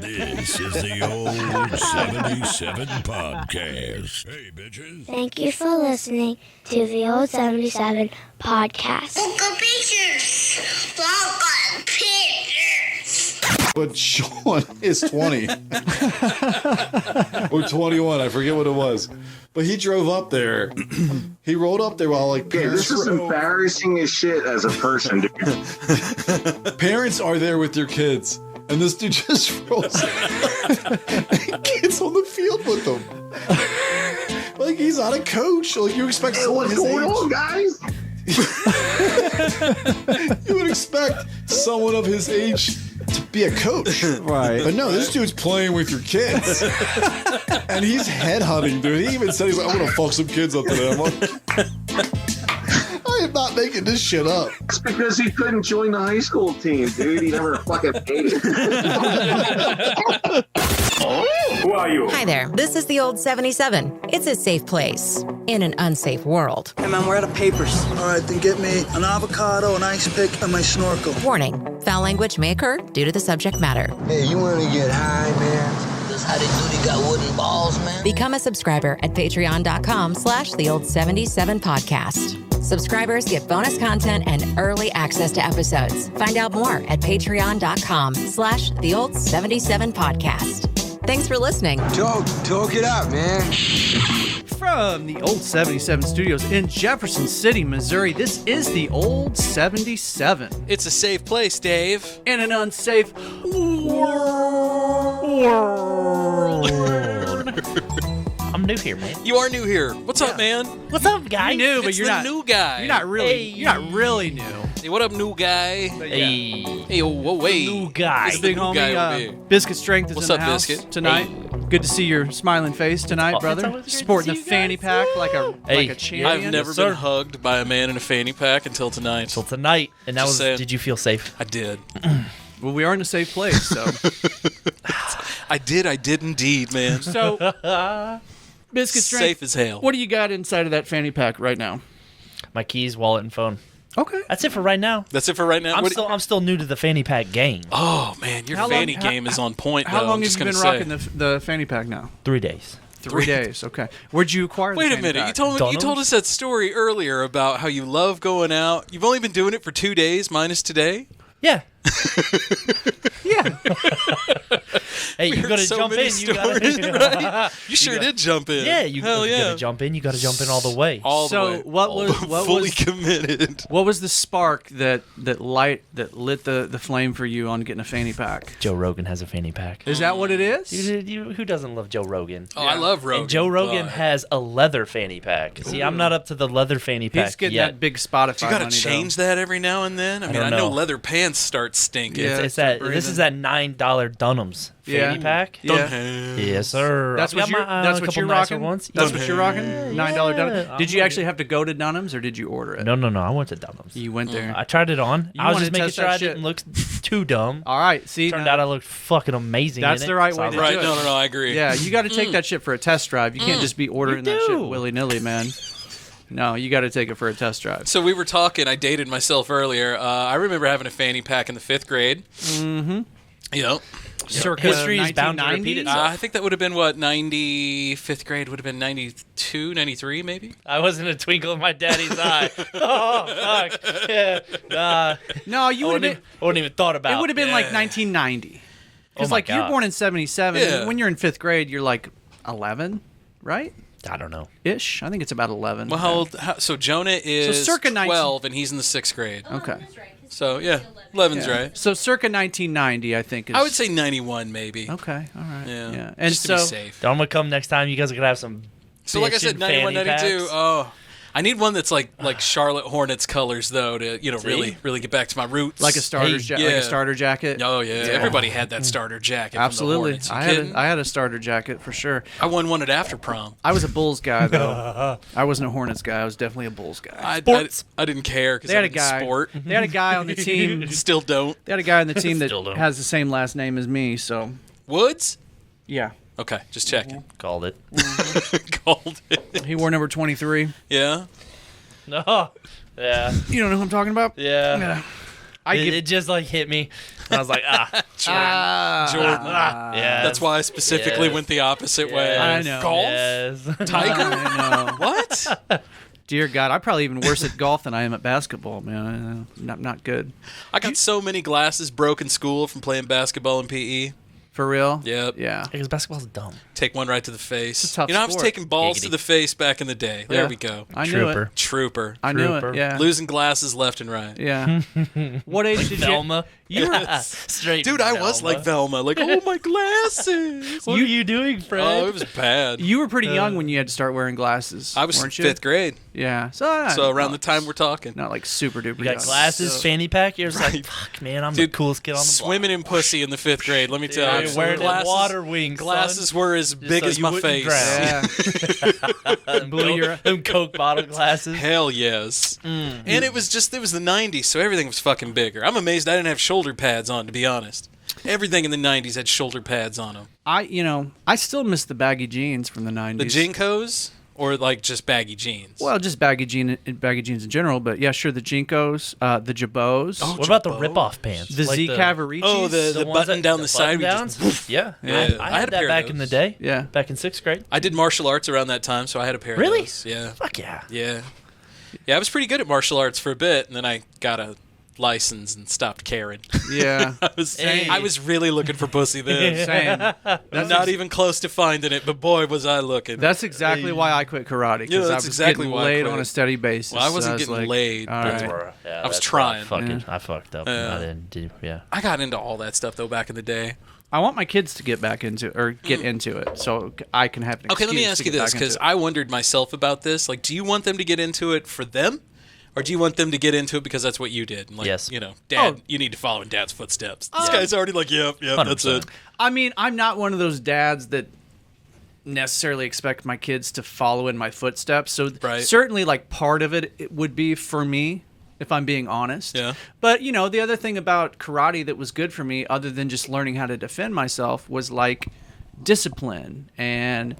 This is the Old 77 Podcast. Hey, bitches. Thank you for listening to the Old 77 Podcast. Look pictures. Look pictures. But Sean is 20. Or 21, I forget what it was. But he drove up there. He rolled up there while this is embarrassing as shit as a person, dude. Parents are there with their kids. And this dude just rolls and gets on the field with them. Like he's not a coach. Like you expect someone his age. On, guys? You would expect someone of his age to be a coach. Right. But no, this dude's playing with your kids. And he's headhunting, dude. He even said, he's like, I'm going to fuck some kids up today. I'm like, I am not making this shit up. It's because he couldn't join the high school team, dude. He never fucking paid it. Who are you? Hi there. This is the Old 77. It's a safe place in an unsafe world. Hey, man, where are the papers? All right, then get me an avocado, an ice pick, and my snorkel. Warning. Foul language may occur due to the subject matter. Hey, you want to get high, man? That's how they do. They got wooden balls, man. Become a subscriber at patreon.com/theold77podcast. Subscribers get bonus content and early access to episodes. Find out more at patreon.com/theold77podcast. Thanks for listening. Talk it out, man. From the Old 77 Studios in Jefferson City, Missouri, this is the Old 77. It's a safe place, Dave. In an unsafe world. I'm new here, man. You are new here. What's up, man? What's up, guy? You're new, but It's you're the not new guy. You're not really. Hey. You're not really new. Hey, what up, new guy? Hey. Hey, whoa, hey. New guy. This big New guy over homie, here. Biscuit Strength is What's in up, the house Biscuit? tonight. Good to see your smiling face tonight, brother. always great to Sporting the see you fanny guys. pack like a Hey. champion. I've never sir. been hugged by a man in a fanny pack until tonight. Till tonight. And that Just was, saying. did you feel safe? I did. Well, we are in a safe place, so. I did indeed, man. So, Biscuit Strength, Safe as hell. what do you got inside of that fanny pack right now? My keys, wallet, and phone. Okay. That's it for right now. That's it for right now? I'm still new to the fanny pack game. Oh, man, your How long- fanny how- game is on point, How though. long I'm have just you been gonna rocking the fanny pack now? 3 days. 3 days. Okay. Where'd you acquire the Wait a fanny minute. pack? You told Dunham's? us that story earlier about how you love going out. You've only been doing it for 2 days, minus today. Yeah. Yeah. Hey, We you heard got to so jump many in. You stories, gotta, right? You sure did jump in. Yeah, you Hell yeah. got to jump in. You got to jump in all the way. All So the way. what All was- the- what fully was- committed? What was the spark that lit the flame for you on getting a fanny pack? Joe Rogan has a fanny pack. Is that what it is? Who doesn't love Joe Rogan? Oh, I love Rogan. And Joe Rogan but has a leather fanny pack. See, I'm not up to the leather fanny pack He's getting yet. that big Spotify You gotta money, change that every now and then. I mean, don't I know know. leather pants start stinking. Yeah. It's start that. This breathing. is that $9 Dunham's fanny Yeah. pack. Yeah. Yes, sir. That's I've what got you're. my, That's a what couple you're nicer rocking. ones. That's what you're rocking. $9 Dunham. I'm Did you gonna actually have to go to Dunham's or did you order it? No. I went to Dunham's. You went there. I tried it on. You I was wanna just making test sure that I shit. didn't look too dumb. All right. See, Turned now- out I looked fucking amazing. That's in the it, right so way I was to like, Right? do it. No, I agree. Yeah, you got to take that shit for a test drive. You can't just be ordering that shit do. willy nilly, man. No, you got to take it for a test drive. So we were talking. I dated myself earlier. I remember having a fanny pack in the 5th grade. Mm-hmm. Yep. Circa History is bound to 1990s? repeat itself. I think that would have been what 95th grade would have been 92, 93 maybe. I wasn't a twinkle in my daddy's eye. Oh fuck! Yeah, nah. No, you I would have been. wouldn't even thought about. It would have been like 1990. Because Oh my like you're God. born in 77. Yeah. And when you're in 5th grade, you're like 11, right? I don't know. Ish. I think it's about 11. Well, how old? So Jonah is circa 19 12, and he's in the 6th grade. Okay. So yeah, 11's Yeah. right. So circa 1990, I think. Is, I would say 91 maybe. Okay. All right. Yeah. Yeah. And just so to be safe. I'm gonna come next time. You guys are gonna have some. So like I said, bitchin' 91, fanny 92. packs. Oh, I need one that's like Charlotte Hornets colors though to See? really get back to my roots. like a starter, Hey, like yeah. a starter jacket. Oh yeah. Everybody had that starter jacket. Absolutely. From the Hornets. I had a starter jacket for sure. I won one at after prom. I was a Bulls guy though. I wasn't a Hornets guy. I was definitely a Bulls guy. I didn't care because They I had a didn't guy. sport. They had a guy on the team. Still don't. They had a guy on the team that Still don't. has the same last name as me. So Woods? yeah, Okay, just checking. Called it. Called it. he wore number 23. Yeah. No. Yeah. You don't know who I'm talking about? Yeah. It just like hit me. And I was like, Jordan. yeah. That's why I specifically went the opposite way. I know. Golf? Yes. Tiger? I know. What? Dear God, I'm probably even worse at golf than I am at basketball, man. Not good. I got so many glasses broke in school from playing basketball and PE. For real? Yep. Yeah. Because basketball's dumb. Take one right to the face. It's a tough I was sport. taking balls to Giggity. the face back in the day. There Yeah. we go. I knew it. Trooper. I knew Trooper. it. Yeah. Losing glasses left and right. Yeah. What age did Velma. you? were Straight Dude, I was Velma. like Velma. Like, oh, my glasses. What are you doing, Fred? Oh, it was bad. you were pretty young when you had to start wearing glasses. I was weren't you? 5th grade. Yeah. So around the time we're talking. Not like super duper. You got young. glasses, So- fanny pack. You're just like, fuck, man, I'm the Dude, coolest kid on the block. Swimming in pussy in the 5th grade, let me tell you. Dude, wearing them Glasses- water wings, son. Glasses were as big so as you my wouldn't face. drown. Yeah. Blew your them Coke bottle glasses. Hell yes. And it was the 90s, so everything was fucking bigger. I'm amazed I didn't have shoulder pads on, to be honest. Everything in the 90s had shoulder pads on them. I still miss the baggy jeans from the 90s. The Jinkos? Or like just baggy jeans? Well, just baggy jeans in general, but yeah, sure, the Jinkos, the Jabos, What about the rip-off pants? the Like Z Cavaricis. Oh, the ones button down the side. We button-downs? just, Yeah. Yeah. I I had had a that pair of back in the those. day. Yeah. Back in 6th grade. I did martial arts around that time, so I had a pair of Really? those. Yeah. Fuck yeah. Yeah. Yeah, I was pretty good at martial arts for a bit, and then I got a license and stopped caring. Yeah. I was really looking for pussy then. Same. I'm not even close to finding it, but boy, was I looking. That's exactly why I quit karate. Yeah, Because that's I was exactly getting why I laid quit. on a steady basis. Well, I wasn't was getting like, laid, All but- right. I was trying. I fucked up. Yeah. I didn't do. Yeah. I got into all that stuff, though, back in the day. I want my kids to get back into it, so I can have an Okay, let me excuse ask to you get this, back into because it. I wondered myself about this. Like, do you want them to get into it for them? Or do you want them to get into it because that's what you did? And like, Yes. Dad, you need to follow in Dad's footsteps. This guy's already like, yep, that's 100%. it. I mean, I'm not one of those dads that necessarily expect my kids to follow in my footsteps. So Right. certainly, like, part of it would be for me, if I'm being honest. Yeah. But, the other thing about karate that was good for me, other than just learning how to defend myself, was, like, discipline and,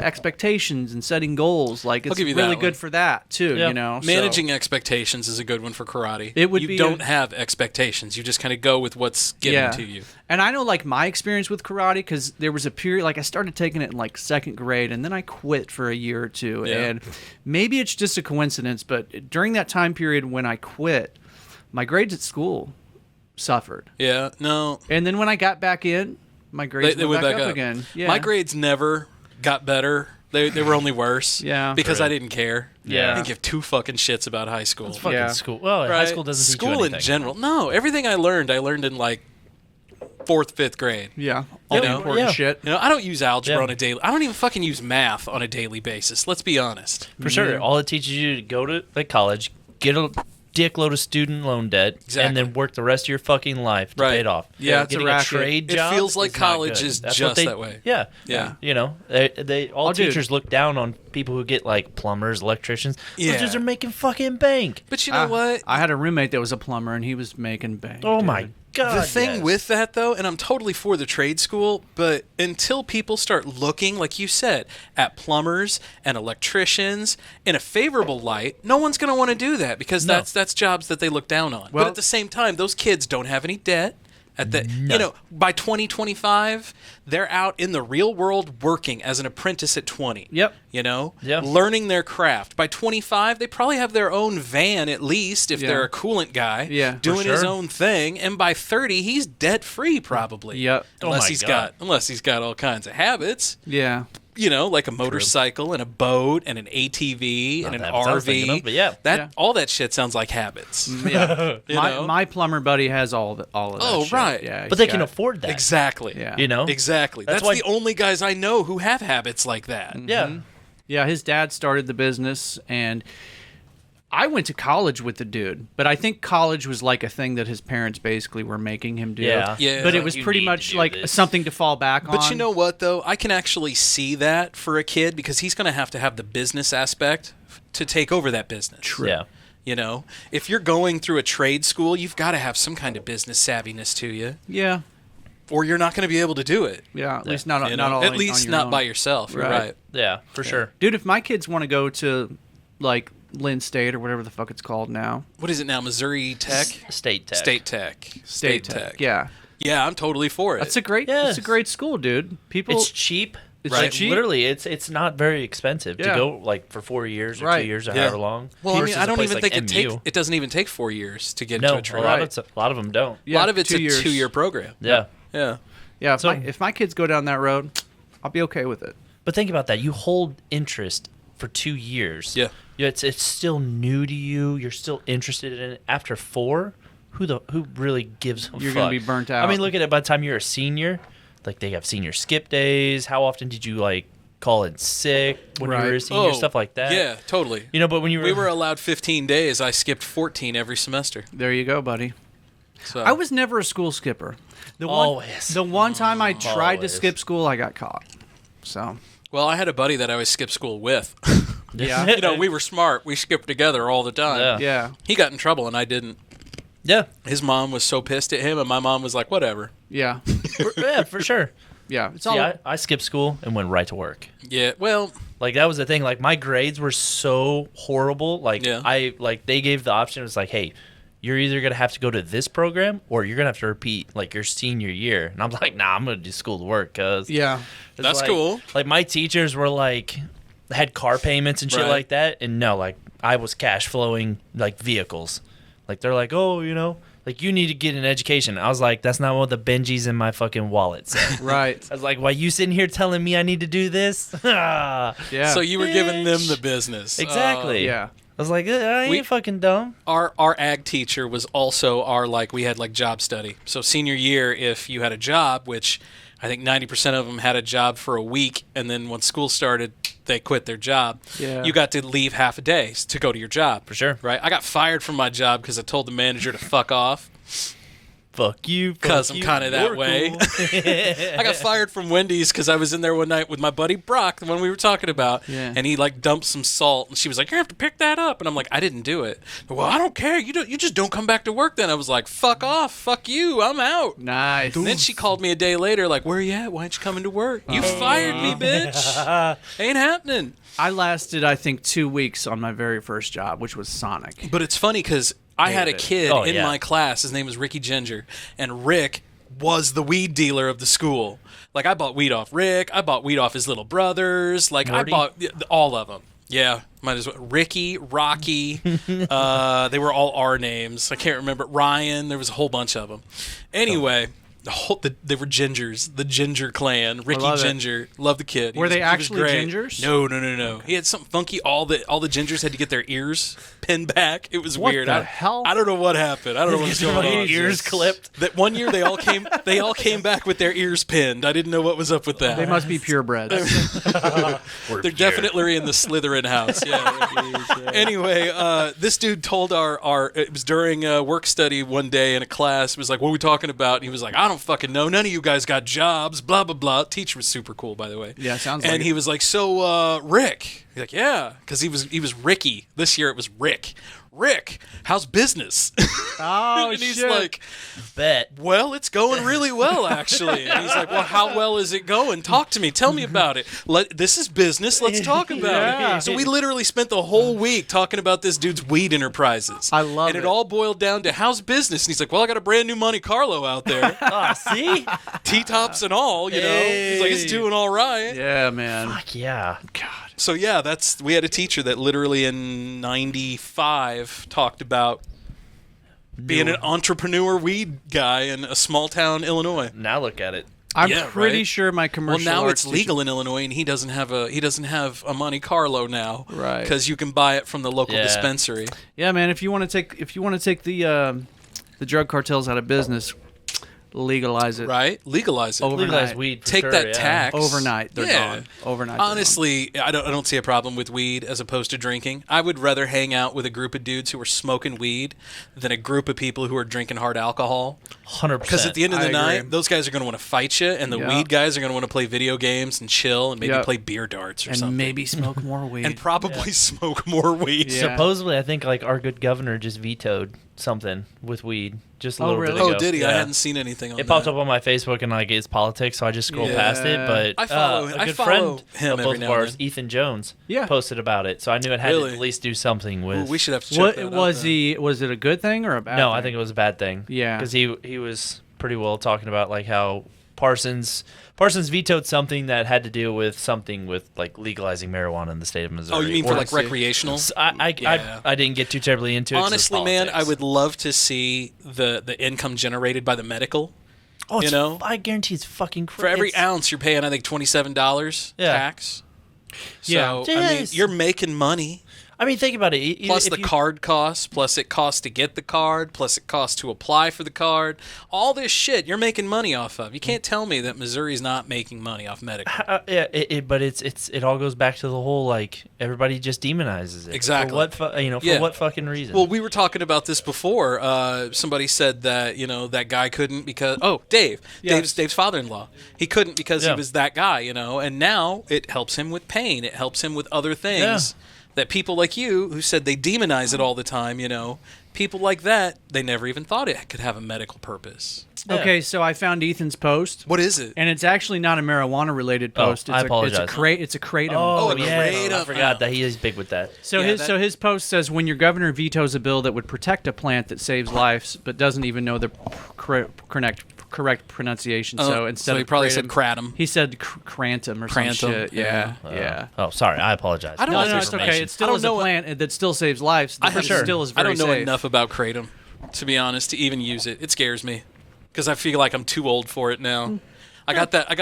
expectations and setting goals. Like, it's give you really that good one. for that, too, Yeah. so- Managing expectations is a good one for karate. It would you be don't have expectations. You just kind of go with what's given to you. And I know, like, my experience with karate, because there was a period, like, I started taking it in, like, 2nd grade, and then I quit for a year or two. Yeah. And maybe it's just a coincidence, but during that time period when I quit, my grades at school suffered. Yeah, no. And then when I got back in, my grades They went went back up again. Yeah. My grades never got better. They were only worse. Yeah. Because I didn't care. Yeah. I didn't give two fucking shits about high school. Fucking Yeah. school. Well, high Right? school doesn't teach School you anything. in general. No, everything I learned in like 4th, 5th grade. Yeah. All the know? important Yeah. shit. I don't use algebra Yeah. on a daily. I don't even fucking use math on a daily basis. Let's be honest. For sure. All it teaches you to go to college, get a dickload of student loan debt, Exactly. and then work the rest of your fucking life to Right. pay it off. Yeah, it's a Getting racket. trade It job feels like is not college good. is That's just what they, that way. Yeah. Yeah. They all Oh, dude. teachers look down on people who get like plumbers, electricians. Yeah. Those dudes are making fucking bank. But you know what? I had a roommate that was a plumber, and he was making bank. Oh dude. my god. The thing yes. with that, though, and I'm totally for the trade school, but until people start looking, like you said, at plumbers and electricians in a favorable light, no one's going to want to do that because No. that's jobs that they look down on. Well- but at the same time, those kids don't have any debt. By 2025, they're out in the real world working as an apprentice at 20. Yep. Yeah. Learning their craft. By 25, they probably have their own van at least if Yeah. they're a coolant guy, Yeah, for doing his sure. own thing. And by 30, he's debt free probably. Yep. Unless my he's God. got all kinds of habits. Yeah. Like a motorcycle and a boat and an ATV and an the habits I was thinking RV. of, but yeah. Yeah. All that shit sounds like habits. Yeah. You know? my plumber buddy has all of that. Oh, shit. right. Yeah. But he's they can got- afford that. Exactly. Yeah. Exactly. That's That's why- the only guys I know who have habits like that. Yeah. Yeah, his dad started the business, and I went to college with the dude, but I think college was like a thing that his parents basically were making him do. Yeah. Yeah. But it Like, was you pretty need to much do like this. something to fall back on. But you know what, though? I can actually see that for a kid because he's going to have the business aspect to take over that business. Yeah. If you're going through a trade school, you've got to have some kind of business savviness to you, Yeah. or you're not going to be able to do it. Yeah. At least not You not know? all At on least your not own. by yourself. You're Right. right. Yeah, for sure. Dude, if my kids want to go to like Lynn State or whatever the fuck it's called now. What is it now? Missouri Tech? State Tech. State Tech. Yeah. Yeah, I'm totally for it. That's a great. Yes. It's a great school, dude. People. It's cheap. It's Right. like cheap. literally, it's not very expensive to Yeah. go like for 4 years or Right. 2 years or Yeah. however long. Well, I mean, versus I a don't place even like think it doesn't even take 4 years to get No, into a trade. a lot of them don't. Yeah, a lot of it's 2 a years. 2-year program. Yeah. Yeah. Yeah. So- If my kids go down that road, I'll be okay with it. But think about that. You hold interest for 2 years. Yeah. It's still new to you. You're still interested in it. After 4, who really gives a fuck? You're gonna be burnt out. I mean, look at it. By the time you're a senior, like they have senior skip days. How often did you like call in sick when you were a Right. senior? Stuff like that. Yeah, totally. You know, but when you were We were allowed 15 days. I skipped 14 every semester. There you go, buddy. So I was never a school skipper. Always. The one time I tried to Always. skip school, I got caught. So. Well, I had a buddy that I always skipped school with. Yeah. You know, we were smart. We skipped together all the time. Yeah. Yeah. He got in trouble and I didn't. Yeah. His mom was so pissed at him, and my mom was like, whatever. Yeah. Yeah, for sure. Yeah. It's See, all. I skipped school and went right to work. Yeah, well, Like that was the thing. Like my grades were so horrible. Like Yeah. they gave the option. It was like, hey, you're either gonna have to go to this program or you're gonna have to repeat like your senior year. And I'm like, nah, I'm gonna do school to work because Yeah. That's cool. Like my teachers were like had car payments and shit Right. like that, and no, like I was cash flowing like vehicles. Like they're like, oh, you know, like you need to get an education. I was like, that's not what the Benjis in my fucking wallet said. Right. I was like, why you sitting here telling me I need to do this? Yeah. so you were giving them Bitch. the business. Exactly. Yeah. I was like, I ain't We- fucking dumb. Our ag teacher was also we had like job study. So senior year, if you had a job, which I think 90% of them had a job for a week, and then when school started, they quit their job. Yeah. You got to leave half a day to go to your job. For sure. Right? I got fired from my job because I told the manager to fuck off. Fuck you. Because I'm kind of that way. I got fired from Wendy's because I was in there one night with my buddy Brock, the one we were talking about, Yeah. and he like dumped some salt, and she was like, "You have to pick that up," and I'm like, "I didn't do it." Well, I don't care. You just don't come back to work then. I was like, "Fuck off. Fuck you. I'm out." Nice. And then she called me a day later, like, "Where you at? Why ain't you coming to work? You fired me, bitch. Ain't happening." I lasted, I think, 2 weeks on my very first job, which was Sonic. But it's funny because I had a kid Oh, in yeah. my class. His name was Ricky Ginger, and Rick was the weed dealer of the school. Like, I bought weed off Rick. I bought weed off his little brothers. Like, Morty? I bought all of them. Yeah, might as well. Ricky, Rocky, they were all our names. I can't remember. Ryan, there was a whole bunch of them. Anyway, they were gingers, the Ginger clan. Ricky love it. Ginger, love the kid. Were they he was actually great. gingers? No. He had something funky. All the gingers had to get their ears pinned back. It was What weird. the hell? I don't know what happened. I don't know what's going on. Ears clipped. That one year they all came back with their ears pinned. I didn't know what was up with that. They must be purebreds. They're definitely in the Slytherin house. Yeah. Anyway, this dude told our it was during work study one day in a class. It was like, "What are we talking about?" And he was like, "I don't fucking know. None of you guys got jobs." Blah blah blah. Teacher was super cool, by the way. Yeah, sounds like And it. he was like, "So, Rick." He's like, "Yeah," because he was Ricky. This year it was Rick. Rick, how's business? Oh, and he's shit. like, Bet. "Well, it's going really well, actually." And he's like, "Well, how well is it going? Talk to me. Tell me about it. This is business. Let's talk about Yeah. it." So we literally spent the whole week talking about this dude's weed enterprises. I love and it. it all boiled down to how's business. And he's like, "Well, I got a brand new Monte Carlo out there, Ah, see? T-tops and all. You know, he's like, it's doing all right." Yeah, man. Fuck yeah. God. So yeah, we had a teacher that literally in '95 talked about being an entrepreneur weed guy in a small town Illinois. Now look at it. I'm Yeah, pretty right? sure my Well, commercial now arts it's legal in Illinois, and he doesn't have a Monte Carlo now, Right. Because you can buy it from the local Yeah. dispensary. Yeah, man. If you want to take the drug cartels out of business, legalize it. Right? Legalize it. Overnight. Legalize weed. For Take sure, that yeah. tax. Overnight, they're Yeah. gone. Overnight. they're Honestly, I don't see a problem with weed as opposed to drinking. I would rather hang out with a group of dudes who are smoking weed than a group of people who are drinking hard alcohol. 100%. Because at the end of the I night, agree. those guys are going to want to fight you, and the Yeah. weed guys are going to want to play video games and chill and maybe Yep. play beer darts or gone. And something. maybe smoke more weed. And probably smoke more weed. Yeah. Supposedly, I think like our good governor just vetoed something with weed just a Oh, little really? bit ago. Oh, did he? I Yeah. hadn't seen anything on It that. popped up on my Facebook and like it's politics, so I just scrolled past it. But I follow a good follow friend him of every both now of and ours, then. Ethan Jones, Yeah. posted about it, so I knew it had Really? to at least do something with. Ooh, we should have to check What that out was then. Was it a good thing or a bad? No, thing? I think it was a bad thing. Yeah. because he was pretty well talking about like how Parsons vetoed something that had to do with something with like legalizing marijuana in the state of Missouri. Oh, you mean Or- for like recreational? I didn't get too terribly into it. 'cause it's Honestly, man, I politics. would love to see the income generated by the medical. Oh, you know, I guarantee it's fucking crazy. for every ounce you're paying, I think $27 tax. Yeah. So I mean, Yes. you're making money. I mean, think about it. Plus the card costs, plus it costs to get the card, plus it costs to apply for the card. All this shit you're making money off of. You can't tell me that Missouri's not making money off medical. Yeah, but it all goes back to the whole like everybody just demonizes it. Exactly. For what for what fucking reason? Well, we were talking about this before. Somebody said that that guy couldn't because Dave, Yes. Dave's father-in-law, he couldn't because he Yeah. was that guy, and now it helps him with pain. It helps him with other things that people like you who said they demonize it all the time. People like that, they never even thought it could have a medical purpose. Okay, so I found Ethan's post. What is it? And it's actually not a marijuana-related post. I apologize. It's a Kratom. Oh, a yeah, Kratom. I forgot that he is big with that. So his post says when your governor vetoes a bill that would protect a plant that saves lives but doesn't even know the correct pronunciation. So instead he of probably kratom, said kratom. He said Kratom or some Kratom, shit. Yeah. Oh, sorry, I apologize. I don't No, know no, if it's there's okay. It still I don't is a know plant that still saves lives. I have still is I very don't know safe. enough about kratom, to be honest, to even use it. It scares me because I feel like I'm too old for it now. I got that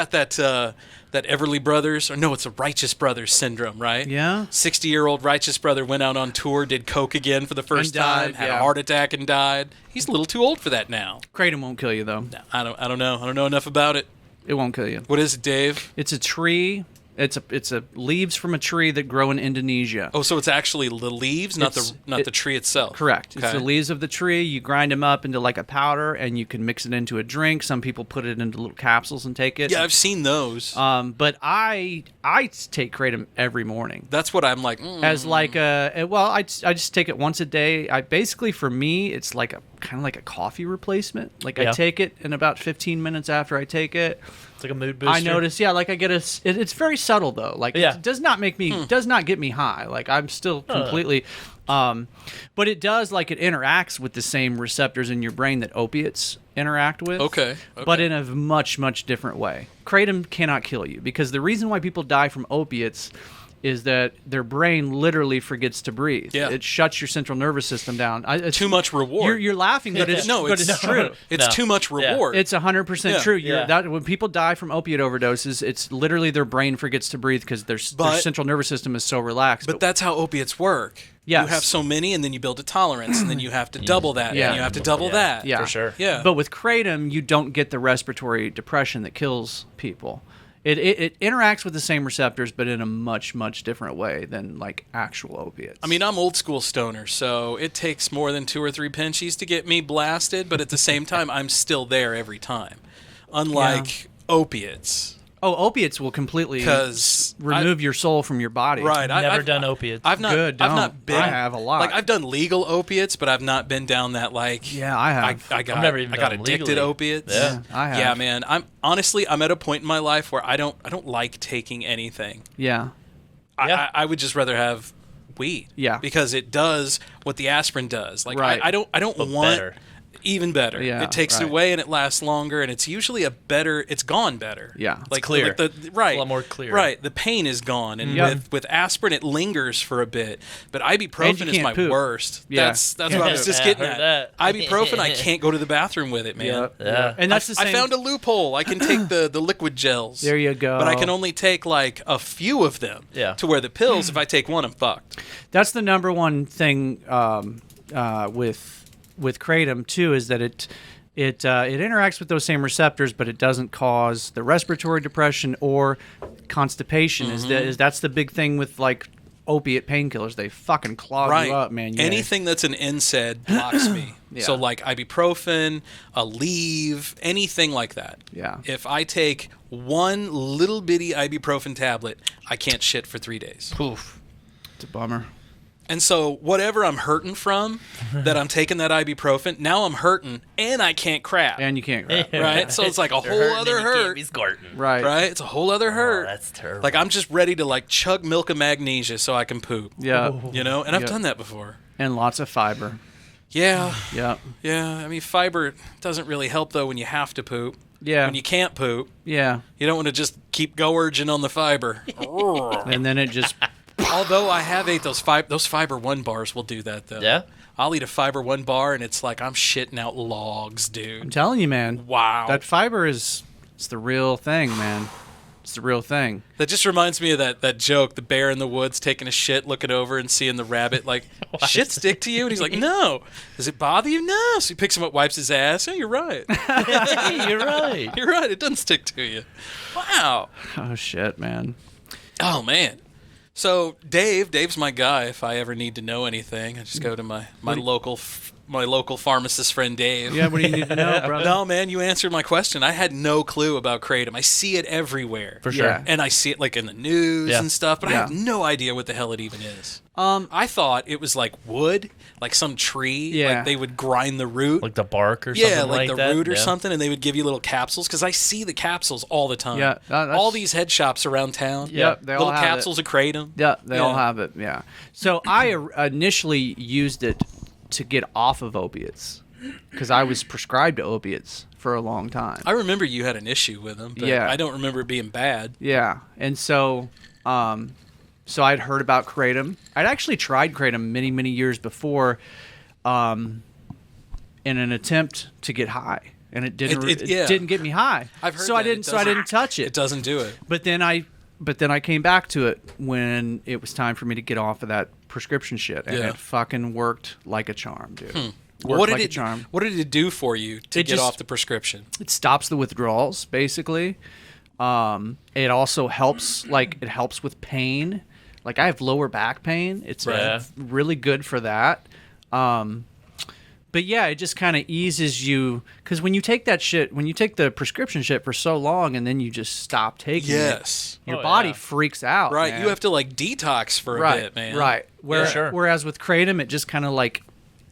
Everly Brothers, or no, it's a Righteous Brothers syndrome, right? Yeah. 60-year-old Righteous Brother went out on tour, did coke again for the first And died, time, had yeah. a heart attack and died. He's a little too old for that now. Kratom won't kill you though. No, I don't know. I don't know enough about it. It won't kill you. What is it, Dave? It's a tree. It's a leaves from a tree that grow in Indonesia. Oh, so it's actually the leaves, not the tree itself. Correct. It's Okay. the leaves of the tree. You grind them up into like a powder, and you can mix it into a drink. Some people put it into little capsules and take it. Yeah, I've seen those. But I take Kratom every morning. That's what I'm like. As like I just take it once a day. I basically, for me, it's like kind of like a coffee replacement. Like I Yeah. take it, and about 15 minutes after I take it, It's like a mood booster. I notice, like I get it's very subtle though. Like Yeah. it does not make me, does not get me high. Like I'm still completely, but it does, like it interacts with the same receptors in your brain that opiates interact with. Okay. But in a much, much different way. Kratom cannot kill you because the reason why people die from opiates is that their brain literally forgets to breathe. Yeah. It shuts your central nervous system down. It's Too much reward. You're laughing, but it's true. It's No. too much Yeah. reward. It's 100% Yeah. true. Yeah. When people die from opiate overdoses, it's literally their brain forgets to breathe because their central nervous system is so relaxed. But that's how opiates work. Yes. You have so many, and then you build a tolerance, and then you have to double that, Yeah. and you have to double that. yeah, for sure. Yeah. But with Kratom, you don't get the respiratory depression that kills people. It interacts with the same receptors, but in a much, much different way than like actual opiates. I mean, I'm old school stoner, so it takes more than 2 or 3 pinchies to get me blasted, but at the same time, I'm still there every time. Unlike opiates. opiates will completely 'Cause remove your soul from your body. Right. Never done opiates. I've not. Good, I've don't. not been. I have a lot. Like I've done legal opiates, but I've not been down that like. Yeah, I have. I got. I've never even I got done addicted legally. opiates. Yeah. I have. Yeah, man. I'm at a point in my life where I don't like taking anything. Yeah. Yeah. I would just rather have weed. Yeah. Because it does what the aspirin does. Like Right. I don't But want better. even better. Yeah, it takes it right. away and it lasts longer, and it's usually it's gone better. Yeah. It's like clear. Like right. It's a lot more clear. Right. The pain is gone, and Yeah. with aspirin it lingers for a bit, but ibuprofen is can't my poop. worst. Yeah. That's what I was just Yeah, getting heard at. that. Ibuprofen, I can't go to the bathroom with it, man. Yeah. And that's the same. I found a loophole. I can take the liquid gels. There you go. But I can only take like a few of them. Yeah. To where the pills, if I take one, I'm fucked. That's the number one thing with Kratom too, is that it interacts with those same receptors, but it doesn't cause the respiratory depression or constipation. That's the big thing with like opiate painkillers. They fucking clog Right. you up, man. Yeah. Anything that's an NSAID blocks me. Yeah. So like ibuprofen, Aleve, anything like that. Yeah. If I take one little bitty ibuprofen tablet, I can't shit for 3 days. Poof. It's a bummer. And so whatever I'm hurting from, that I'm taking that ibuprofen, now I'm hurting and I can't crap. And you can't crap. Right? So it's like a whole other hurt. Right. Right? It's a whole other hurt. That's terrible. Like I'm just ready to like chug milk of magnesia so I can poop. Yeah. You know? And I've Yeah. done that before. And lots of fiber. Yeah. Yeah. Yeah. I mean, fiber doesn't really help though when you have to poop. Yeah. When you can't poop. Yeah. You don't want to just keep gorging on the fiber. And then it just... Although I have ate those Fiber One bars will do that though. Yeah? I'll eat a Fiber One bar and it's like I'm shitting out logs, I'm dude. telling you, man. Wow. That fiber it's the real thing, man. It's the real thing. That just reminds me of that joke, the bear in the woods taking a shit, looking over and seeing the rabbit like, shit stick to you? And he's like, no. Does it bother you? No. So he picks him up, wipes his ass. Oh, you're right. You're right. You're right. It doesn't stick to you. Wow. Oh, shit, man. Oh, man. So Dave's my guy. If I ever need to know anything, I just go to my local pharmacist friend Dave. Yeah, what do you need to know, brother? No, man, you answered my question. I had no clue about Kratom. I see it everywhere. For sure. Yeah. And I see it like in the news Yeah. and stuff, but I Yeah. have no idea what the hell it even is. I thought it was like wood, like some tree. Yeah. Like they would grind the root. Like the bark or something Yeah, like like the that. root or Yeah. something, and they would give you little capsules because I see the capsules all the time. Yeah, that's- all these head shops around town. Yep, they all little have capsules of Kratom. Yeah, they all Yeah. have it. Yeah. So I initially used it to get off of opiates because I was prescribed opiates for a long time. I remember you had an issue with them, but Yeah. I don't remember it being bad. Yeah, and so I'd heard about Kratom. I'd actually tried Kratom many years before, in an attempt to get high, and it didn't. It yeah. didn't get me high. I've heard so that. I didn't. So I didn't touch it. It doesn't do it. But then I came back to it when it was time for me to get off of that prescription shit, and Yeah. it fucking worked like a charm, dude. Worked What did like a it? charm. What did it do for you to It get just- off the prescription? It stops the withdrawals, basically. It also helps, it helps with pain. Like, I have lower back pain. It's Right. really good for that. But yeah, it just kind of eases you, because when you take the prescription shit for so long and then you just stop taking Yes. it, your Oh, body yeah. freaks out. Right. man. You have to like detox for a right, bit, man. Right. Sure. Whereas with Kratom, it just kind of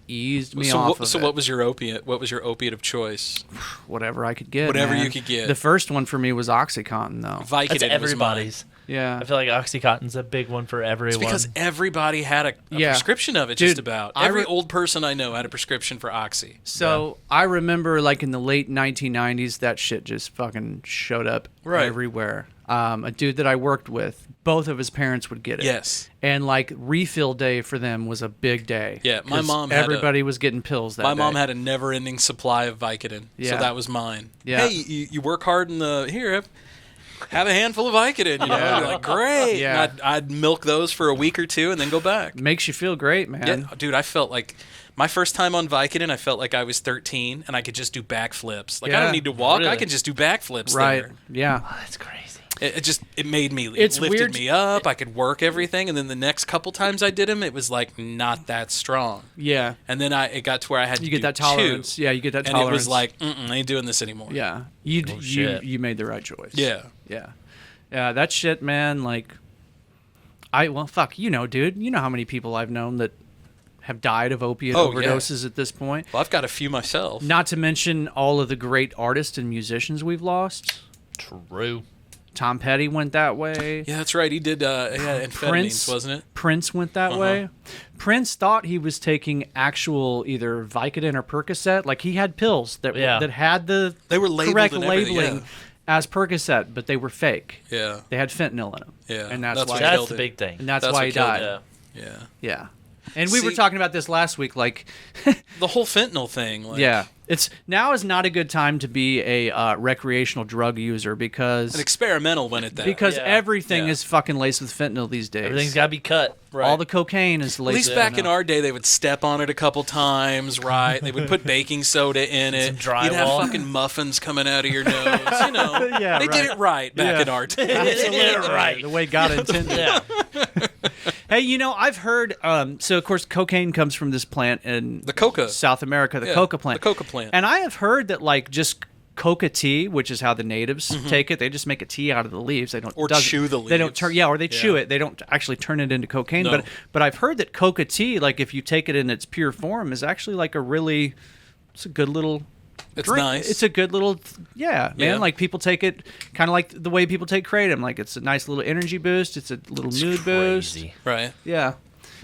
eased me off of it. What was your opiate? What was your opiate of choice? Whatever I could get. Whatever man. you could get. The first one for me was OxyContin, though. Vicodin That's was everybody's. Yeah. I feel like OxyContin's a big one for everyone. It's because everybody had a Yeah. prescription of it, Dude, just about. I Every re- old person I know had a prescription for Oxy. So I remember, in the late 1990s, that shit just fucking showed up Right. everywhere. A dude that I worked with, both of his parents would get it. Yes. And refill day for them was a big day. Yeah, my 'Cause mom had everybody was getting pills that My day. mom had a never-ending supply of Vicodin, Yeah. so that was mine. Yeah. Hey, you work hard in the have a handful of Vicodin. You know, You're like great. Yeah. And I'd milk those for a week or two and then go back. Makes you feel great, man. Yeah, dude, I felt like my first time on Vicodin, I felt like I was 13 and I could just do backflips. Like I Yeah. don't need to walk; I Really? can just do backflips. Right. There. Yeah. Oh, that's crazy. It made me. It's It lifted weird- me up. I could work everything, and then the next couple times I did them, it was like not that strong. Yeah. And then it got to where I had to You get do that tolerance. two, Yeah, you get that and tolerance. it was like, I ain't doing this anymore. yeah. You shit. you made the right choice. Yeah. Yeah. Yeah, that shit, man, fuck, dude. You know how many people I've known that have died of opiate Oh, yeah. overdoses at this point. Well, I've got a few myself. Not to mention all of the great artists and musicians we've lost. True. Tom Petty went that way. Yeah, that's right. He did. Amphetamines, Prince wasn't it? Prince went that way. Prince thought he was taking actual either Vicodin or Percocet. Like, he had pills that had the They were labeled correct and everything, labeling yeah. as Percocet, but they were fake. Yeah. They had fentanyl in them. Yeah, and that's that's why what That's killed the it. big thing. and that's That's why what he killed died. it. Yeah. Yeah. Yeah. And we were See- talking about this last week, The whole fentanyl thing. Like, yeah. Now is not a good time to be a recreational drug user because An experimental when it that. because Yeah. everything Yeah. is fucking laced with fentanyl these days. Everything's got to be cut. Right. All the cocaine is At laced least with back in fentanyl. our day, they would step on it a couple times, right? They would put baking soda in it. Some drywall. You'd have fucking muffins coming out of your nose. You know, Yeah, they right. did it right back Yeah. in our day. Absolutely. Right. The way God intended. Yeah. Hey, I've heard. So of course, cocaine comes from this plant in The coca. South America, the Yeah, coca plant. the coca plant. And I have heard that just coca tea, which is how the natives take it. They just make a tea out of the leaves. They don't Or chew the leaves. They don't turn or they chew it. They don't actually turn it into cocaine. No. But I've heard that coca tea, like if you take it in its pure form, is actually like it's a good little It's drink. nice. It's a good little man. Yeah. Like people take it kind of like the way people take Kratom. Like it's a nice little energy boost. It's a little mood boost. Right. Yeah.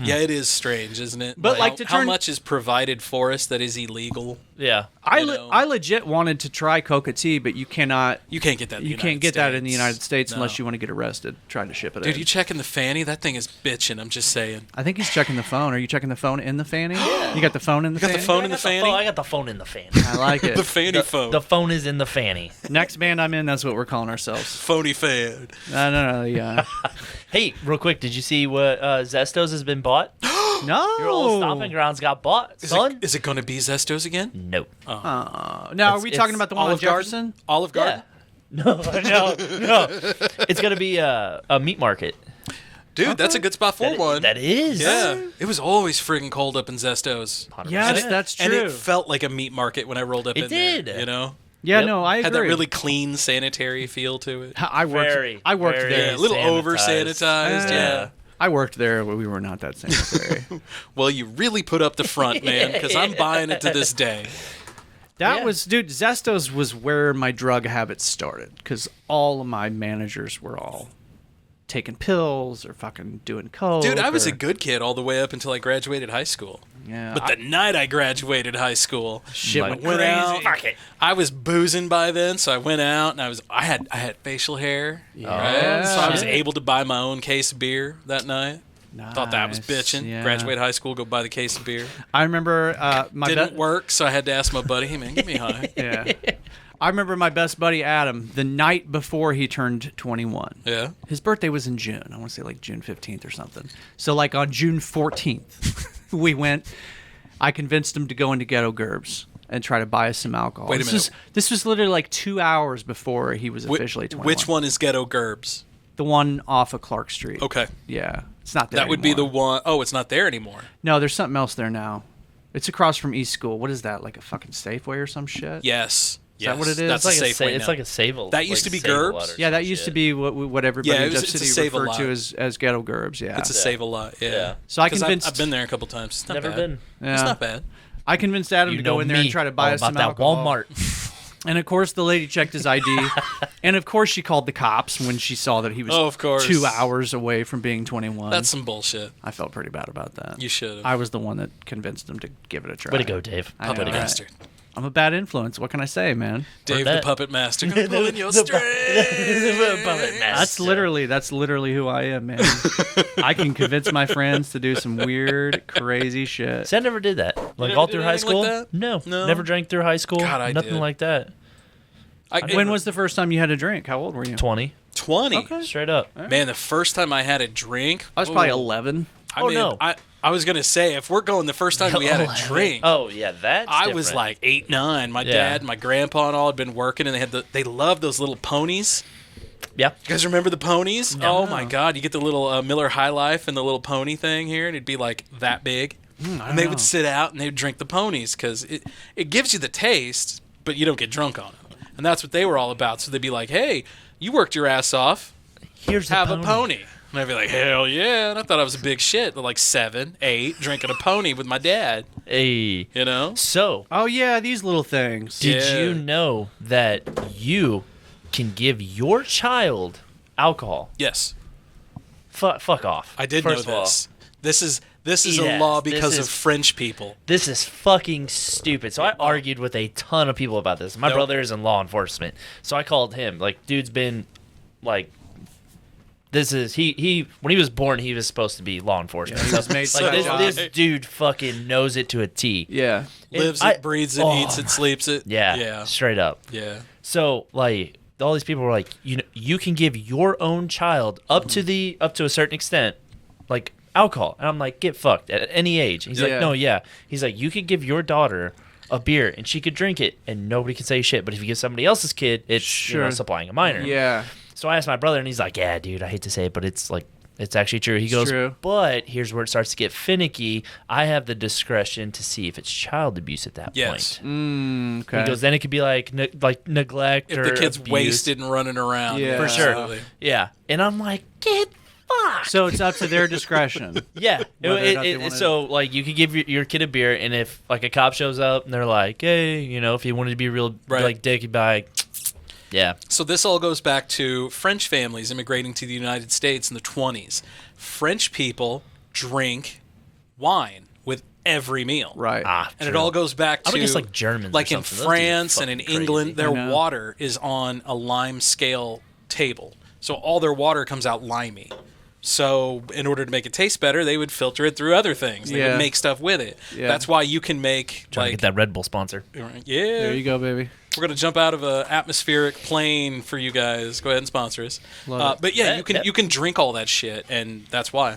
Yeah, it is strange, isn't it? But, like, to how turn- much is provided for us that is illegal? Yeah. I legit wanted to try coca tea, but you cannot. You can't get that. In the You can't United get that in the States. United States No. unless you want to get arrested trying to ship it Dude, in. you checking the fanny? That thing is bitching. I'm just saying. I think he's checking the phone. Are you checking the phone in the fanny? You got the phone in the You got fanny? the phone in the fanny? I got the phone in the fanny. I like it. The fanny phone. The phone is in the fanny. Next band I'm in, that's what we're calling ourselves. Phony fan. No, yeah. Hey, real quick, did you see what Zestos has been bought? No. Your old stomping grounds got bought, son. Is it going to be Zestos again? No. Now, are we talking about the one on Olive Garden? Jefferson? Olive Garden? Yeah. No. It's gonna be a meat market. Dude, that's a good spot for one. That is. Yeah. It was always friggin' cold up in Zestos. 100%. Yes, that's And true. it felt like a meat market when I rolled up It in did. there. You know? Yeah, Yep. no, I agree. Had that really clean, sanitary feel to it. I worked Very, there. very Yeah, a little sanitized. over sanitized. Yeah. I worked there, but we were not that sanitary. Well, you really put up the front, man, because I'm buying it to this day. That was, dude, Zestos was where my drug habits started because all of my managers were all taking pills or fucking doing coke. Dude, I was or- a good kid all the way up until I graduated high school. Yeah. But the night I graduated high school, Shit I went went crazy. out. Fuck it. I was boozing by then, so I went out and I had facial hair. Right? So I was shit. able to buy my own case of beer that night. Thought that was Nice, bitching. yeah. Graduate high school, go buy the case of beer. I remember my Didn't work, so I had to ask my buddy, "Hey man, give me high." Yeah. I remember my best buddy Adam the night before he turned 21. Yeah. His birthday was in June. I want to say like June 15th or something. So like on June 14th, we went. I convinced him to go into Ghetto Gerbs and try to buy us some alcohol. Wait a minute. This was literally like 2 hours before he was officially 21. Which one is Ghetto Gerbs? The one off of Clark Street. Okay. Yeah. It's not there That would be the anymore. one oh it's not there anymore. No, there's something else there now. It's across from East School. What is that? Like a fucking Safeway or some shit? Yes. Is that what it is? That's It's like a Safeway it's now. like a Save-A. That used to be Save-A-Lot Gerbs? or Yeah, that some used to shit. be what everybody Yeah, in Jeff it's a City Save-A-Lot. referred to as Ghetto Gerbs. Yeah. It's a Save-A-Lot, yeah. Yeah. So I 'Cause convinced I've been there a couple times. It's not Never bad. been. It's Yeah. not bad. I convinced Adam You to know go in there me, and try to buy all us about some that alcohol. Walmart. And of course, the lady checked his ID, and of course, she called the cops when she saw that he was Oh, of course. 2 hours away from being 21. That's some bullshit. I felt pretty bad about that. You should have. I was the one that convinced him to give it a try. Way to go, Dave. I know, Puppet right? master. I'm a bad influence. What can I say, man? Dave that. the puppet master. Gonna pull in your string. That's literally who I am, man. I can convince my friends to do some weird, crazy shit. See, I never did that. Like never all did through high anything school? like that? No. No? Never drank through high school. God, I Nothing did. like that. When was the first time you had a drink? How old were you? 20. 20? Straight up. Man, the first time I had a drink, I was probably ooh. 11. I Oh, mean, no. I was gonna say if we're going the first time we had a drink, Oh, yeah, that's I was different. like 8, 9. My Yeah. dad, my grandpa, and all had been working, and they loved those little ponies. Yeah. You guys remember the ponies? Oh my God! You get the little Miller High Life and the little pony thing here, and it'd be like that big. And they would sit out and they'd drink the ponies because it gives you the taste, but you don't get drunk on it. And that's what they were all about. So they'd be like, "Hey, you worked your ass off. Here's the Have a pony." And I'd be like, "Hell yeah!" And I thought I was a big shit. But like 7, 8, drinking a pony with my dad. Hey. You know? So, Oh yeah, these little things. did Yeah. you know that you can give your child alcohol? Yes, Fuck off. I did First know of all, this. This is Eat a ass. law This because of is- French people. This is fucking stupid. So I argued with a ton of people about this. My Nope. brother is in law enforcement. So I called him. Like, dude's been, like, this is, he when he was born, he was supposed to be law enforcement. He was made for Like, that this job. dude fucking knows it to a T. Yeah. Lives I- it, breathes it, oh eats it, sleeps it. Yeah, Yeah. straight up. Yeah. So, like, all these people were like, you know, you can give your own child up to a certain extent, like, alcohol. And I'm like, get fucked at any age. He's Yeah. like, no, yeah. He's like, you could give your daughter a beer and she could drink it and nobody can say shit. But if you give somebody else's kid, it's Sure. supplying a minor. Yeah. So I asked my brother and he's like, yeah, dude, I hate to say it, but it's It's actually true. He goes, true. but here's where it starts to get finicky. I have the discretion to see if it's child abuse at that point. Okay. He goes, then it could be like neglect If or the kid's abuse. wasted and running around. Yeah. For sure. absolutely. Yeah. And I'm like, get fucked. So it's up to their discretion. Yeah. Whether or not they wanna- So, like, you could give your kid a beer, and if, like, a cop shows up and they're like, hey, you know, if he wanted to be real, Right. like, dick, he'd be like, yeah. So this all goes back to French families immigrating to the United States in the 20s. French people drink wine with every meal. Right. And it all goes back I to would guess, like, Germans or like in something. Those dudes are France and in fucking England, crazy. their I know. water is on a lime scale table. So all their water comes out limey. So in order to make it taste better, they would filter it through other things. They Yeah. would make stuff with it. Yeah. That's why you can make Trying to like get that Red Bull sponsor. yeah. There you go, baby. We're gonna jump out of a atmospheric plane for you guys. Go ahead and sponsor us. Love it. But yeah, Bet. you can drink all that shit, and that's why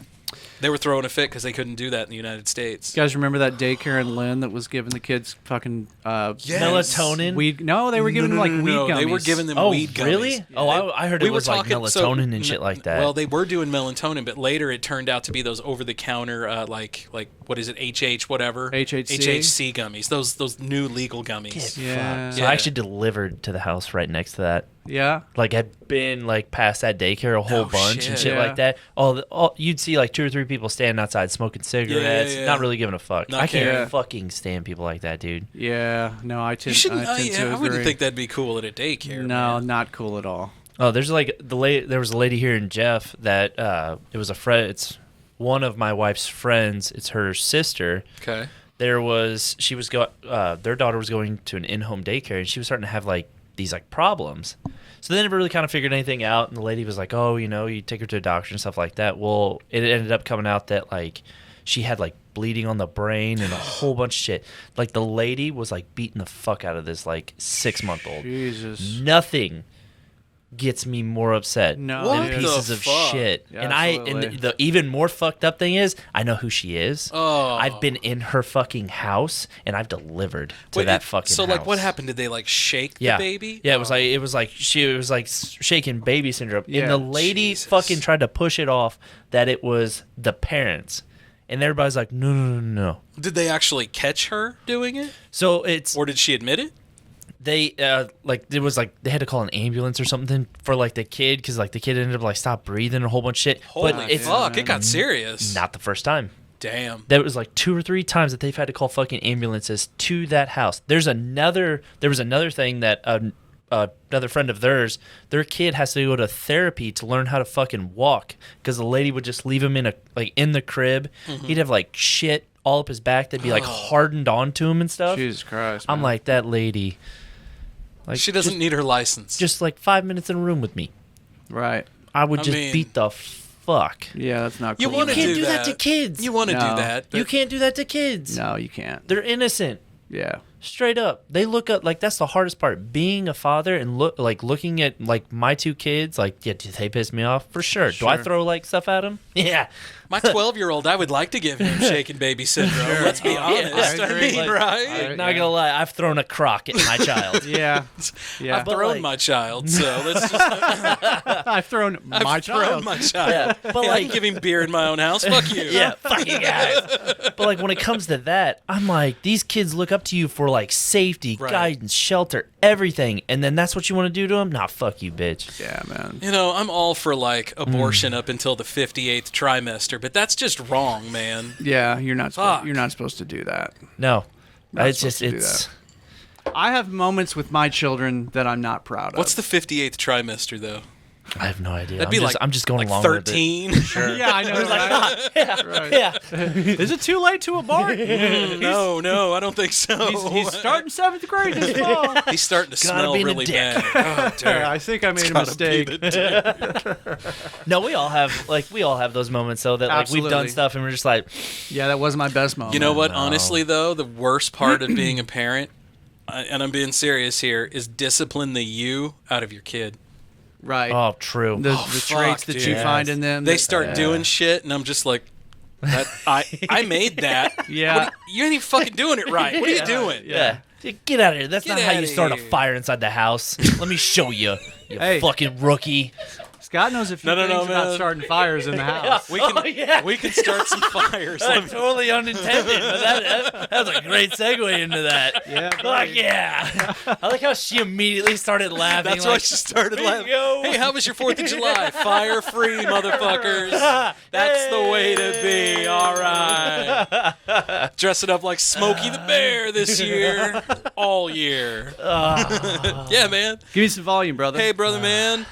they were throwing a fit because they couldn't do that in the United States. You guys remember that daycare in Lynn that was giving the kids fucking Melatonin? weed? No, they were giving them like weed gummies. They were giving them Oh, weed gummies. really? Oh, I heard We it were was like talking- so- melatonin and shit like that. Well, they were doing melatonin, but later it turned out to be those over-the-counter, like what is it, whatever, HHC? HHC gummies. Those new legal gummies. Yeah. So I actually delivered to the house right next to that. Yeah. Like, I'd been, like, past that daycare a whole No bunch shit. and shit Yeah. like that. You'd see, like, 2 or 3 people standing outside smoking cigarettes, yeah. not really giving a fuck. Not I can't caring. fucking stand people like that, dude. Yeah. No, I You tend, shouldn't. I tend to I wouldn't agree. think that'd be cool at a daycare. No, man. not cool at all. Oh, there's, like, there was a lady here in Jeff that, it was a friend, it's one of my wife's friends, it's her sister. Okay. Their daughter was going to an in-home daycare, and she was starting to have, like, these, like, problems. So they never really kind of figured anything out, and the lady was like, oh, you know, you take her to a doctor and stuff like that. Well, it ended up coming out that, like, she had, like, bleeding on the brain and a whole bunch of shit. Like, the lady was, like, beating the fuck out of this, like, 6-month-old. Jesus. Nothing gets me more upset No, than dude. pieces the of fuck? shit. Yeah, and absolutely. the even more fucked up thing is, I know who she is. Oh. I've been in her fucking house, and I've delivered to Wait, that fucking So house. like, what happened? Did they like shake Yeah, the baby? Yeah, it was like she was like shaking baby syndrome, Yeah. and the lady Jesus. fucking tried to push it off that it was the parents, and everybody's like, no. Did they actually catch her doing it, So it's or did she admit it? they like it was like they had to call an ambulance or something for like the kid because like the kid ended up like stopped breathing and a whole bunch of shit. Holy but it's fuck! It got serious. not the first time. Damn. There was like 2 or 3 times that they've had to call fucking ambulances to that house. There was another thing that another friend of theirs, their kid has to go to therapy to learn how to fucking walk because the lady would just leave him in the crib. Mm-hmm. He'd have like shit all up his back that'd be like hardened onto him and stuff. Jesus Christ. I'm man. like, that lady. Like, She doesn't need her license. just like 5 minutes in a room with me. Right. I would I just mean- beat the fuck. Yeah, that's not You cool. want to can't do do that to kids. You want to No. do that? You can't do that to kids. No, you can't. They're innocent. Yeah. Straight up, they look up like that's the hardest part. Being a father and looking at like my 2 kids, like, yeah, do they piss me off? For sure. Do I Sure. throw like stuff at them? Yeah. My 12-year-old, I would like to give him shaking baby syndrome. Let's be honest. I I agree. mean, Like, right? Not gonna lie, I've thrown a crock at my child. Yeah. Yeah. I've thrown like- my child, so let's just. I've thrown my I've thrown child. my child. Yeah, but I like, can give him beer in my own house. Fuck you. yeah, fuck you guys. But like when it comes to that, I'm like, these kids look up to you for like safety, Right. guidance, shelter, everything, and then that's what you want to do to them? Nah, fuck you, bitch. Yeah, man. You know, I'm all for like abortion up until the 58th trimester, but that's just wrong, man. Yeah, you're not. Fuck. You're not supposed to do that. No, Not it's just supposed to do it's. I have moments with my children that I'm not proud of. What's the 58th trimester, though? I have no idea. That'd be I'm just going like along 13. with it. Sure. Yeah, I know. Right? Yeah. Is it too late to abort? No, I don't think so. He's starting 7th grade this fall. He's starting to Gotta smell be in a really dick. bad. Oh, damn. I think I made a Gotta be mistake. the dick. No, we all have those moments though that like we've done Absolutely. stuff and we're just like, Yeah, that was my best moment. You know what? no. Honestly, though, the worst part of being a parent, and I'm being serious here, is discipline the you out of your kid. Right. oh, true. the fuck, traits that you dude. find in them. They that- start doing shit, and I'm just like, I made that. Yeah. You ain't even fucking doing it right. What are you doing? Yeah. Get out of here. That's Get not how you outta start a here. fire inside the house. Let me show you, you Hey. fucking rookie. Scott knows a few No, things about man. starting fires in the house. We can start some fires. That's totally unintended, but that was a great segue into that. Yeah, Like, yeah. I like how she immediately started laughing. That's like, why she started "Here you laughing. go." Hey, how was your 4th of July? Fire free, motherfuckers. That's the way to be. All right. Dressing up like Smokey the Bear this year. All year. Yeah, man. Give me some volume, brother. Hey, brother, man.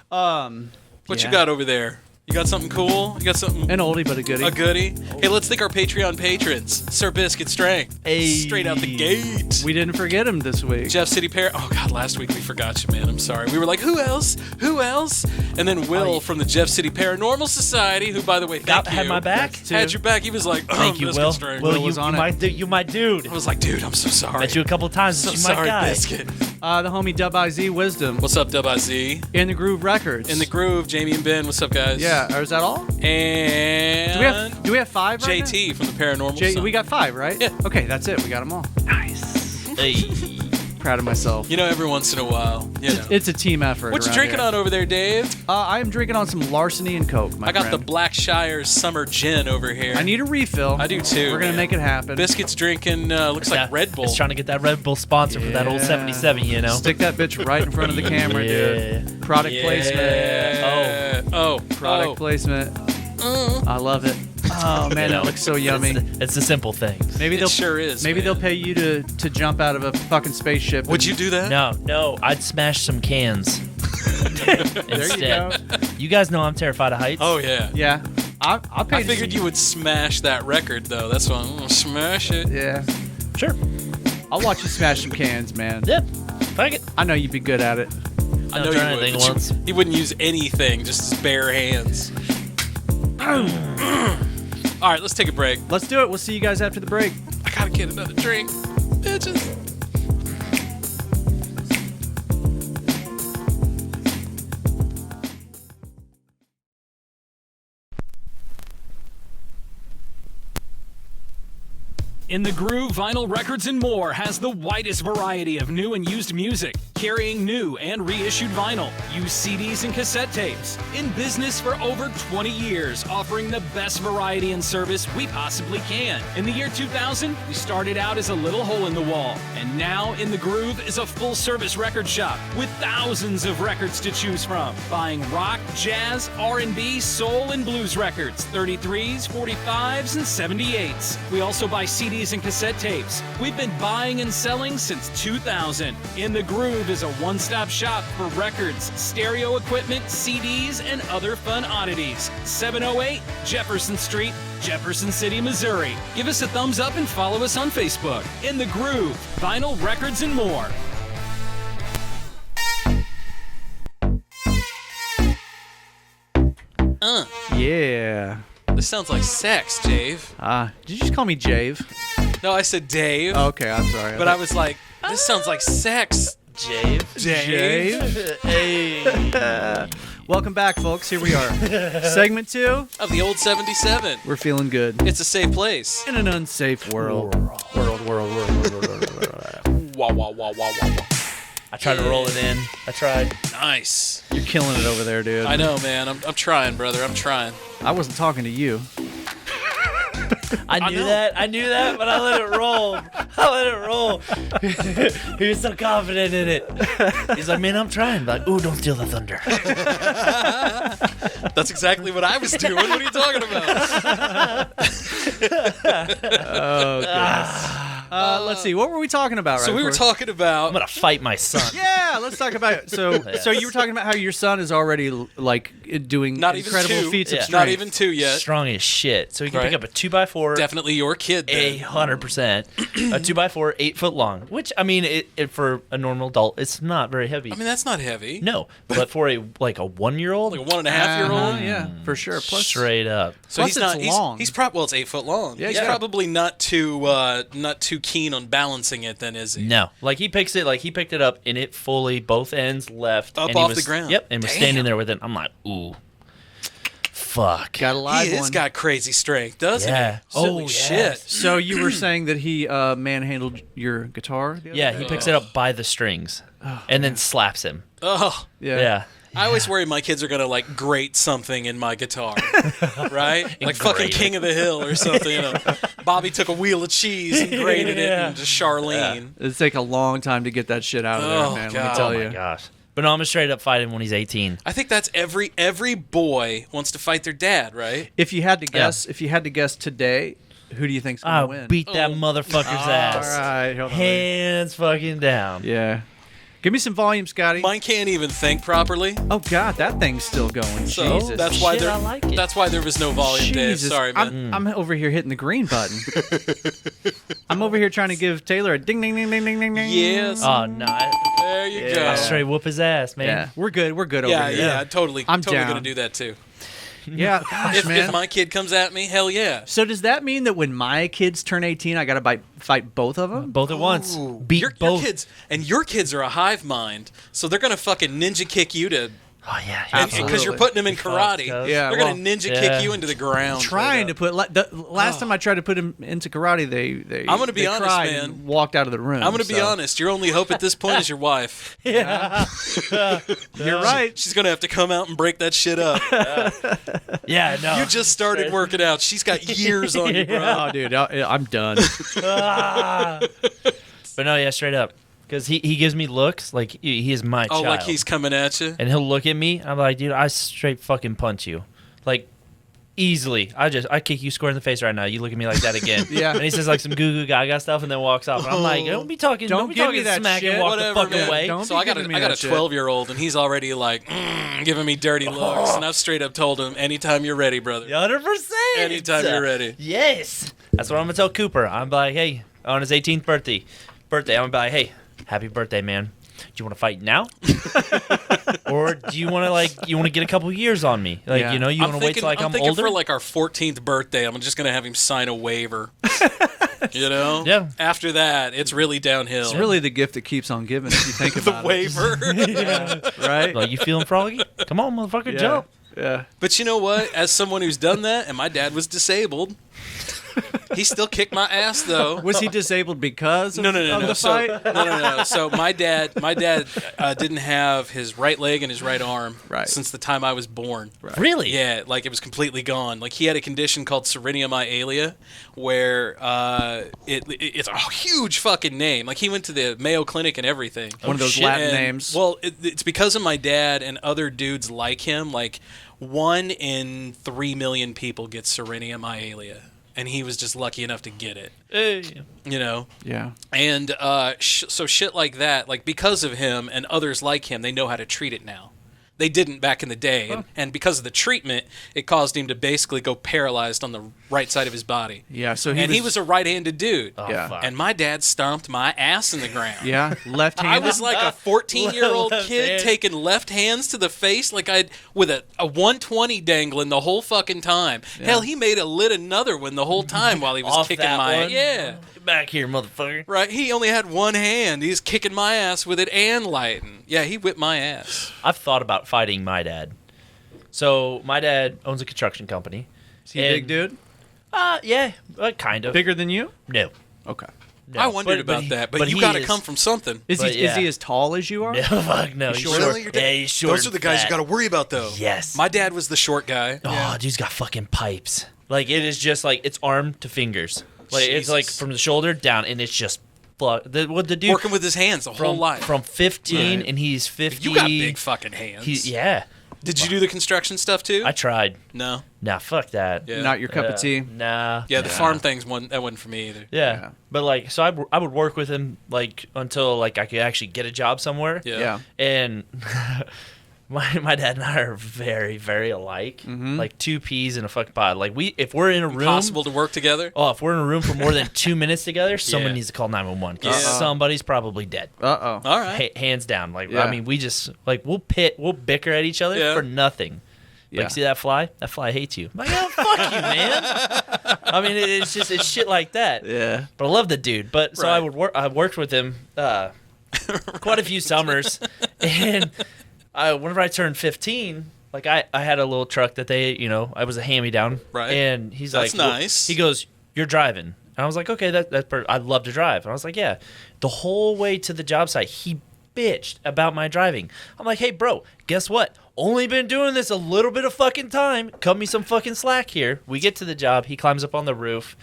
What you got over there? You got something cool? You got something? An oldie but a goodie. A goodie? Hey, let's thank our Patreon patrons. Sir Biscuit Strength. Hey. Straight out the gate. We didn't forget him this week. Jeff City Oh, God, last week we forgot you, man. I'm sorry. We were like, who else? Who else? And then Will from the Jeff City Paranormal Society, who, by the way, thank you. Had my back? Had your back. He was like, Thank you, Biscuit Will. Strength. Will, was on you my dude. I was like, dude, I'm so sorry. Met you a couple of times. So you my sorry, guy. Biscuit. The homie Dub IZ Wisdom. What's up, Dub IZ? In the Groove Records. In the Groove, Jamie and Ben. What's up, guys? Yeah, or is that all? And Do we have 5 right JT now? from the Paranormal Son. We got 5, right? Yeah. Okay, that's it. We got them all. Nice. Hey. Proud of myself. You know, every once in a while, you know. It's a team effort. What you around drinking here. on over there, Dave? I am drinking on some Larceny and Coke, my I got friend. the Blackshire's Summer Gin over here. I need a refill. I do too. We're going to man. make it happen. Biscuit's drinking, looks like Red Bull. It's trying to get that Red Bull sponsor for that old Yeah. 77, you know? Stick that bitch right in front of the camera, dude. Product placement. Product placement. I love it. Oh man, that looks so yummy. It's the simple things. Maybe It sure is, Maybe man. they'll pay you to jump out of a fucking spaceship. Would you do that? No, I'd smash some cans. There you go. You guys know I'm terrified of heights. Oh, yeah. Yeah. I'll pay. I figured you would smash that record, though. That's why I'm going to smash it. Yeah. Sure. I'll watch you smash some cans, man. Yeah. Fuck it. I know you'd be good at it. I know tried you would. anything But once. he wouldn't use anything, just his bare hands. All right, let's take a break. Let's do it. We'll see you guys after the break. I got to get another drink. Bitches. In the Groove, Vinyl Records and More has the widest variety of new and used music, carrying new and reissued vinyl, used CDs and cassette tapes. In business for over 20 years, offering the best variety and service we possibly can. In the year 2000, we started out as a little hole in the wall, and now In the Groove is a full-service record shop with thousands of records to choose from. Buying rock, jazz, R&B, soul, and blues records, 33s, 45s, and 78s. We also buy CDs and cassette tapes. We've been buying and selling since 2000. In the Groove is a one-stop shop for records, stereo equipment, CDs, and other fun oddities. 708 Jefferson Street, Jefferson City, Missouri. Give us a thumbs up and follow us on Facebook. In the Groove, Vinyl Records and More. Yeah. This sounds like sex, Dave. Did you just call me Jave? No, I said Dave. Okay, I'm sorry. But I was like, this sounds like sex. Jave. Hey. Welcome back, folks. Here we are. Segment 2 of the old 77. We're feeling good. It's a safe place. In an unsafe world. World. Wow, wow, wow, wow, wow, wow. I tried to roll it in. I tried. Nice. You're killing it over there, dude. I know, man. I'm trying, brother. I'm trying. I wasn't talking to you. I knew that, but I let it roll. He was so confident in it. He's like, man, I'm trying. Like, ooh, don't steal the thunder. That's exactly what I was doing. What are you talking about? Oh, goodness. Let's see. What were we talking about? So we were talking about. I'm gonna fight my son. Yeah, let's talk about it. So you were talking about how your son is already like doing Not even incredible two. feats of Yeah. strength. Not even 2 yet. Strong as shit. So he can Right. pick up a 2x4. Definitely your kid. Then. 100%. A 2x4, 8 foot long. Which I mean, it for a normal adult, it's not very heavy. I mean, that's not heavy. No, but for a 1-year-old, Like a 1.5-year-old. Yeah, for sure. Plus, straight up. So Plus he's not. it's long. He's probably well, it's 8 foot long. Yeah, he's yeah. probably not too keen on balancing it. Then is he? No, like he picked it up and it fully both ends left Up and he off was, the ground. Yep, and was Damn. standing there with it. I'm like, ooh, fuck. got a live He has one. got crazy strength, doesn't Yeah. he? Holy shit. So you were saying that he manhandled your guitar? The other Yeah, day? he picks it up by the strings and then slaps him. Oh, Yeah. Yeah. I always worry my kids are gonna like grate something in my guitar, right? Like fucking King of the Hill or something. You know, Bobby took a wheel of cheese and grated it into Charlene. It'd take a long time to get that shit out of there, man. Let me tell you. Oh my gosh. But no, I'm gonna straight up fight him when he's 18. I think that's every boy wants to fight their dad, right? If you had to guess, today, who do you think's gonna win? Beat that motherfucker's ass. All right, hold on. Hands fucking down. Yeah. Give me some volume, Scotty. Mine can't even think properly. Oh God, that thing's still going. So Jesus. that's why Shit, I like it. That's why there was no volume, Dave. Jesus. Sorry, man. I'm over here hitting the green button. I'm over here trying to give Taylor a ding, ding, ding, ding, ding, ding, ding. Yes. Oh no. There you go. I'll straight whoop his ass, man. Yeah, we're good. We're good Yeah, over here. yeah, totally. I'm totally down. gonna do that too. Yeah, gosh, man. If my kid comes at me, hell yeah. So does that mean that when my kids turn 18, I gotta fight both of them? Both at once. Beat Your both. kids, and your kids are a hive mind, so they're gonna fucking ninja kick you to. Oh yeah. Because you're putting them in karate. Yeah, they're gonna ninja kick you into the ground. Trying to put the last time I tried to put him into karate, they I'm gonna be they honest, cried man. and walked out of the room. I'm gonna be honest. Your only hope at this point is your wife. Yeah, you're right. She's gonna have to come out and break that shit up. Yeah, no. You just started working out. She's got years on you, bro. Oh, dude, I'm done. But no, yeah, straight up. Because he gives me looks like he is my child. Oh, like he's coming at you? And he'll look at me. I'm like, dude, I straight fucking punch you. Like, easily. I kick you square in the face right now. You look at me like that again. Yeah. And he says like some goo goo gaga stuff and then walks off. And I'm like, don't be talking smack and walk the fuck away. So I got a 12-year-old and he's already like giving me dirty looks. And I've straight up told him, anytime you're ready, brother. 100%. Anytime you're ready. Yes. That's what I'm going to tell Cooper. I'm like, hey, on his 18th birthday, I'm going to be like, hey, happy birthday, man. Do you want to fight now? Or do you want to get a couple years on me? Like, Yeah. you know, you want to wait till like I'm thinking older? for like our 14th birthday, I'm just going to have him sign a waiver. You know? Yeah. After that, it's really downhill. It's really the gift that keeps on giving if you think about the waiver. it. Right? Like, you feeling froggy? Come on, motherfucker, Yeah. jump. Yeah. But you know what? As someone who's done that, and my dad was disabled, he still kicked my ass though. Was he disabled because of, of the fight? No. So my dad didn't have his right leg and his right arm since the time I was born. Right. Really? Yeah, like it was completely gone. Like he had a condition called Serenia myalgia, where it's a huge fucking name. Like he went to the Mayo Clinic and everything. One of those Latin names. Well, it's because of my dad and other dudes like him. Like 1 in 3 million people get Serenia myalgia. And he was just lucky enough to get it. Hey. You know? Yeah. And so shit like that, like because of him and others like him, they know how to treat it now. They didn't back in the day. Huh. And because of the treatment, it caused him to basically go paralyzed on the right side of his body. Yeah, so he was a right-handed dude. Oh, Yeah. fuck. And my dad stomped my ass in the ground. Yeah, left-handed. I was like a 14-year-old Left kid hand. taking left hands to the face like with a 120 dangling the whole fucking time. Yeah. Hell, he made lit another one the whole time while he was Off kicking that my one? Yeah. Get back here, motherfucker. Right, he only had one hand. He's kicking my ass with it and lighting. Yeah, he whipped my ass. I've thought about fighting my dad. So my dad owns a construction company. Is he a big dude? Yeah, kind of. Bigger than you? No. Okay. No. I wondered about that, but you he got to is- come from something. Is But he as tall as you are? No, fuck no. He's short? short. Really? Yeah, he's short. Those are the guys you got to worry about, though. Yes. My dad was the short guy. Oh, dude's got fucking pipes. Like, it is just like, it's arm to fingers. Like, it's like Jesus. from the shoulder down, and it's just, what the dude. Working with his hands the whole life. From 15, Right. and he's 50. You got big fucking hands. Yeah. Did you do the construction stuff, too? I tried. No. Nah, fuck that. Yeah. Not your cup of tea? Nah. Yeah, the farm things, that wasn't for me either. Yeah. But, like, so I would work with him, like, until, like, I could actually get a job somewhere. Yeah. And my dad and I are very, very alike. Mm-hmm. Like, two peas in a fucking pod. Like, if we're in a room. Impossible to work together? Oh, if we're in a room for more than 2 minutes together, someone Yeah. needs to call 911 because Yeah. somebody's probably dead. Uh-oh. All right. Hands down. Like, Yeah. I mean, we just, like, we'll bicker at each other Yeah. for nothing. Like, Yeah. see that fly? That fly hates you. I'm like, oh, fuck you, man. I mean, it's shit like that. Yeah. But I love the dude. But so Right. I worked with him quite a few summers, and whenever I turned 15, like I had a little truck that I was a hand-me-down. Right. And he's That's like, well, nice. he goes, "You're driving." And I was like, "Okay, I'd love to drive." And I was like, "Yeah." The whole way to the job site, he bitched about my driving. I'm like, "Hey, bro, guess what? only been doing this a little bit of fucking time. Cut me some fucking slack here. We get to the job. He climbs up on the roof,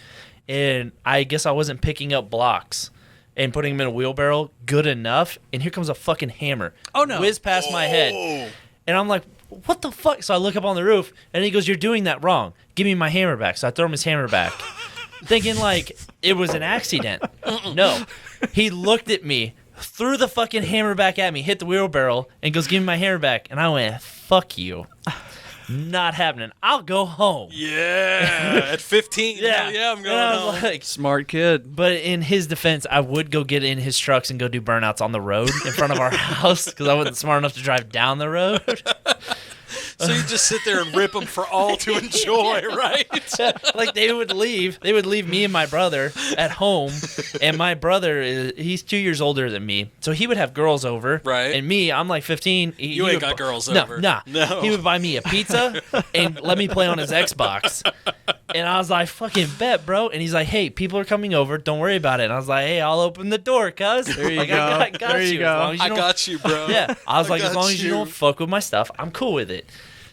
and I guess I wasn't picking up blocks and putting them in a wheelbarrow good enough. And here comes a fucking hammer. Oh, no. Whiz past my head. And I'm like, what the fuck? So I look up on the roof, and he goes, you're doing that wrong. Give me my hammer back. So I throw him his hammer back, thinking like it was an accident. No. He looked at me, threw the fucking hammer back at me, hit the wheelbarrow, and goes, give me my hammer back. And I went, fuck you. Not happening. I'll go home. Yeah. At 15. Yeah. Yeah, I'm going And I was home. like, Smart kid. but in his defense, I would go get in his trucks and go do burnouts on the road in front of our house because I wasn't smart enough to drive down the road. So you just sit there and rip them for all to enjoy, right? Like they would leave me and my brother at home, and my brother he's 2 years older than me, so he would have girls over, right? And me, I'm like 15. You ain't got girls over. No. No. He would buy me a pizza and let me play on his Xbox, and I was like, "Fucking bet, bro." And he's like, "Hey, people are coming over. Don't worry about it." And I was like, "Hey, I'll open the door, cuz." There you like, go. I got there you. you go. I got you, bro. Yeah, I was like, as got long as you you. don't fuck with my stuff, I'm cool with it.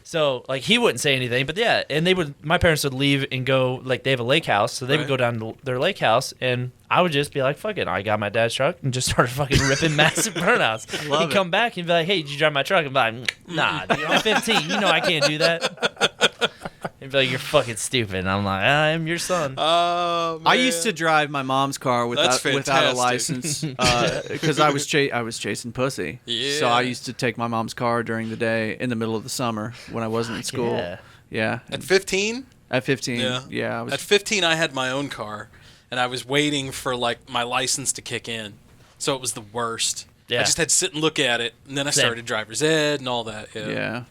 So, like, he wouldn't say anything, but yeah, and my parents would leave and go, like, they have a lake house, so they would go down to their lake house, and I would just be like, fuck it, I got my dad's truck, and just started fucking ripping massive burnouts. He'd come back and be like, hey, did you drive my truck? And be like, nah, dude, I'm 15, you know I can't do that. He'd be like, you're fucking stupid, and I'm like, I am your son. Oh, man. I used to drive my mom's car without a license because I was chasing pussy. Yeah. So I used to take my mom's car during the day in the middle of the summer when I wasn't in school. Yeah. At 15? At 15. Yeah. At 15, I had my own car, and I was waiting for like my license to kick in. So it was the worst. Yeah. I just had to sit and look at it, and then I started driver's ed and all that. Yeah.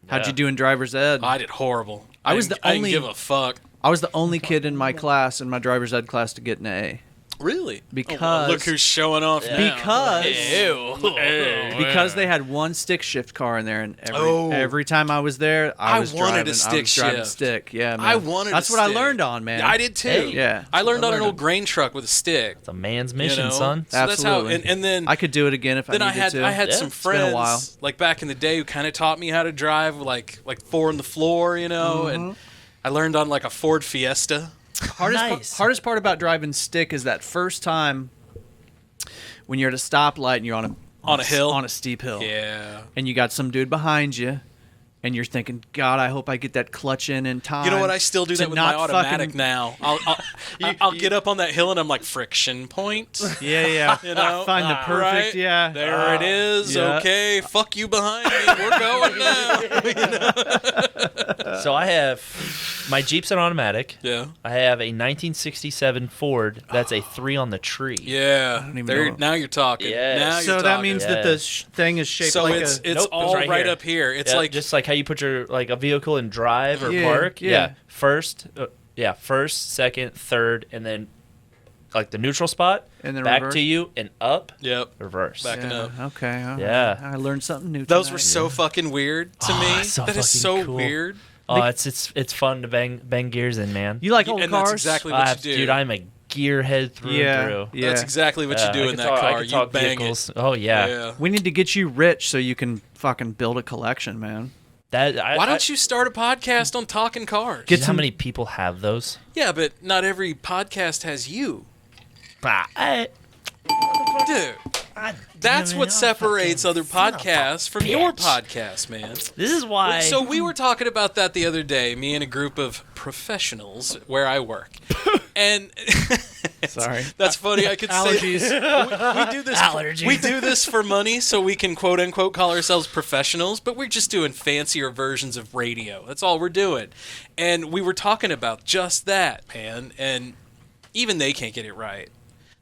How'd you do in driver's ed? I did horrible. I didn't give a fuck. I was the only kid in my class, in my driver's ed class, to get an A. Really? Because well, look who's showing off now. Because they had one stick shift car in there, and every time I was there, I was wanted driving, a stick I was driving shift. stick. Yeah, man. I wanted. That's a what stick. I learned on, man. I did too. Hey, yeah, I learned on an old grain truck with a stick. It's a man's mission, son. son. So Absolutely. that's how. And then I could do it again if I needed to. I had some It's been a while. friends like back in the day who kind of taught me how to drive, like four on the floor, you know, and I learned on like a Ford Fiesta. Hardest part about driving stick is that first time when you're at a stoplight and you're on a hill, on a steep hill. Yeah. And you got some dude behind you, and you're thinking, God, I hope I get that clutch in time. You know what? I still do to that with my not automatic fucking- now. I'll get up on that hill and I'm like, friction point. Yeah. You know, Find the perfect. right? Yeah. There it is. Yeah. Okay, fuck you behind me. We're going now. You know? So I have my Jeep's an automatic. Yeah. I have a 1967 Ford that's a 3 on the tree. Yeah. don't even There, know. now you're talking. Yes. Now So you're that talking. means that the thing is shaped So like it's a. Nope, all it's right here. up here. It's Yeah, like just like how you put your like a vehicle in drive or Yeah, park. yeah. First, first, second, third, and then like the neutral spot. And then back reverse? to you and up. Yep. Reverse. Backing Yeah, up. okay. all right. Yeah. I learned something new. Those tonight. were so fucking weird to me. so That is fucking so cool. weird. Oh, it's fun to bang gears in, man. You like old And cars? that's exactly what you do. Dude, I'm a gearhead through and through. Yeah. That's exactly what you do I in can that talk- I car. can You talk bang vehicles. it. Oh yeah. Yeah. We need to get you rich so you can fucking build a collection, man. Why don't you start a podcast on talking cars? Get how many people have those? Yeah, but not every podcast has you. Dude, that's what separates other podcasts from your podcast, man. This is why. So we were talking about that the other day, me and a group of professionals where I work. And Sorry. That's funny. I could Allergies. say we do this. Allergies. We do this for money, so we can quote unquote call ourselves professionals. But we're just doing fancier versions of radio. That's all we're doing. And we were talking about just that, man. And even they can't get it right.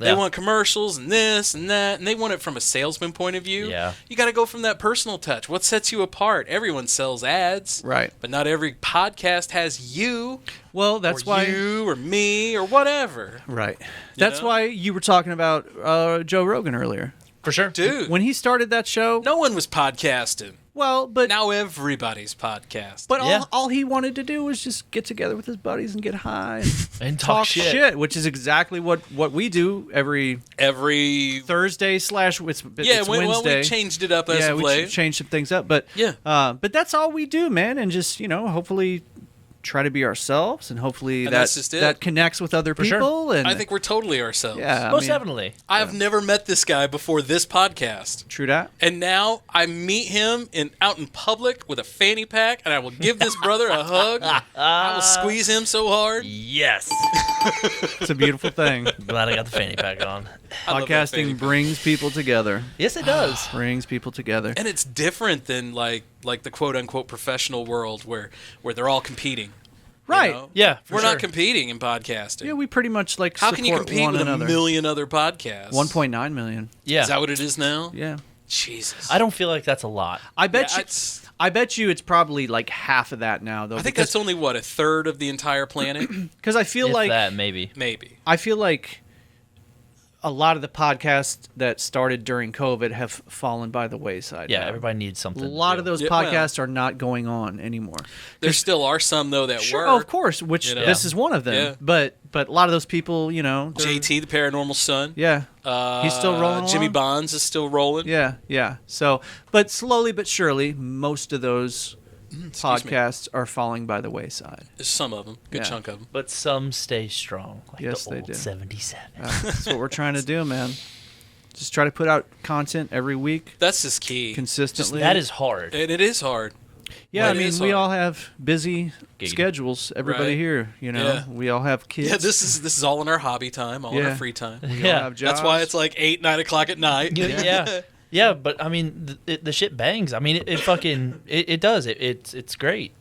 They Yeah. want commercials and this and that, and they want it from a salesman point of view. Yeah. You got to go from that personal touch. What sets you apart? Everyone sells ads, Right. but not every podcast has you. Well, that's or why you or me or whatever. Right. That's know? why you were talking about Joe Rogan earlier. For sure. Dude, When he started that show, no one was podcasting. Well, but now everybody's podcast. But all he wanted to do was just get together with his buddies and get high and talk shit, which is exactly what we do every Thursday / it's Wednesday. We changed it up as of late. We changed some things up, but but that's all we do, man, and just hopefully try to be ourselves, and hopefully that connects with other people. And I think we're totally ourselves. Yeah, most definitely. I have never met this guy before this podcast. True that. And now I meet him out in public with a fanny pack, and I will give this brother a hug. I will squeeze him so hard. Yes. It's a beautiful thing. Glad I got the fanny pack on. Podcasting brings people together. Yes, it does. Brings people together. And it's different than like the quote unquote professional world where they're all competing. Right. Yeah. We're not competing in podcasting. Yeah, we pretty much How can you compete with another. 1 million other podcasts? 1.9 million. Yeah. Is that what it is now? Yeah. Jesus. I don't feel like that's a lot. I bet you it's probably like half of that now, though. I think that's only a third of the entire planet. Because I feel like that maybe. I feel like a lot of the podcasts that started during COVID have fallen by the wayside. Yeah, now. Everybody needs something. A lot of those podcasts are not going on anymore. There still are some though that sure, were. Oh, of course, which this is one of them. Yeah. But a lot of those people, JT, the Paranormal Son. Yeah. He's still rolling. Jimmy along? Bonds is still rolling. Yeah. So, but slowly but surely, most of those podcasts are falling by the wayside. Some of them, good chunk of them, but some stay strong. Like yes, the they old do. 77. That's what we're trying to do, man. Just try to put out content every week. That's just key. Consistently. That is hard. And it is hard. Yeah, I mean, we all have busy schedules. Everybody here, we all have kids. Yeah, this is all in our hobby time, all in our free time. We all have jobs. That's why it's like 8, 9 o'clock at night. Yeah, but I mean, the shit bangs. I mean, it does. It's great.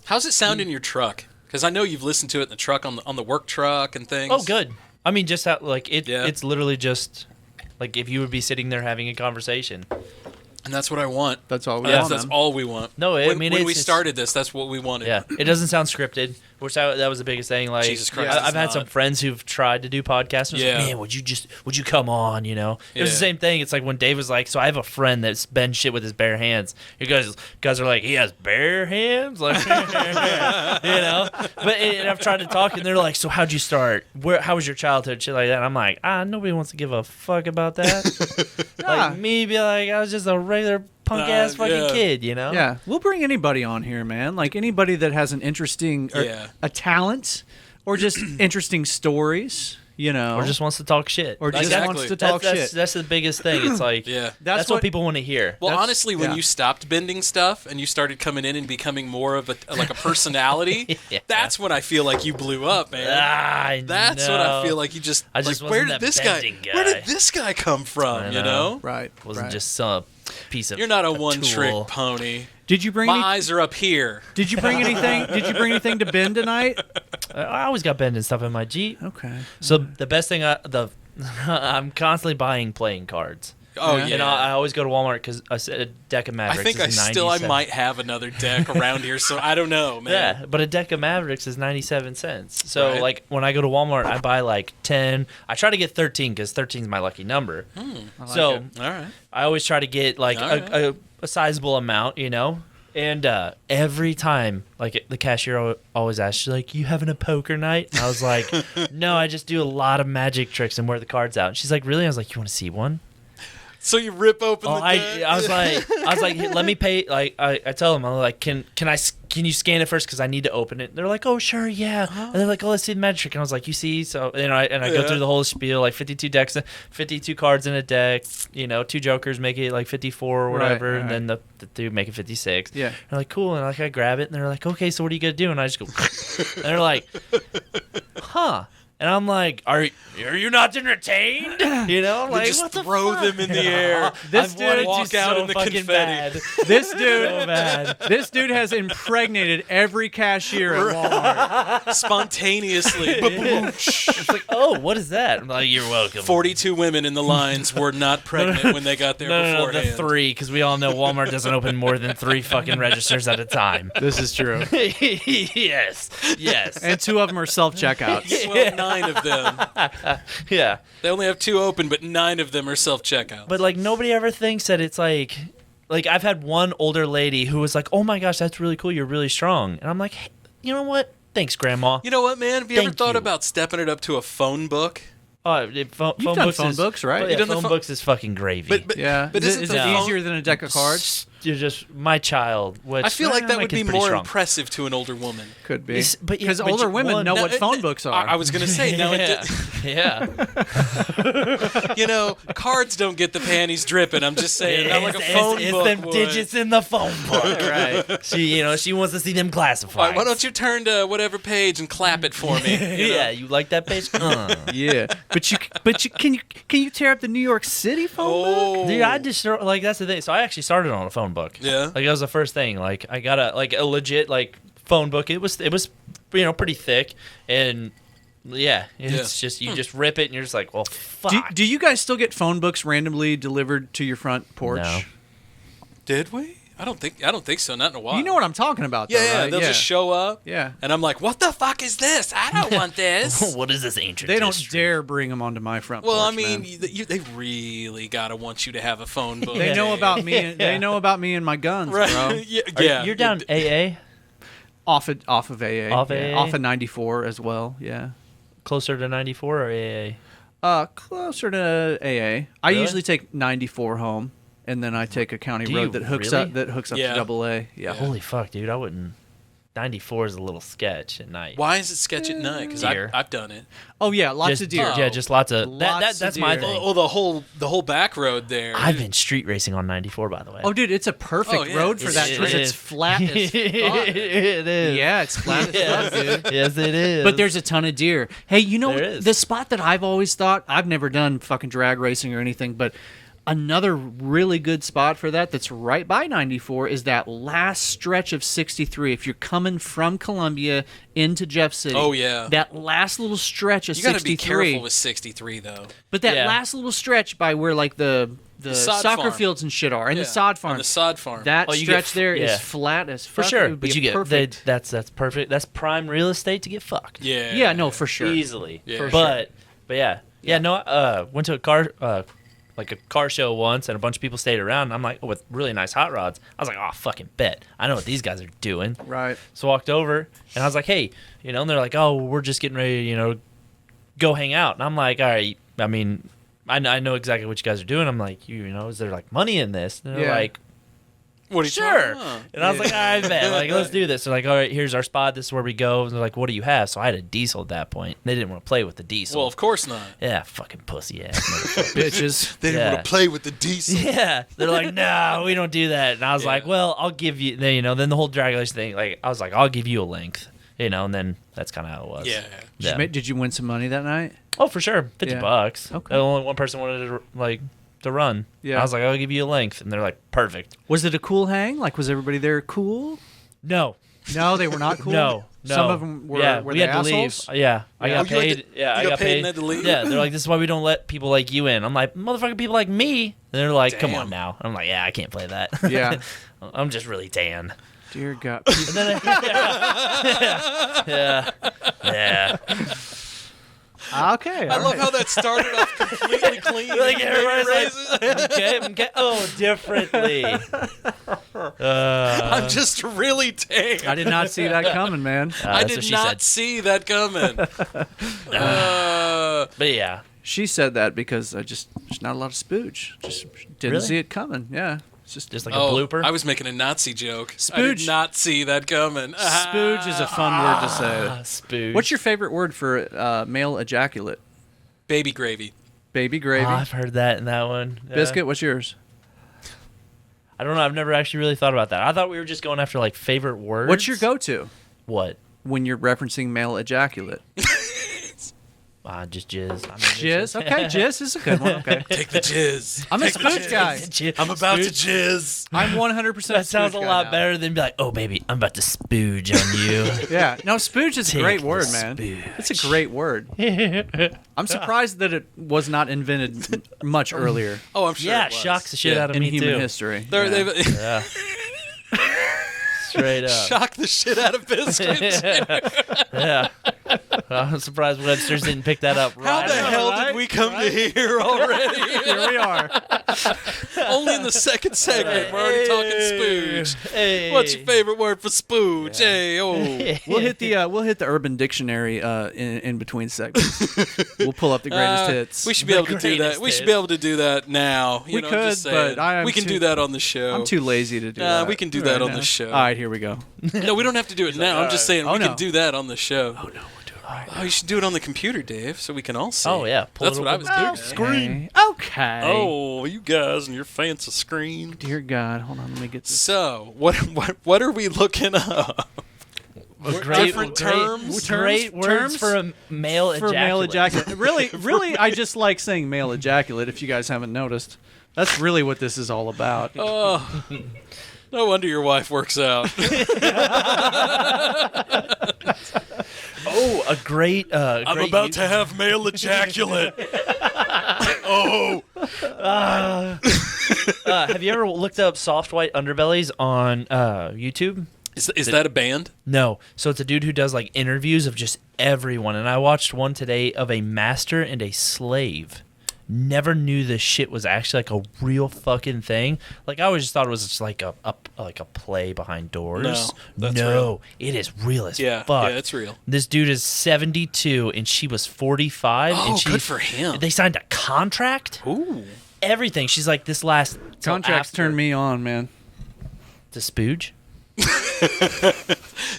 How's it sound in your truck? Because I know you've listened to it in the truck on the work truck and things. Oh, good. I mean, just how it's literally just like if you would be sitting there having a conversation. And that's what I want. That's all we want. That's all we want. No, when we it's, started this, that's what we wanted. Yeah, it doesn't sound scripted, which that was the biggest thing. Like, Jesus Christ, I've had some friends who've tried to do podcasts. And like, man, would you come on? It was the same thing. It's like when Dave was like, so I have a friend that's been shit with his bare hands. You guys are like, he has bare hands, like, But and I've tried to talk, and they're like, so how'd you start? How was your childhood? Shit like that. And I'm like, nobody wants to give a fuck about that. Like me, be like, I was just a regular punk ass fucking kid, Yeah, we'll bring anybody on here, man. Like anybody that has an interesting, a talent, or just interesting stories, or just wants to talk shit, or just wants to talk shit. That's the biggest thing. It's like, that's what people want to hear. Well, honestly, when you stopped bending stuff and you started coming in and becoming more of a personality, that's when I feel like you blew up, man. That's what I feel like you just. I just where did this guy? Where did this guy come from? Right? Wasn't just some piece of. You're not a one-trick pony. Did you bring? My eyes are up here. Did you bring anything? Did you bring anything to bend tonight? I always got bend and stuff in my Jeep. Okay. So the best thing, I'm constantly buying playing cards. Oh yeah. And I always go to Walmart because a deck of Mavericks. I think I might have another deck around here, so I don't know, man. Yeah, but a deck of Mavericks is 97 cents. So like when I go to Walmart, I buy like 10. I try to get 13 because 13 is my lucky number. So all right. I always try to get like a sizable amount, And every time, like the cashier always asks, she's like, "You having a poker night?" And I was like, "No, I just do a lot of magic tricks and wear the cards out." And she's like, "Really?" I was like, "You want to see one?" So you rip open the deck? I was like, let me pay. Like I tell them, I'm like, can you scan it first because I need to open it? They're like, oh sure, yeah. And they're like, oh, let's see the magic trick. And I was like, you see, so I go through the whole spiel, like 52 decks, 52 cards in a deck. 2 jokers make it like 54 or whatever, and then the 2 make it 56. Yeah. They're like, cool, and I grab it, and they're like, okay, so what are you gonna do? And I just go, and they're like, huh. And I'm like, are you not entertained? Like just what the throw fuck? them in the air. This dude walk out in the confetti. Bad. This dude, so bad. This dude has impregnated every cashier at Walmart spontaneously. It's like, oh, what is that? I'm like, you're welcome. 42 women in the lines were not pregnant when they got there beforehand. The 3, because we all know Walmart doesn't open more than 3 fucking registers at a time. This is true. Yes. And 2 of them are self-checkouts. Well, 9 of them. Yeah. They only have 2 open, but 9 of them are self-checkout. But like nobody ever thinks that it's like like I've had one older lady who was like, "Oh my gosh, that's really cool. You're really strong." And I'm like, hey, you know what? Thanks, Grandma. You know what, man? Have you ever Thank thought you. about stepping it up to a phone book? Phone You've done books phone is, books, right? Yeah, You've done the phone phone- books is fucking gravy. But Yeah. but is isn't it the phone- easier than a deck of cards? You're just my child. Which I feel like that my would be kid's pretty more strong. impressive to an older woman. Could be. It's- but yeah, Because but older you- women one- know No, what phone books are. I was going to say, now yeah. you know, cards don't get the panties dripping. I'm just saying, not like a phone it's book them would. digits in the phone book, right? she wants to see them All classified. right, why don't you turn to whatever page and clap it for me? You know? Yeah, you like that page? Yeah, but you can you tear up the New York City phone book? Oh, Dude, I just like that's the thing. So I actually started on a phone book. Yeah. like that was the first thing. Like I got a legit phone book. It was pretty thick, and yeah, it's just you just rip it and you're just like, well, fuck. Do you guys still get phone books randomly delivered to your front porch? No. did we? I don't think so. Not in a while. You know what I'm talking about, though, Yeah, right? they'll just show up. Yeah. And I'm like, what the fuck is this? I don't want this. What is this ancient? They don't history? dare bring them onto my front Well, porch, I mean, man. they really gotta want you to have a phone book. They know about me. They know about me and my guns, Right. bro. yeah. You're down AA, Off of AA. Off yeah. AA? Off of 94 as well. Yeah. closer to 94 or AA? Closer to AA. I Really? usually take 94 home, and then I take a county Do you road that hooks really? up Yeah. to AA. Yeah. Holy fuck, dude! I wouldn't. 94 is a little sketch at night. Why is it sketch at night? Because Deer. I've done it. Oh yeah, lots just, of deer. Yeah, just lots of Lots that's of my deer. thing. Oh, the whole back road there. I've been street racing on 94, by the way. Oh, dude, it's a perfect Oh, yeah. road for that It because it's is. flat as fuck. It is. Yeah, it's flat as fuck, dude. Yes, it is. But there's a ton of deer. Hey, you know There is. the spot that I've always thought, I've never done fucking drag racing or anything, but another really good spot for that's right by 94 is that last stretch of 63. If you're coming from Columbia into Jeff City. Oh, yeah. That last little stretch of You got to 63. be careful with 63 though. But that Yeah. last little stretch by where like the sod soccer farm. fields and shit are, and Yeah, the sod farm. on the sod farm. That Oh, you get stretch there is yeah. flat as for fuck. It sure. would But be you get perfect. that's perfect. That's prime real estate to get fucked. Yeah. Yeah, no, for sure. Easily. Yeah. For But yeah. No, went to a car show once, and a bunch of people stayed around. And I'm like, with really nice hot rods. I was like, oh, fucking bet. I know what these guys are doing. Right. So I walked over, and I was like, hey, and they're like, oh, we're just getting ready to, go hang out. And I'm like, all right, I mean, I know exactly what you guys are doing. I'm like, is there like money in this? And they're Yeah. like, What are you sure. talking about? And I was like, all right, bet. Like, let's do this. They're like, all right, here's our spot. This is where we go. And they're like, what do you have? So I had a diesel at that point. They didn't want to play with the diesel. Well, of course not. Yeah, fucking pussy ass motherfucker. Bitches. They didn't Yeah. want to play with the diesel. Yeah, they're like, no, we don't do that. And I was like, well, I'll give you. Then the whole drag race thing. Like, I was like, I'll give you a length. And then that's kind of how it was. Yeah. Did you win some money that night? Oh, for sure, $50. Okay. Only one person wanted to run. Yeah. I was like, I'll give you a length, and they're like, perfect. Was it a cool hang? Like, was everybody there cool? No, No, they were not cool. no. Some of them were. Yeah, were we they had to leave. assholes? Yeah, I Yeah. got Oh, you had paid. to- Yeah, I you got paid. and had to leave? Yeah, they're like, this is why we don't let people like you in. I'm like, motherfucking people like me. And they're like, come on now. I'm like, yeah, I can't play that. Yeah. I'm just really tan. Dear God. And then yeah. Okay. I love how that started off completely clean. Like everybody's like, okay. Oh, differently. I'm just really tame. I did not see that coming, man. I that's what did she not said. see that coming. But yeah, She said that because there's not a lot of spooge. Just didn't Really? see it coming. Yeah. It's just like Oh, a blooper. I was making a Nazi joke. I Spooge. did not see that coming. spooge is a fun word to say. Spooge. What's your favorite word for male ejaculate? Baby gravy. Baby gravy. Oh, I've heard that in that one. Yeah. Biscuit, what's yours? I don't know. I've never actually really thought about that. I thought we were just going after like favorite words. What's your go-to What? when you're referencing male ejaculate? Just jizz. Jizz? Okay, jizz is a good one. Okay. Take the jizz. I'm a spooge guy. I'm about to jizz. I'm 100% That sounds a spooge guy lot now. better than be like, oh baby, I'm about to spooge on you. Yeah. No, spooge is a Take great the word, man. spooge. It's a great word. I'm surprised that it was not invented much earlier Oh, I'm sure. Yeah, it was. shocks the shit out of in me human too. history. They're- Yeah. they've Yeah. Straight up. shocked the shit out of biscuits. Yeah. I'm surprised Webster's didn't pick that up How right the away. hell did we come to here already? Here we are. Only in the second segment. We're already talking spooge. Hey. What's your favorite word for spooge? Hey, oh. We'll hit the Urban Dictionary in between segments. We'll pull up the greatest hits. We should be able to do that. We should be able to do that now. We could, but we can do that on the show. I'm too lazy to do that. We can do that on the show. All right, here we go. No, we don't have to do it now. I'm just saying we can do that on the show. Oh no, we'll do it right. Oh, you should do it on the computer, Dave, so we can all see. Oh yeah, that's what I was doing. Screen. Okay. Oh, you guys and your fancy screen. Dear God, hold on, let me get this. So, what are we looking up? Different terms. Great words for a male ejaculate. For male ejaculate. Really, I just like saying male ejaculate. If you guys haven't noticed, that's really what this is all about. Oh, no wonder your wife works out. Oh, a great. I'm about to have male ejaculate. Oh. Have you ever looked up soft white underbellies on YouTube? Is that a band? No. So it's a dude who does like interviews of just everyone. And I watched one today of a master and a slave. Never knew this shit was actually like a real fucking thing. Like I always just thought it was just like a play behind doors. No, that's real. It is real as fuck. Yeah, it's real. This dude is 72 and she was 45. Oh, and good for him. They signed a contract. Ooh. Everything. She's like, this last Contracts turn me on, man. To spooge.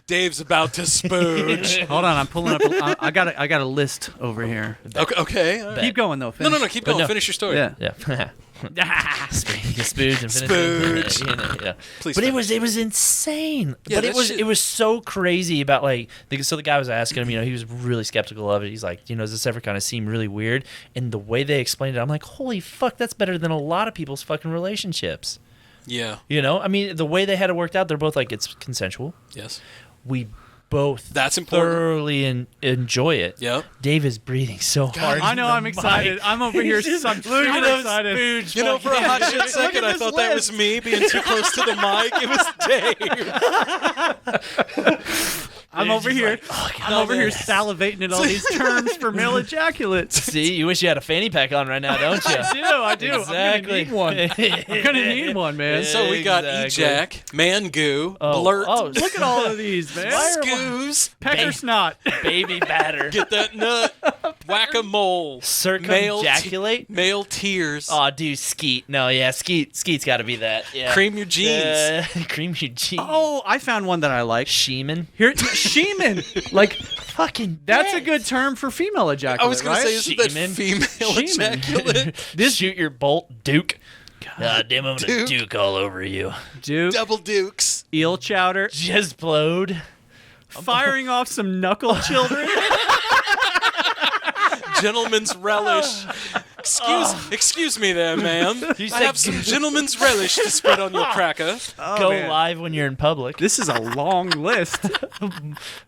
Dave's about to spooge. Hold on, I'm pulling up. I got a list over here. Okay. Keep going though. No, keep going. Finish your story. Yeah. Spooge and finish. Spooge. Yeah. Please. But it was insane. Yeah, but it was so crazy about like so the guy was asking him, he was really skeptical of it. He's like, does this ever kind of seem really weird? And the way they explained it, I'm like, holy fuck, that's better than a lot of people's fucking relationships. Yeah. I mean, the way they had it worked out, they're both like, it's consensual. Yes. We both that's important. Thoroughly enjoy it. Yep. Dave is breathing so hard. I know, I'm excited. I'm over here. I'm super excited. Spooge, for a hot shit second, I thought that was me being too close to the mic. It was Dave. I'm over here. I'm over here salivating at all these terms for male ejaculate. See, you wish you had a fanny pack on right now, don't you? I do. Exactly. I'm gonna need one, man. So we got ejac, man goo, blurt. Oh, look at all of these, man. Scoos, pecker snot, baby batter. Get that nut. Whack-a-mole. Circumjaculate? Male tears. Oh, dude, skeet. No, yeah, skeet's got to be that. Yeah. Cream your jeans. Cream your jeans. Oh, I found one that I like. Sheeman. Here, Sheeman. Like, fucking. That's a good term for female ejaculate. I was going right? to say, isn't that female ejaculate? This shoot your bolt, Duke. God damn, I'm gonna Duke all over you. Duke. Double Dukes. Eel chowder. Just blowed. Firing off some knuckle children. Gentleman's relish. Excuse me there, ma'am. I have some gentleman's relish to spread on your cracker. Go live when you're in public. This is a long list.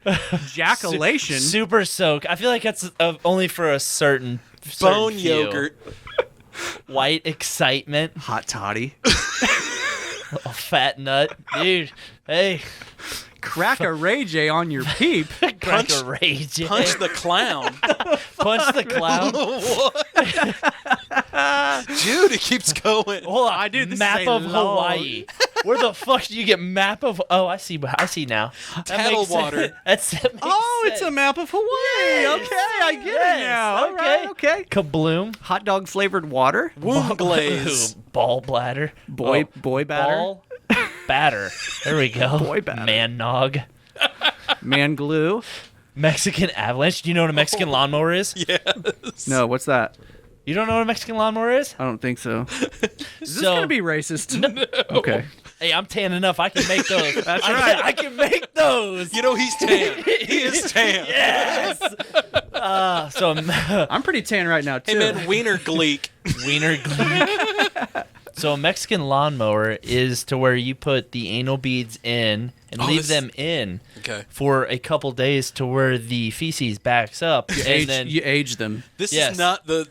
Ejaculation. Super soak. I feel like that's only for a certain bone few. yogurt. White excitement. Hot toddy. A fat nut. Dude, hey. Crack a Ray J on your peep. Crack a Ray J. Punch the clown. Punch the clown. What? Dude, it keeps going. Hold on. Map of Hawaii. Where the fuck do you get map of? Oh, I see now. Tattle water. That makes it's a map of Hawaii. Yes. Okay, I get it now. All right, okay. Kabloom. Hot dog flavored water. Womb glaze. Ball bladder. Boy batter. Ball batter. There we go. Boy batter. Man nog. Man glue. Mexican avalanche. Do you know what a Mexican lawnmower is? Yes. No, what's that? You don't know what a Mexican lawnmower is? I don't think so. Is this gonna be racist? No. Okay. Hey, I'm tan enough. I can make those. That's right. I can make those. He's tan. He is tan. Yes. I'm pretty tan right now too. Hey man, wiener gleek. Wiener gleek. So a Mexican lawnmower is to where you put the anal beads in and leave them in for a couple days to where the feces backs up, then you age them. This is not the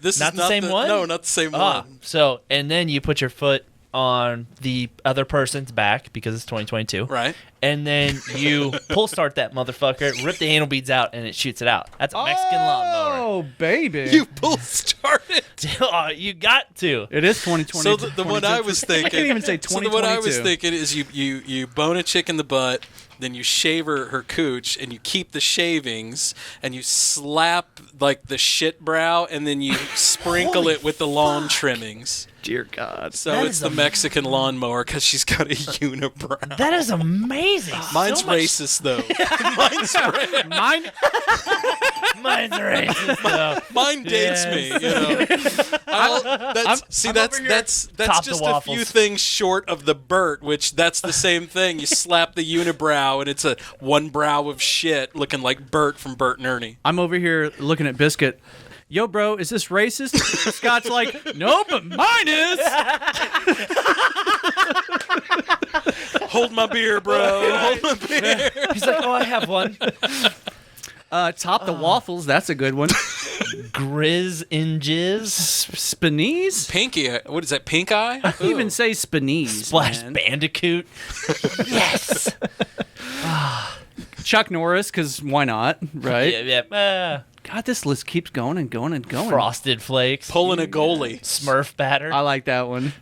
same one. No, not the same one. So and then you put your foot on the other person's back because it's 2022. Right. And then you pull start that motherfucker, rip the anal beads out, and it shoots it out. That's a Mexican lawnmower. Oh, baby. You pull start it. You got to. It is 2022. So the one I was thinking. I can't even say 2022. So the one I was thinking is you bone a chick in the butt, then you shave her cooch, and you keep the shavings, and you slap like the shit brow, and then you sprinkle it with the lawn trimmings. Dear God. So it's the Mexican lawnmower because she's got a unibrow. That is amazing. Mine's racist, though. Mine's racist, though. Mine dates me, you know. That's just a few things short of the Burt, which that's the same thing. You slap the unibrow, and it's a one brow of shit looking like Burt from Burt and Ernie. I'm over here looking at Biscuit. Yo, bro, is this racist? Scott's like, no, but mine is. Hold my beer, bro. Hold my beer. He's like, oh, I have one. Top the waffles. That's a good one. Grizz in jizz. Spanies? Pinky. What is that, pink eye? I don't even say spanies. Splash man. Bandicoot. Yes. Chuck Norris, because why not, right? Yeah. God, this list keeps going and going and going. Frosted Flakes. Pulling a goalie. Smurf batter. I like that one.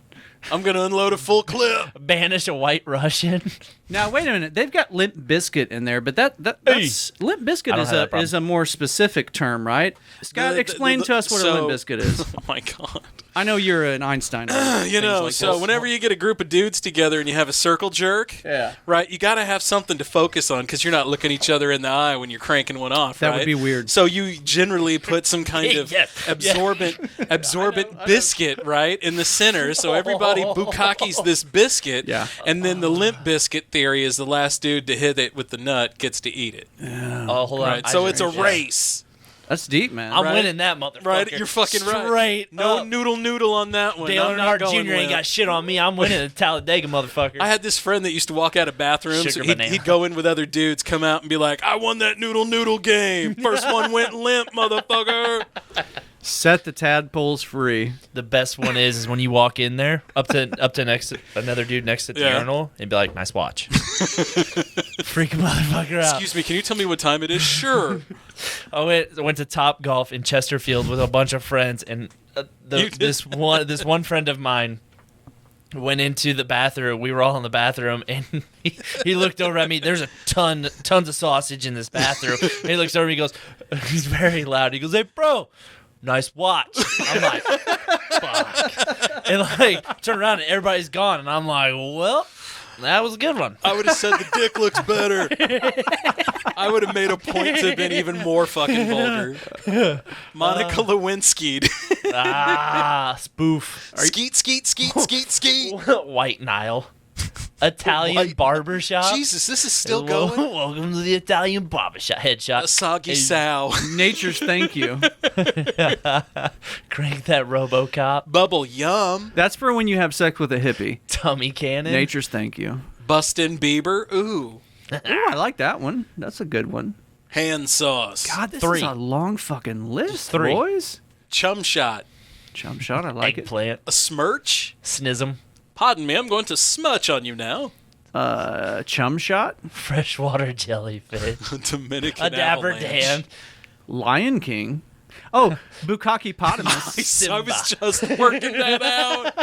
I'm going to unload a full clip. Banish a White Russian. Now, wait a minute. They've got Limp Biscuit in there, but that's Limp Biscuit is a more specific term, right? Scott, explain to us what a Limp Biscuit is. Oh, my God. I know you're an Einstein. Whenever you get a group of dudes together and you have a circle jerk, right, you got to have something to focus on because you're not looking each other in the eye when you're cranking one off, That right? would be weird. So you generally put some kind of absorbent biscuit, right, in the center, so everybody bukkakis this biscuit, and then the Limp Biscuit theory is the last dude to hit it with the nut gets to eat it. Oh, hold on. Right, so it's a race. That's deep, man. I'm winning that motherfucker. Right, you're fucking right. No noodle on that one. Dale Earnhardt Jr. ain't got shit on me. I'm winning the Talladega, motherfucker. I had this friend that used to walk out of bathrooms. He'd go in with other dudes, come out and be like, I won that noodle game. First one went limp, motherfucker. Set the tadpoles free. The best one is when you walk in there up to next to another dude next to the urinal and be like, nice watch. Freak a motherfucker out. Excuse me, can you tell me what time it is? Sure. I went to Top Golf in Chesterfield with a bunch of friends, and this one friend of mine went into the bathroom. We were all in the bathroom, and he looked over at me. There's tons of sausage in this bathroom. And he looks over and he goes, he's very loud. He goes, hey, bro, nice watch. I'm like, fuck. And like, turn around and everybody's gone. And I'm like, well, that was a good one. I would have said the dick looks better. I would have made a point to have been even more fucking vulgar. Monica Lewinsky. Spoof. Skeet. White Nile. Italian barbershop. Jesus, this is still going? Welcome to the Italian barbershop. Headshot. A soggy sow. Nature's thank you. Crank that RoboCop. Bubble yum. That's for when you have sex with a hippie. Tummy cannon. Nature's thank you. Bustin' Bieber. Ooh, I like that one. That's a good one. Hand sauce. God, this 3. is a long fucking list, 3. boys. Chum shot. Chum shot, I like Eggplant. A smirch. Snism. Pardon me, I'm going to smutch on you now. Chum shot. Freshwater jellyfish. Dominican A dapper avalanche. Dan. Lion King. Oh, Bukkake Potamus. Nice. I was just working that out.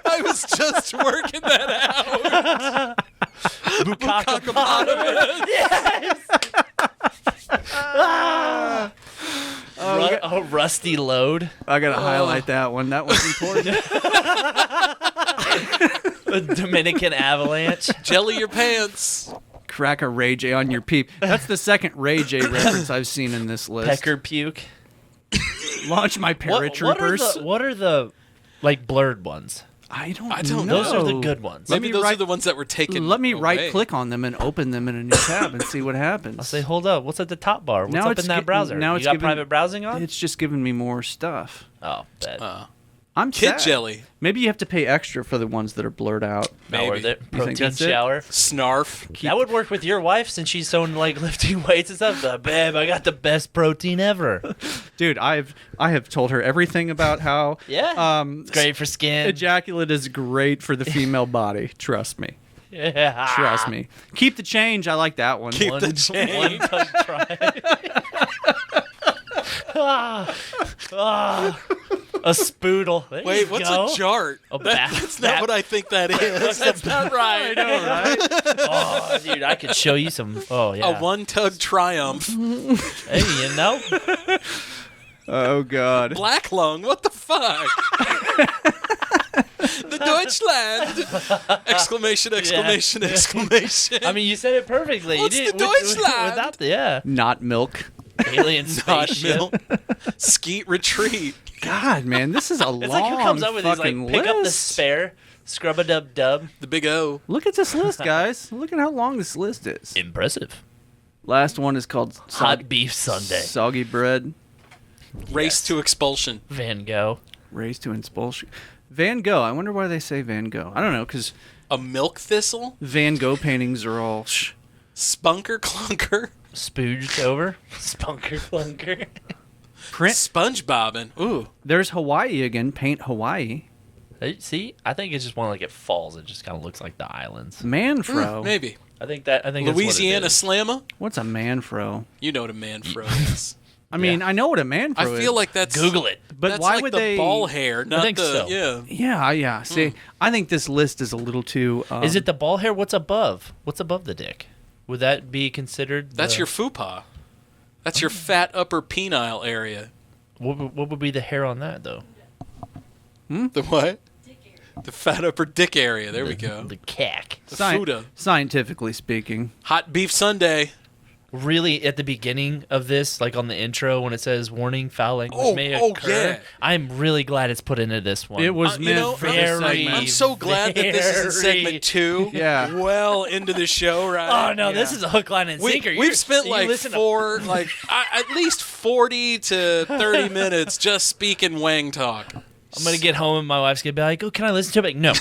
I was just working that out. Bukkake Yes! Rusty Load. I gotta highlight that one. That one's important. Dominican Avalanche. Jelly your pants. Crack a Ray J on your peep. That's the second Ray J reference I've seen in this list. Pecker puke. Launch my paratroopers. What are the like blurred ones? I don't know. Those are the good ones. Maybe those are the ones that were taken. Let me away. right-click on them and open them in a new tab and see what happens. I'll say, hold up. What's at the top bar? What's up in that browser? Now you it's got giving, private browsing on? It's just giving me more stuff. Oh, bet. I'm Kid sad. jelly. Maybe you have to pay extra for the ones that are blurred out. Not worth it. You think Protein that's it? shower. Snarf. That would work with your wife since she's so like lifting weights and stuff. Babe, I got the best protein ever. Dude, I have told her everything about how It's great for skin. ejaculate is great for the female body. Trust me. Yeah. Trust me. Keep the change. I like that one. Keep the change. One tongue try. A spoodle. There Wait, you what's go. a jart? That's not what I think that is. That's not right. I know, right? Oh, dude, I could show you some. Oh, yeah. A one-tug triumph. Hey, you know? Oh, God. Black lung. What the fuck? The Deutschland! Exclamation! Exclamation! Yeah. Exclamation! I mean, you said it perfectly. What's you did the Deutschland? without the Not milk. alien Not spaceship. milk. Skeet retreat. God, man, this is a long It's like who comes up with these like fucking pick up the list. spare, scrub a dub dub. The big O. Look at this list, guys. Look at how long this list is. Impressive. Last one is called Hot beef Sunday. Soggy bread. Race to expulsion. Van Gogh. Raised to expulsion. Van Gogh. I wonder why they say Van Gogh. I don't know, because A milk thistle. Van Gogh paintings are all Spunker clunker. Spooged over. Spunker clunker. print. Sponge bobbing. Ooh. There's Hawaii again. Paint Hawaii. See, I think it's just one like it falls. It just kind of looks like the islands. Manfro. Maybe. I think that's Louisiana what it is. Slammer. What's a manfro? You know what a manfro is. I mean, I know what a manfro is. I feel like that's Google it. But that's why like would the they? ball hair, not think the so. yeah. Yeah. See, I think this list is a little too. Is it the ball hair? What's above? What's above the dick? Would that be considered? That's your fupa. That's your fat upper penile area. What would be the hair on that though? The what? The fat upper dick area. There we go. The cack. The fuda. Scientifically speaking. Hot beef Sunday. Really, at the beginning of this, like on the intro, when it says "warning, foul language may occur," yeah. I'm really glad it's put into this one. It was meant for this segment. I'm so glad that this is in segment 2. Yeah. Well into the show, right? Oh no, this is a hook, line, and sinker. We've spent You like listen to- at least 40 to 30 minutes just speaking Wang talk. I'm gonna get home and my wife's gonna be like, "Oh, can I listen to it?" Like, no,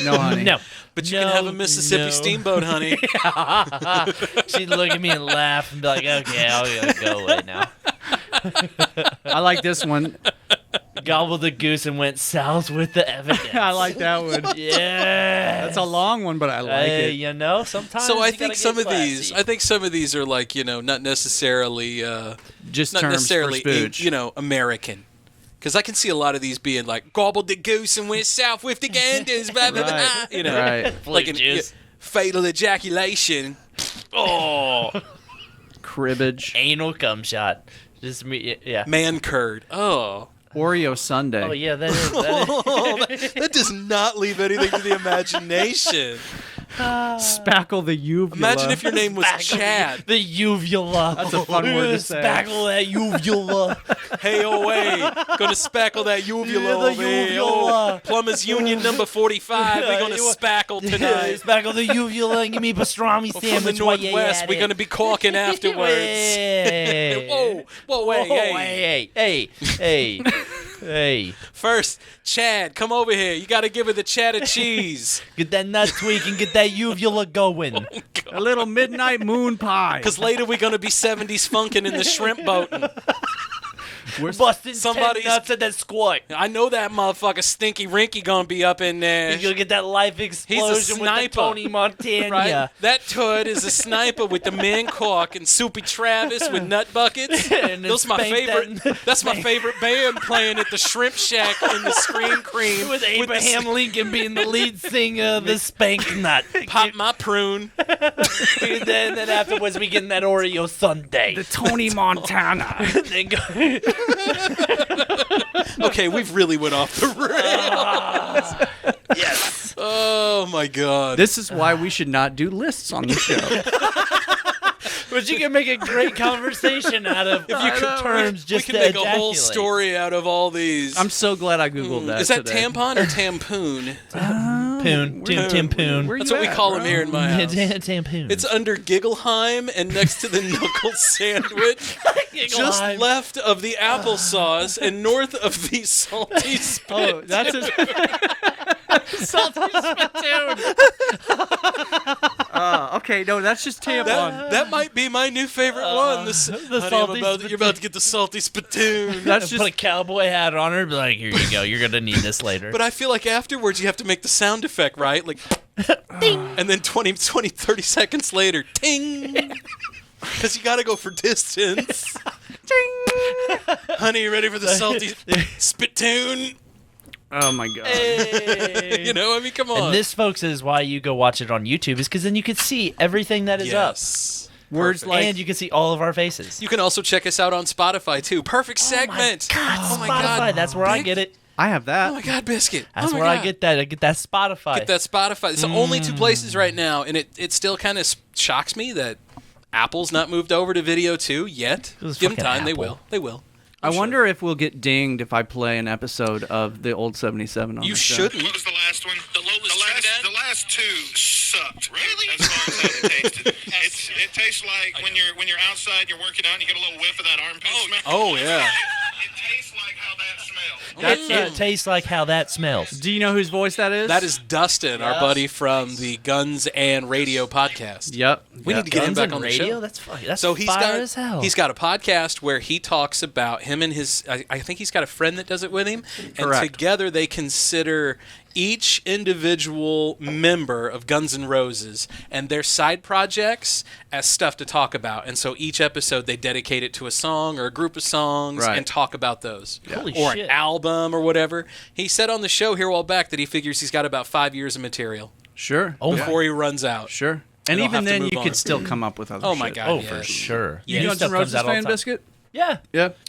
No, honey. no. But you can have a Mississippi steamboat, honey. She'd look at me and laugh and be like, "Okay, I'll go away now." I like this one. Gobbled the goose and went south with the evidence. I like that one. Yeah, That's a long one, but I like it. You know, sometimes. So I you think gotta some get of these, classy. are like, not necessarily, Just not terms necessarily, for spooge. American. Because I can see a lot of these being like, gobbled the goose and went south with the ganders, blah, blah, blah. Right. Like fatal ejaculation. Oh. Cribbage. Anal cum shot. Just me, yeah. Man curd. Oh. Oreo Sundae. Oh yeah, that is. That does not leave anything to the imagination. Spackle the uvula. Imagine if your name was Chad. The uvula. That's a fun word to say. Spackle that uvula. Hey, away. Gonna spackle that uvula Yeah, the over here. uvula. Oh, Plumbers Union number 45. We're gonna spackle tonight. Spackle the uvula and give me a pastrami From the sandwich while you're Northwest, at we're it. gonna be caulking afterwards. Hey. Whoa, Hey. First, Chad, come over here. You gotta give her the cheddar cheese. Get that nut tweak and get that uvula going. A little midnight moon pie. Because later we're gonna be 70s funkin' in the shrimp boating. We're busting somebody's 10 nuts at that squat. I know that motherfucker Stinky Rinky gonna be up in there. You're gonna get that life explosion He's a sniper. with the Tony Montana. Right? That Todd is a sniper with the man cork and Soupy Travis with nut buckets. And Those my favorite. That's my favorite band playing at the Shrimp Shack in the Scream Cream With Abraham Lincoln being the lead singer of the Spank Nut. Pop my prune. And then afterwards we get in that Oreo Sundae. The Tony Montana. And then go. Okay, we've really went off the rails. Yes. Oh my god. This is why we should not do lists on the show. But you can make a great conversation out of If you could terms we just can to make a ejaculate. whole story out of all these. I'm so glad I Googled that Is that today. tampon or tampoon? Poon. Tim Poon. That's what we call him here in my house. Tim Poon. It's under Giggleheim and next to the knuckle sandwich, just left of the applesauce and north of the salty spittoon. Oh, that's a salty spittoon. Okay, no, that's just tampon. That might be my new favorite one. The salty you're about to get the salty spittoon. That's just put a cowboy hat on her and be like, here you go, you're going to need this later. But I feel like afterwards you have to make the sound effect, right? Like, ding. And then 30 seconds later, ting. Because you got to go for distance. Ting. Honey, you ready for the salty spittoon? Oh my god! Hey. You know, I mean, come on. And this, folks, is why you go watch it on YouTube, is because then you can see everything that is up. Words like, and you can see all of our faces. You can also check us out on Spotify too. Perfect segment. Oh my god, that's where I get it. I have that. Oh my god, Biscuit. That's where I get that. I get that Spotify. Get that Spotify. It's the only two places right now, and it still kind of shocks me that Apple's not moved over to video too yet. Give them time. Apple. They will. I wonder if we'll get dinged if I play an episode of the old 77 on You the show. shouldn't. What was the last one? The last two sucked. Really? As far as how it tasted. It tastes like when you're outside, you're working out, and you get a little whiff of that armpit smell. Oh yeah. It tastes like how that smells. It tastes like how that smells. Do you know whose voice that is? That is Dustin, our buddy from the Guns and Radio podcast. Yep. We need to get him Guns back and on the Radio? show. That's fucking. That's so fire as hell. He's got a podcast where he talks about him and his. I think he's got a friend that does it with him, and Correct. together they consider each individual member of Guns N' Roses and their side projects as stuff to talk about. And so each episode they dedicate it to a song or a group of songs and talk about those. Holy or shit. an album or whatever. He said on the show here a while back that he figures he's got about 5 years of material Sure. before he runs out. Sure. And He'll even have to then, move you on. could still come up with other Oh shit. my god! Oh, yeah. for sure. You New Guns stuff N' Roses comes out all fan, the time. Biscuit? Yeah.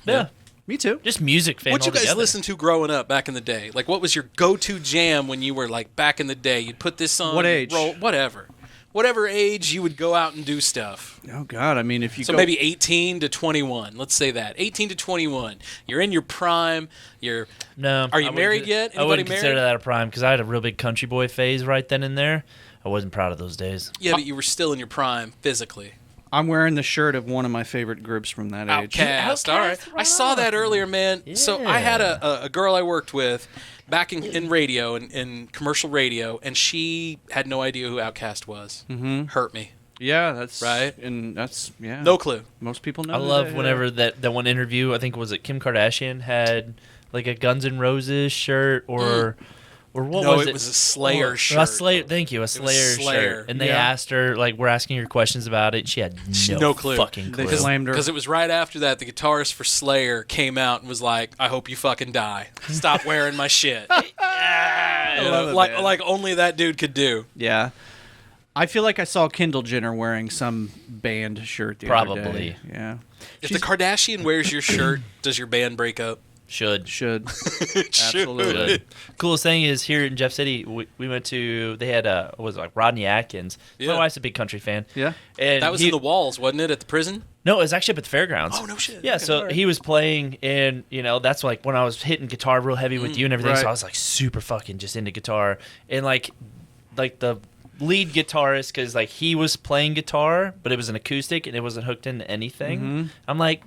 Yeah. Me too. Just music fan What you guys altogether. listen to growing up back in the day? Like, what was your go-to jam when you were like back in the day? You'd put this on. What age? Whatever age you would go out and do stuff. Oh God! I mean, if you So go maybe 18 to 21. Let's say that 18 to 21. You're in your prime. No. Are you I wouldn't married con- yet? I wouldn't Anybody consider married? that a prime because I had a real big country boy phase right then and there. I wasn't proud of those days. Yeah, but you were still in your prime physically. I'm wearing the shirt of one of my favorite groups from that age. Outcast. All right. I saw that earlier, man. So I had a girl I worked with back in radio, in commercial radio, and she had no idea who Outcast was. Mm-hmm. Hurt me. Yeah, that's right. And that's No clue. Most people know. I love whenever that one interview, I think was it Kim Kardashian had like a Guns N' Roses shirt or what No, was it? it was a Slayer A shirt. Slayer, thank you, a Slayer Slayer. shirt. And they asked her, like, we're asking her questions about it. She had no clue. fucking clue. They slammed her. Because it was right after that, the guitarist for Slayer came out and was like, "I hope you fucking die. Stop wearing my shit." I love it, man. like only that dude could do. Yeah. I feel like I saw Kendall Jenner wearing some band shirt the other Probably. day. Yeah. If the Kardashian wears your shirt, does your band break up? Should. Absolutely. Coolest thing is here in Jeff City, we went to, they had, what was it, like Rodney Atkins. Yeah. My wife's a big country fan. Yeah. And That was in the walls, wasn't it, at the prison? No, it was actually up at the fairgrounds. Oh, no shit. Yeah, Okay, so alright. he was playing, and, that's like when I was hitting guitar real heavy with you and everything, right. so I was like super fucking just into guitar. And like the lead guitarist, because like he was playing guitar, but it was an acoustic and it wasn't hooked into anything. Mm-hmm. I'm like,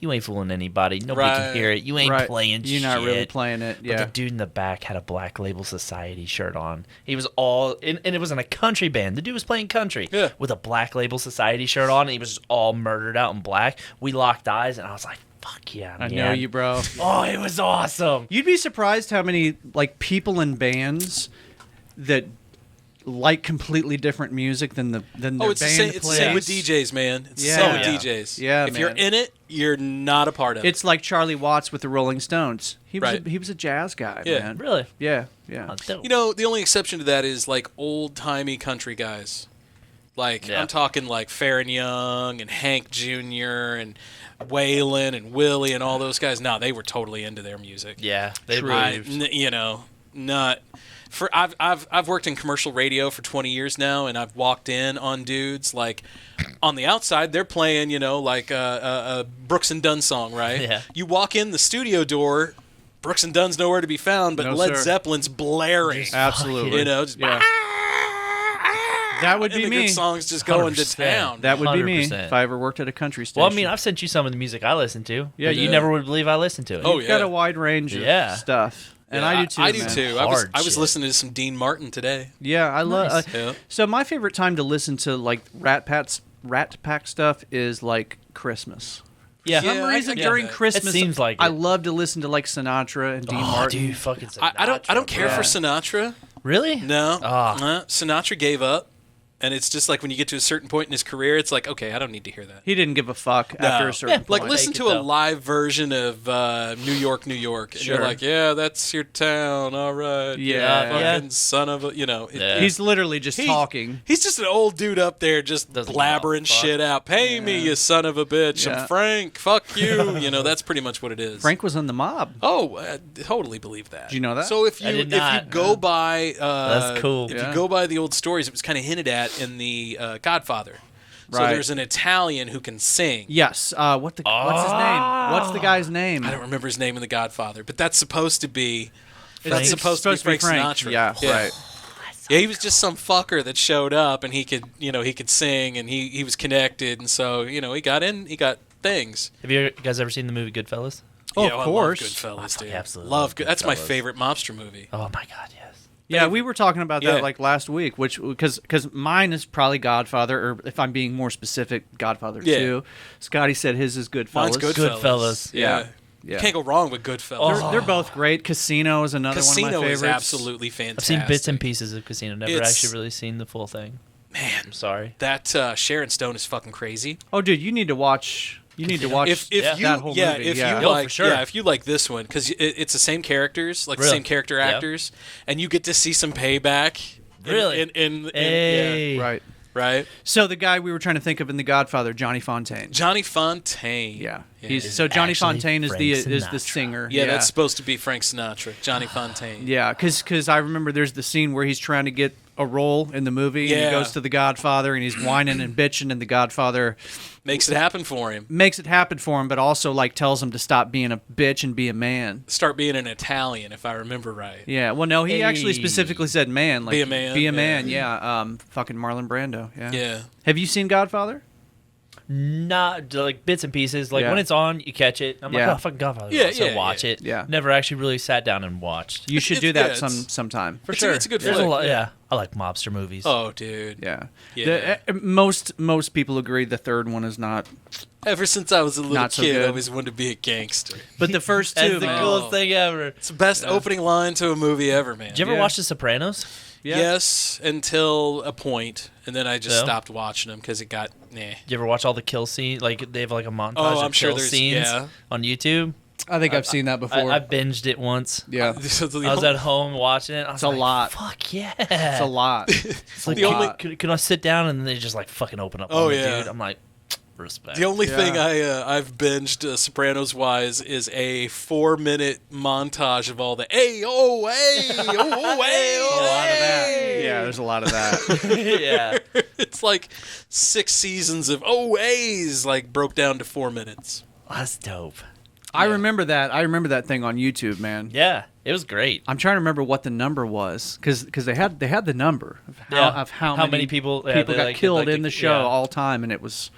you ain't fooling anybody. Nobody can hear it. You ain't playing You're shit. not really playing it. Yeah. But the dude in the back had a Black Label Society shirt on. He was all, and it wasn't a country band. The dude was playing country with a Black Label Society shirt on, and he was just all murdered out in black. We locked eyes, and I was like, fuck yeah, man. I know you, bro. Oh, it was awesome. You'd be surprised how many like people in bands that like completely different music than their It's band the same, it's the plays. same with DJs, man. It's the Yeah. same with Yeah. DJs. Yeah, if you're man. in it, you're not a part of it. It's like Charlie Watts with the Rolling Stones. He was Right. he was a jazz guy, Yeah. man. Really? Yeah. You know, the only exception to that is like old-timey country guys. Like, I'm talking like Farron Young and Hank Jr. and Waylon and Willie and all those guys. No, they were totally into their music. Yeah, they not for I've worked in commercial radio for 20 years now, and I've walked in on dudes like on the outside they're playing like a Brooks and Dunn song, right? Yeah. You walk in the studio door, Brooks and Dunn's nowhere to be found, but No, Led sir. Zeppelin's blaring. Absolutely. You know, just that would be and the me. good songs just going to town. That would be me 100%. if I ever worked at a country station. Well, I mean, I've sent you some of the music I listen to. Yeah, you you- never would believe I listen to it. Oh, You've got a wide range of stuff. And Yeah, I do too. I do man. too. I was listening to some Dean Martin today. Yeah, I love. Nice. Yeah. So my favorite time to listen to like Rat Pack stuff is like Christmas. Yeah. For some Yeah, I reason get during that. Christmas, It seems like I it. love to listen to like Sinatra and Dean Martin. Dude, fucking Sinatra. I don't care for Sinatra. Really? No. Ah. Sinatra gave up. And it's just like when you get to a certain point in his career, it's like, okay, I don't need to hear that. He didn't give a fuck after a certain point. Like, listen to a live version of New York, New York. And Sure. you're like, yeah, that's your town. All right. Yeah. Fucking son of a, you know. He's literally just talking. He's just an old dude up there just blabbering shit out. Pay me, you son of a bitch. Yeah. I'm Frank. Fuck you. You know, that's pretty much what it is. Frank was in the mob. Oh, I totally believe that. Do you know that? So if I you did not. go by That's cool. If Yeah. you go by the old stories, it was kind of hinted at in the Godfather. So Right. there's an Italian who can sing. Yes. What's his name? What's the guy's name? I don't remember his name in the Godfather, but that's supposed to be It's supposed to be Frank Sinatra. Yeah, right. Yeah, he was just some fucker that showed up and he could sing and he was connected and so, he got things. Have you guys ever seen the movie Goodfellas? Oh, Yeah, of I course. love Goodfellas, dude. absolutely Love love good. That's my Goodfellas. favorite mobster movie. Oh my god, yes. Yeah, we were talking about that Yeah. like last week, which because mine is probably Godfather, or if I'm being more specific, Godfather Yeah. 2. Scotty said his is Goodfellas. Mine's Goodfellas. Goodfellas. Yeah. You can't go wrong with Goodfellas. They're both great. Casino is another one of my Casino favorites. is absolutely fantastic. I've seen bits and pieces of Casino. Never It's- actually really seen the full thing. Man, I'm sorry. that Sharon Stone is fucking crazy. Oh, dude, you need to watch. You need to watch If that you whole movie. if yeah. you like for sure. if you like this one because it's the same characters, like the Really? same character Yeah. actors, and you get to see some payback. Really? Hey. Right. right. So the guy we were trying to think of in The Godfather, Johnny Fontaine. Johnny Fontaine. Yeah. He's He's so Johnny actually Fontaine is Frank the Sinatra. singer. Yeah, that's supposed to be Frank Sinatra. Johnny Fontaine. Yeah, because I remember there's the scene where he's trying to get a role in the movie. And Yeah. he goes to The Godfather and he's whining and bitching, and The Godfather Makes it happen for him. makes it happen for him, but also like tells him to stop being a bitch and be a man. Start being an Italian, if I remember right. Yeah. Well, no, he actually Hey. specifically said man. Like, Be a man, Be a yeah. man. Yeah. Fucking Marlon Brando. Yeah. Yeah. Have you seen Godfather? Not like bits and pieces. Like Yeah. when it's on, you catch it. I'm Yeah. like, oh, fucking Godfather. Yeah, So yeah, watch yeah. it. Yeah. Never actually really sat down and watched. You should It's- do that yeah, it's- sometime. For sure. It's a good There's flick. a lot. Yeah, I like mobster movies. Oh, dude. Yeah. Yeah. Most people agree the third one is not. Ever since I was a little Not so kid, I good. always wanted to be a gangster. But the first That's two, the man. coolest thing ever. It's the best opening line to a movie ever, man. Did you ever Yeah. watch The Sopranos? Yeah. Yes, until a point, and then I just So? stopped watching them because it got nah. Did you ever watch all the kill scenes? Like they have like a montage Oh, I'm of sure kill there's- scenes yeah. on YouTube. I think I've seen that before. I binged it once. yeah. I was at home watching it. I was It's a like, lot. Fuck yeah. It's a lot. It's like, The only- can I sit down and they just like fucking open up Oh, on me, yeah. dude? I'm like, respect. The only Yeah. thing I've binged Sopranos wise is a 4-minute montage of all the hey oh hey oh hey A oh lot of that. hey. Yeah, there's a lot of that. yeah. It's like 6 seasons of oh hey's like broke down to 4 minutes. That's dope. I remember that. I remember that thing on YouTube, man. Yeah, it was great. I'm trying to remember what the number was because they had the number of how many people got like, killed like, in the show yeah. all time, and it was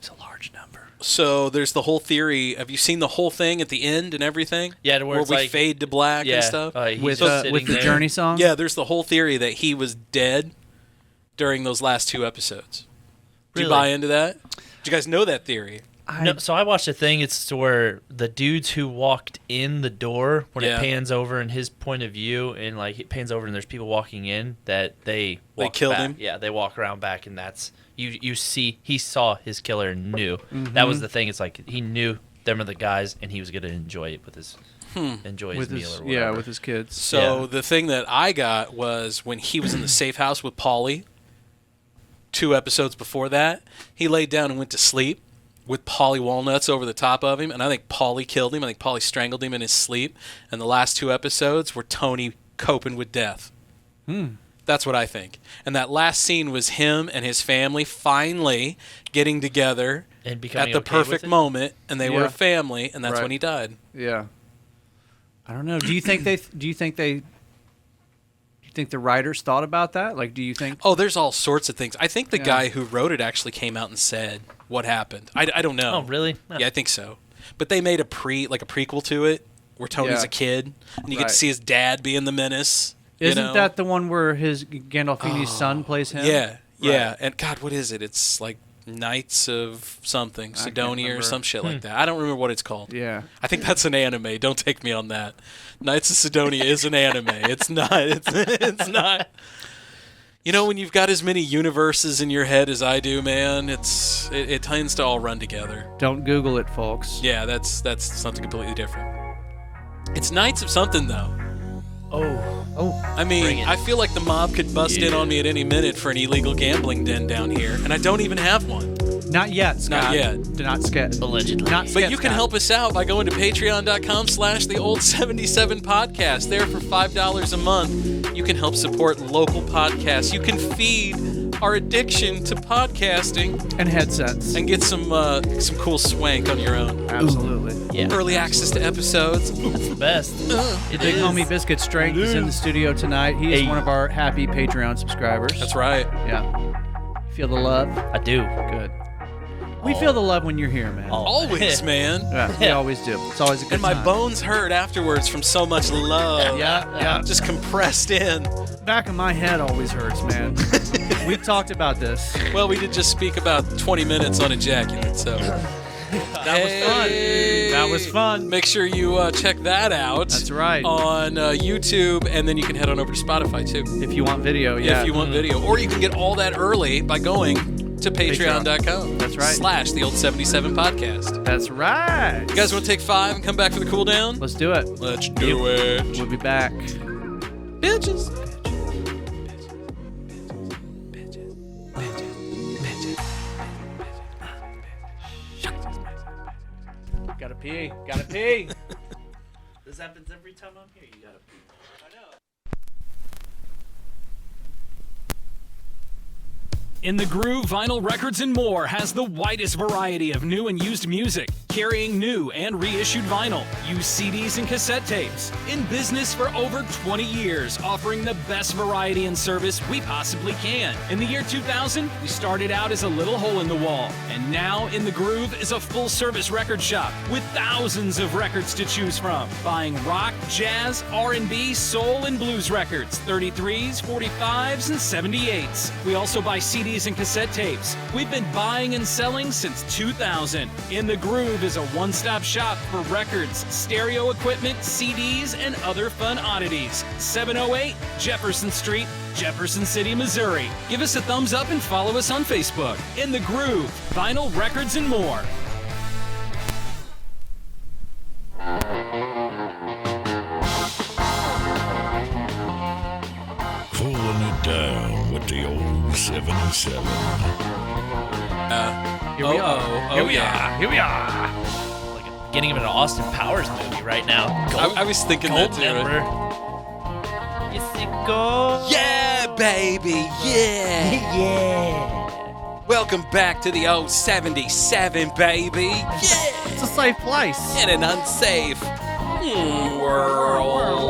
a large number. So there's the whole theory. Have you seen the whole thing at the end and everything? Yeah, to where it's we like- fade to black Yeah, and stuff. he's With just with the sitting there. Journey song. Yeah, there's the whole theory that he was dead during those last 2 episodes. Do you Really? buy into that? Do you guys know that theory? No, so I watched a thing. It's to where the dudes who walked in the door, when Yeah. it pans over in his point of view, and like it pans over and there's people walking in, that they walk killed back. him? Yeah, they walk around back, and that's you see he saw his killer and knew. That was the thing. It's like he knew them are the guys, and he was gonna enjoy it with his enjoy his with meal his or whatever. with his kids. So Yeah. the thing that I got was when he was in the safe house with Paulie. 2 episodes before that, he laid down and went to sleep with Paulie walnuts over the top of him, and I think Paulie killed him. I think Paulie strangled him in his sleep. And the last 2 episodes were Tony coping with death. That's what I think. And that last scene was him and his family finally getting together And becoming at the okay with perfect it? moment, and they were Yeah. a family, and that's Right. when he died. Yeah. I don't know. Do you think the writers thought about that? Like, do you think? Oh, there's all sorts of things. I think the guy who wrote it actually came out and said what happened. I don't know. Oh, really? Yeah, I think so. But they made a prequel to it where Tony's a kid and you get to see his dad being the menace. Isn't that the one where his Gandolfini's son plays him? Yeah, yeah. And God, what is it? It's like Knights of something, Sidonia or some shit like that. I don't remember what it's called. Yeah. I think that's an anime. Don't take me on that. Knights of Sidonia is an anime. It's not. It's not. You know, when you've got as many universes in your head as I do, man, it tends to all run together. Don't Google it, folks. Yeah, that's something completely different. It's Knights of something, though. Oh. I mean, I feel like the mob could bust in on me at any minute for an illegal gambling den down here, and I don't even have one. Not yet, Scott. Not yet. Not scared. Allegedly. But you can help us out by going to patreon.com/theold77podcast. There for $5 a month, you can help support local podcasts. You can feed our addiction to podcasting and headsets and get some cool swank on your own. Absolutely. Yeah. Early access to episodes. That's the best. Big homie Biscuit Strength is in the studio tonight. He is one of our happy Patreon subscribers. That's right. Yeah. Feel the love? I do. Good. We feel the love when you're here, man. Always, man. Yeah, we always do. It's always a good And my time. bones hurt afterwards from so much love. Yeah. Just compressed in. Back of my head always hurts, man. We've talked about this. Well, we did just speak about 20 minutes on ejaculate, so... That was fun. Make sure you check that out. That's right. On YouTube, and then you can head on over to Spotify, too. If you want video, If you want video. Or you can get all that early by going to patreon.com. That's right. /theold77podcast. That's right. You guys want to take 5 and come back for the cool down? Let's do it. Let's do it. We'll be back. Bitches. Gotta pee. This happens every time I'm here. You gotta pee. I know. In the Groove, Vinyl Records and More has the widest variety of new and used music, carrying new and reissued vinyl, used CDs and cassette tapes. In business for over 20 years, offering the best variety and service we possibly can. In the year 2000, we started out as a little hole in the wall, and now In the Groove is a full-service record shop with thousands of records to choose from. Buying rock, jazz, R&B, soul, and blues records, 33s, 45s, and 78s. We also buy CDs and cassette tapes. We've been buying and selling since 2000. In the Groove is a one-stop shop for records, stereo equipment, CDs, and other fun oddities. 708 Jefferson Street, Jefferson City, Missouri. Give us a thumbs up and follow us on Facebook. In the Groove, Vinyl Records and More. Cooling it down with the old 77. Here we are. Here we are. Like a beginning of an Austin Powers movie right now. I was thinking that too. Yes, it goes. Yeah, baby. Yeah. Yeah. Welcome back to the old 77, baby. Yeah. It's a safe place. In an unsafe world.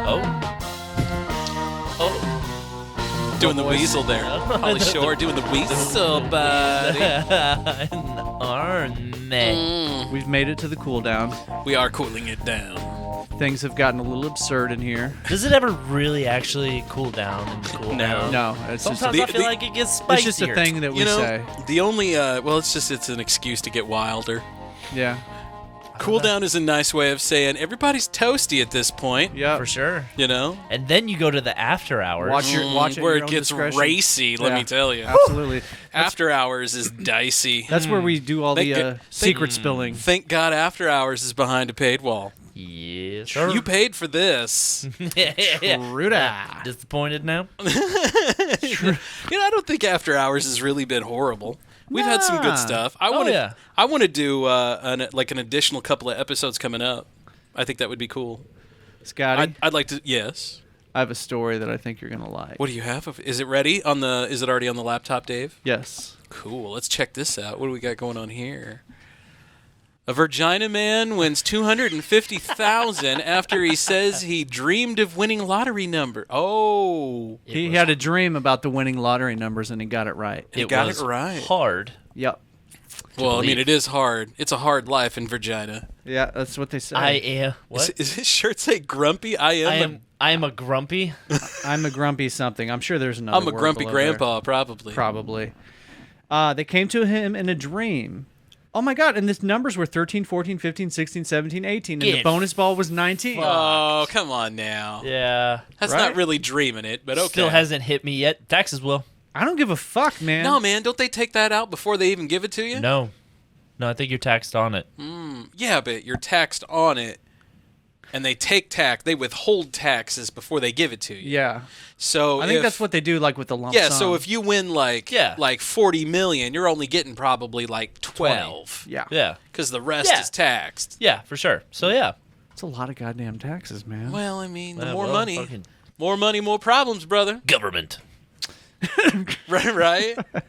Oh. Doing the weasel there. Holly Shore doing the weasel, buddy. We've made it to the cool down. We are cooling it down. Things have gotten a little absurd in here. Does it ever really actually cool down and cool down? No. It's Sometimes just I feel like it gets spicier. It's just a thing that we say. The only, it's an excuse to get wilder. Yeah. Cool down is a nice way of saying everybody's toasty at this point. Yeah, for sure. You know, and then you go to the after hours. Watch it where your it own gets discretion. racy. Let me tell you, absolutely. After hours is dicey. That's where we do all the secret spilling. Thank God, after hours is behind a paid wall. Yes, sir. You paid for this. Ruda. Disappointed now? I don't think after hours has really been horrible. We've had some good stuff. I want to do an additional couple of episodes coming up. I think that would be cool. Scotty, I'd like to. Yes. I have a story that I think you're gonna like. What do you have? Is it ready Is it already on the laptop, Dave? Yes. Cool. Let's check this out. What do we got going on here? A Virginia man wins $250,000 after he says he dreamed of winning lottery number. Oh. He had a dream about the winning lottery numbers, and he got it right. He got it right. Hard. Yep. Well, I mean, it is hard. It's a hard life in Virginia. Yeah, that's what they say. I am. What? Is his shirt say grumpy? I am a grumpy. I'm a grumpy something. I'm sure there's another I'm a word grumpy below grandpa, there. probably. Probably. They came to him in a dream. Oh, my God. And this numbers were 13, 14, 15, 16, 17, 18. And the bonus ball was 19. Oh, come on now. Yeah. That's not really dreaming it, but okay. Still hasn't hit me yet. Taxes will. I don't give a fuck, man. No, man. Don't they take that out before they even give it to you? No. No, I think you're taxed on it. Yeah, but you're taxed on it. And they they withhold taxes before they give it to you. Yeah. So I think that's what they do, like with the lump sum. so if you win like $40 million, you're only getting probably like 12. 20. Yeah. Yeah. Because the rest is taxed. Yeah, for sure. So yeah. It's a lot of goddamn taxes, man. Well, I mean, the Well, more money, more problems, brother. Government. Right? I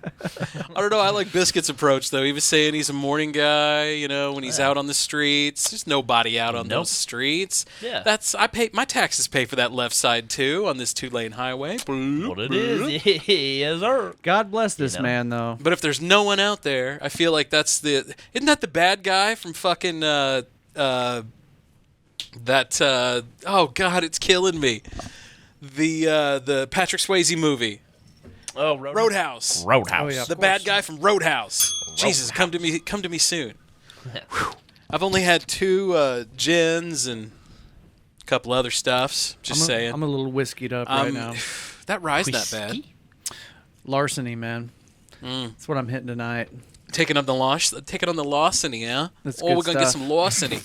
don't know. I like Biscuit's approach, though. He was saying he's a morning guy, you know, when he's out on the streets. There's nobody out on those streets. Yeah. I pay my taxes pay for that left side, too, on this 2-lane highway. What it is. Yes, sir. God bless this man, though. But if there's no one out there, I feel like isn't that the bad guy from fucking, oh, God, it's killing me. The Patrick Swayze movie. Oh, Roadhouse. Oh, yeah, the bad guy from Roadhouse. Jesus, come to me soon. I've only had 2 gins and a couple other stuffs. Just saying. I'm a little whiskeyed up right now. That rye's not bad. Larceny, man. That's what I'm hitting tonight. Taking on the larceny, huh? That's we're gonna get some larceny.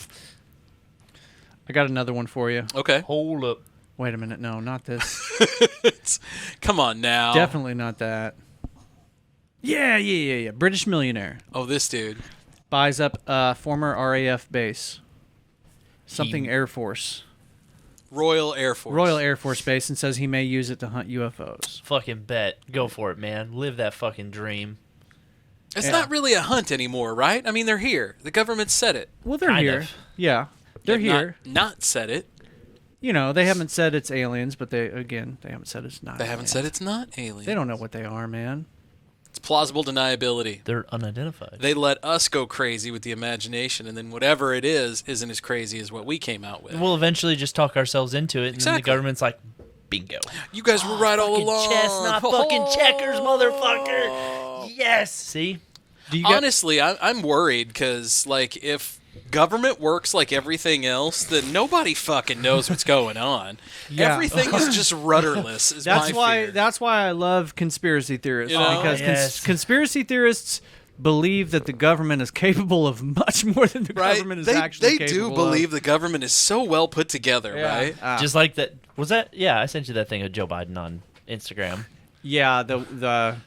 I got another one for you. Okay. Hold up. Wait a minute. No, not this. Come on now. Definitely not that. Yeah. British millionaire. Oh, this dude. Buys up former RAF base. Something Air Force. Royal Air Force. Royal Air Force Base, and says he may use it to hunt UFOs. Fucking bet. Go for it, man. Live that fucking dream. It's not really a hunt anymore, right? I mean, they're here. The government said it. Well, they're Kind here. of. Yeah. They're here. Not said it. You know, they haven't said it's aliens, but they haven't said it's not. They haven't said it's not aliens. They don't know what they are, man. It's plausible deniability. They're unidentified. They let us go crazy with the imagination, and then whatever it is isn't as crazy as what we came out with. We'll eventually just talk ourselves into it, and then the government's like, bingo. You guys were right all along. Chestnut fucking checkers, motherfucker. Yes. See? Honestly, I'm worried because, like, if government works like everything else, then nobody fucking knows what's going on. Yeah. Everything is just rudderless. That's why I love conspiracy theorists, You know? because conspiracy theorists believe that the government is capable of much more than the government is actually capable of. They do believe the government is so well put together, right? Just like that. Was that? Yeah, I sent you that thing of Joe Biden on Instagram. Yeah, the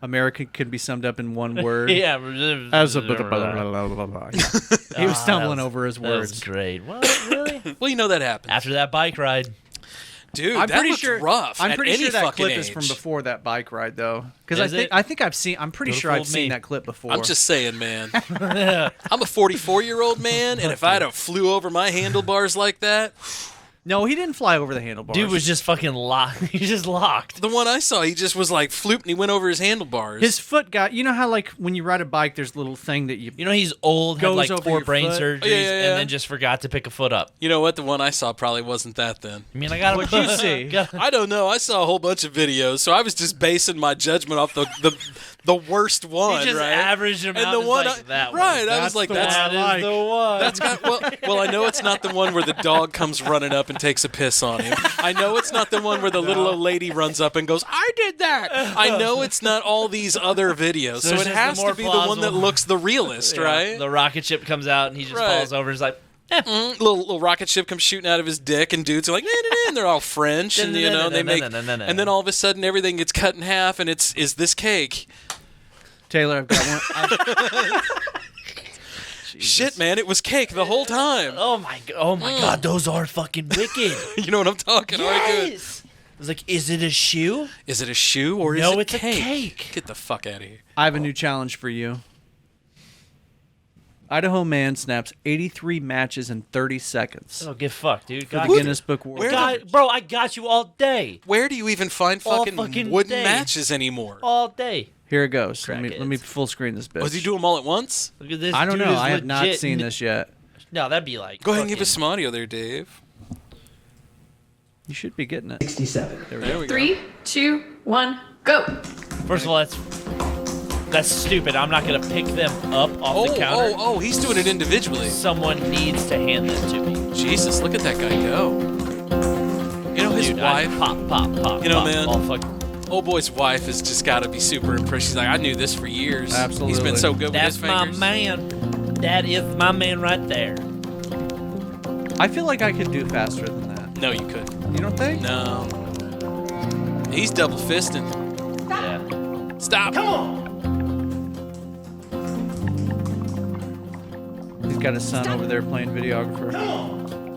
America can be summed up in one word. Yeah. As a he was stumbling over his words. That was great. What? Really? Well, you know that happens. After that bike ride. Dude, I'm that pretty looks sure rough. I'm at pretty any sure that fucking clip is age. from before that bike ride, though. Because Is I think I've seen. I'm pretty sure I've seen that clip before. I'm just saying, man. I'm a 44-year-old man, and if I'd have flew over my handlebars like that... No, he didn't fly over the handlebars. Dude was just fucking locked. He just locked. The one I saw, he just was like floop, and he went over his handlebars. His foot got. You know how like when you ride a bike, there's a little thing that you. You know he's old, had goes like over 4 your brain foot. surgeries, and then just forgot to pick a foot up. You know what? The one I saw probably wasn't that then. I mean, I got What'd you see? I don't know. I saw a whole bunch of videos, so I was just basing my judgment off the worst one, He just right? averaged him and out the as one, like that one. right? I was like, That is the one. That's got well. I know it's not the one where the dog comes running up and takes a piss on him. I know it's not the one where the little old lady runs up and goes, "I did that." I know it's not all these other videos, so it's it just has the more to be the one that plausible. looks the realist, Yeah. right? The rocket ship comes out and he just Right. falls over. He's like, Little rocket ship comes shooting out of his dick, and dudes are like, and they're all French, and you know they make, and then all of a sudden everything gets cut in half, and is this cake? Taylor, I've got one. Shit, man, it was cake the whole time. oh my god, those are fucking wicked. You know what I'm talking about? Yes. I was like, is it a shoe? Is it a shoe or No, is it it's a cake. Get the fuck out of here. I have a new challenge for you. Idaho man snaps 83 matches in 30 seconds. Oh, get fucked, dude. For the Guinness Book World Records. Bro, I got you all day. Where do you even find fucking wooden matches anymore? All day. Here it goes. Let me full screen this bitch. Does he do them all at once? Look at this. I don't dude know. is I have not legit seen this yet. No, that'd be like. Go ahead and give us some audio there, Dave. You should be getting it. 67. There we go. 3, 2, 1, go. First of all, that's stupid. I'm not gonna pick them up off the counter. Oh, he's doing it individually. Someone needs to hand them to me. Jesus, look at that guy go. You know his wife. Pop. You know, pop, man. all fucking. Old boy's wife has just got to be super impressed. She's like, I knew this for years. Absolutely. He's been so good That's with his fingers. my man. That is my man right there. I feel like I could do faster than that. No, you couldn't. You don't think? No. He's double fisting. Yeah. Stop. Come on. He's got his son over there playing videographer.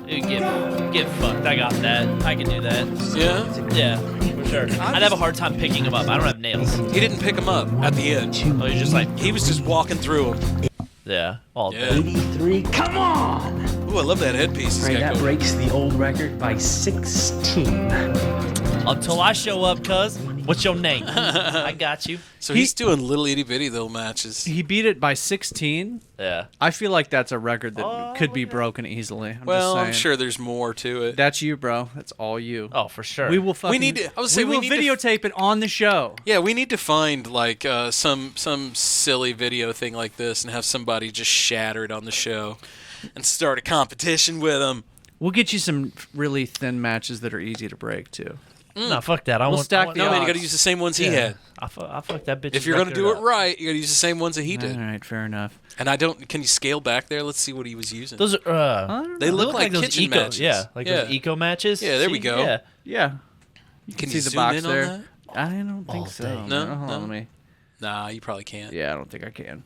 Dude, get fucked. I got that. I can do that. Yeah? Yeah, for sure. I'd have a hard time picking him up. I don't have nails. He didn't pick him up at the end. Oh, he's just like. He was just walking through him. Yeah, all day. 83. Come on. Ooh, I love that headpiece he's All right, got that going. breaks the old record by 16. Until I show up, cuz. What's your name? I got you. So he's doing little itty bitty little matches. He beat it by 16. Yeah. I feel like that's a record that could be broken easily. I'm Well, just I'm saying. sure there's more to it. That's you, bro. That's all you. Oh, for sure. We will fucking. We need to- I was saying we we will need to videotape it on the show. Yeah, we need to find like some silly video thing like this and have somebody just shatter it on the show and start a competition with them. We'll get you some really thin matches that are easy to break too. No, fuck that. We'll stack the No, man, you odds. got to use the same ones he had. I fuck that bitch. If you're going to do it right, you got to use the same ones that he did. All right, fair enough. And I don't. Can you scale back there? Let's see what he was using. Those are. They look like those kitchen eco, matches. Yeah, like those eco matches. Yeah, there we See? go. Yeah. Yeah. You Can see you the zoom box in on there. that? I don't think All so. day. No? Hold on, let me. Nah, you probably can't. Yeah, I don't think I can.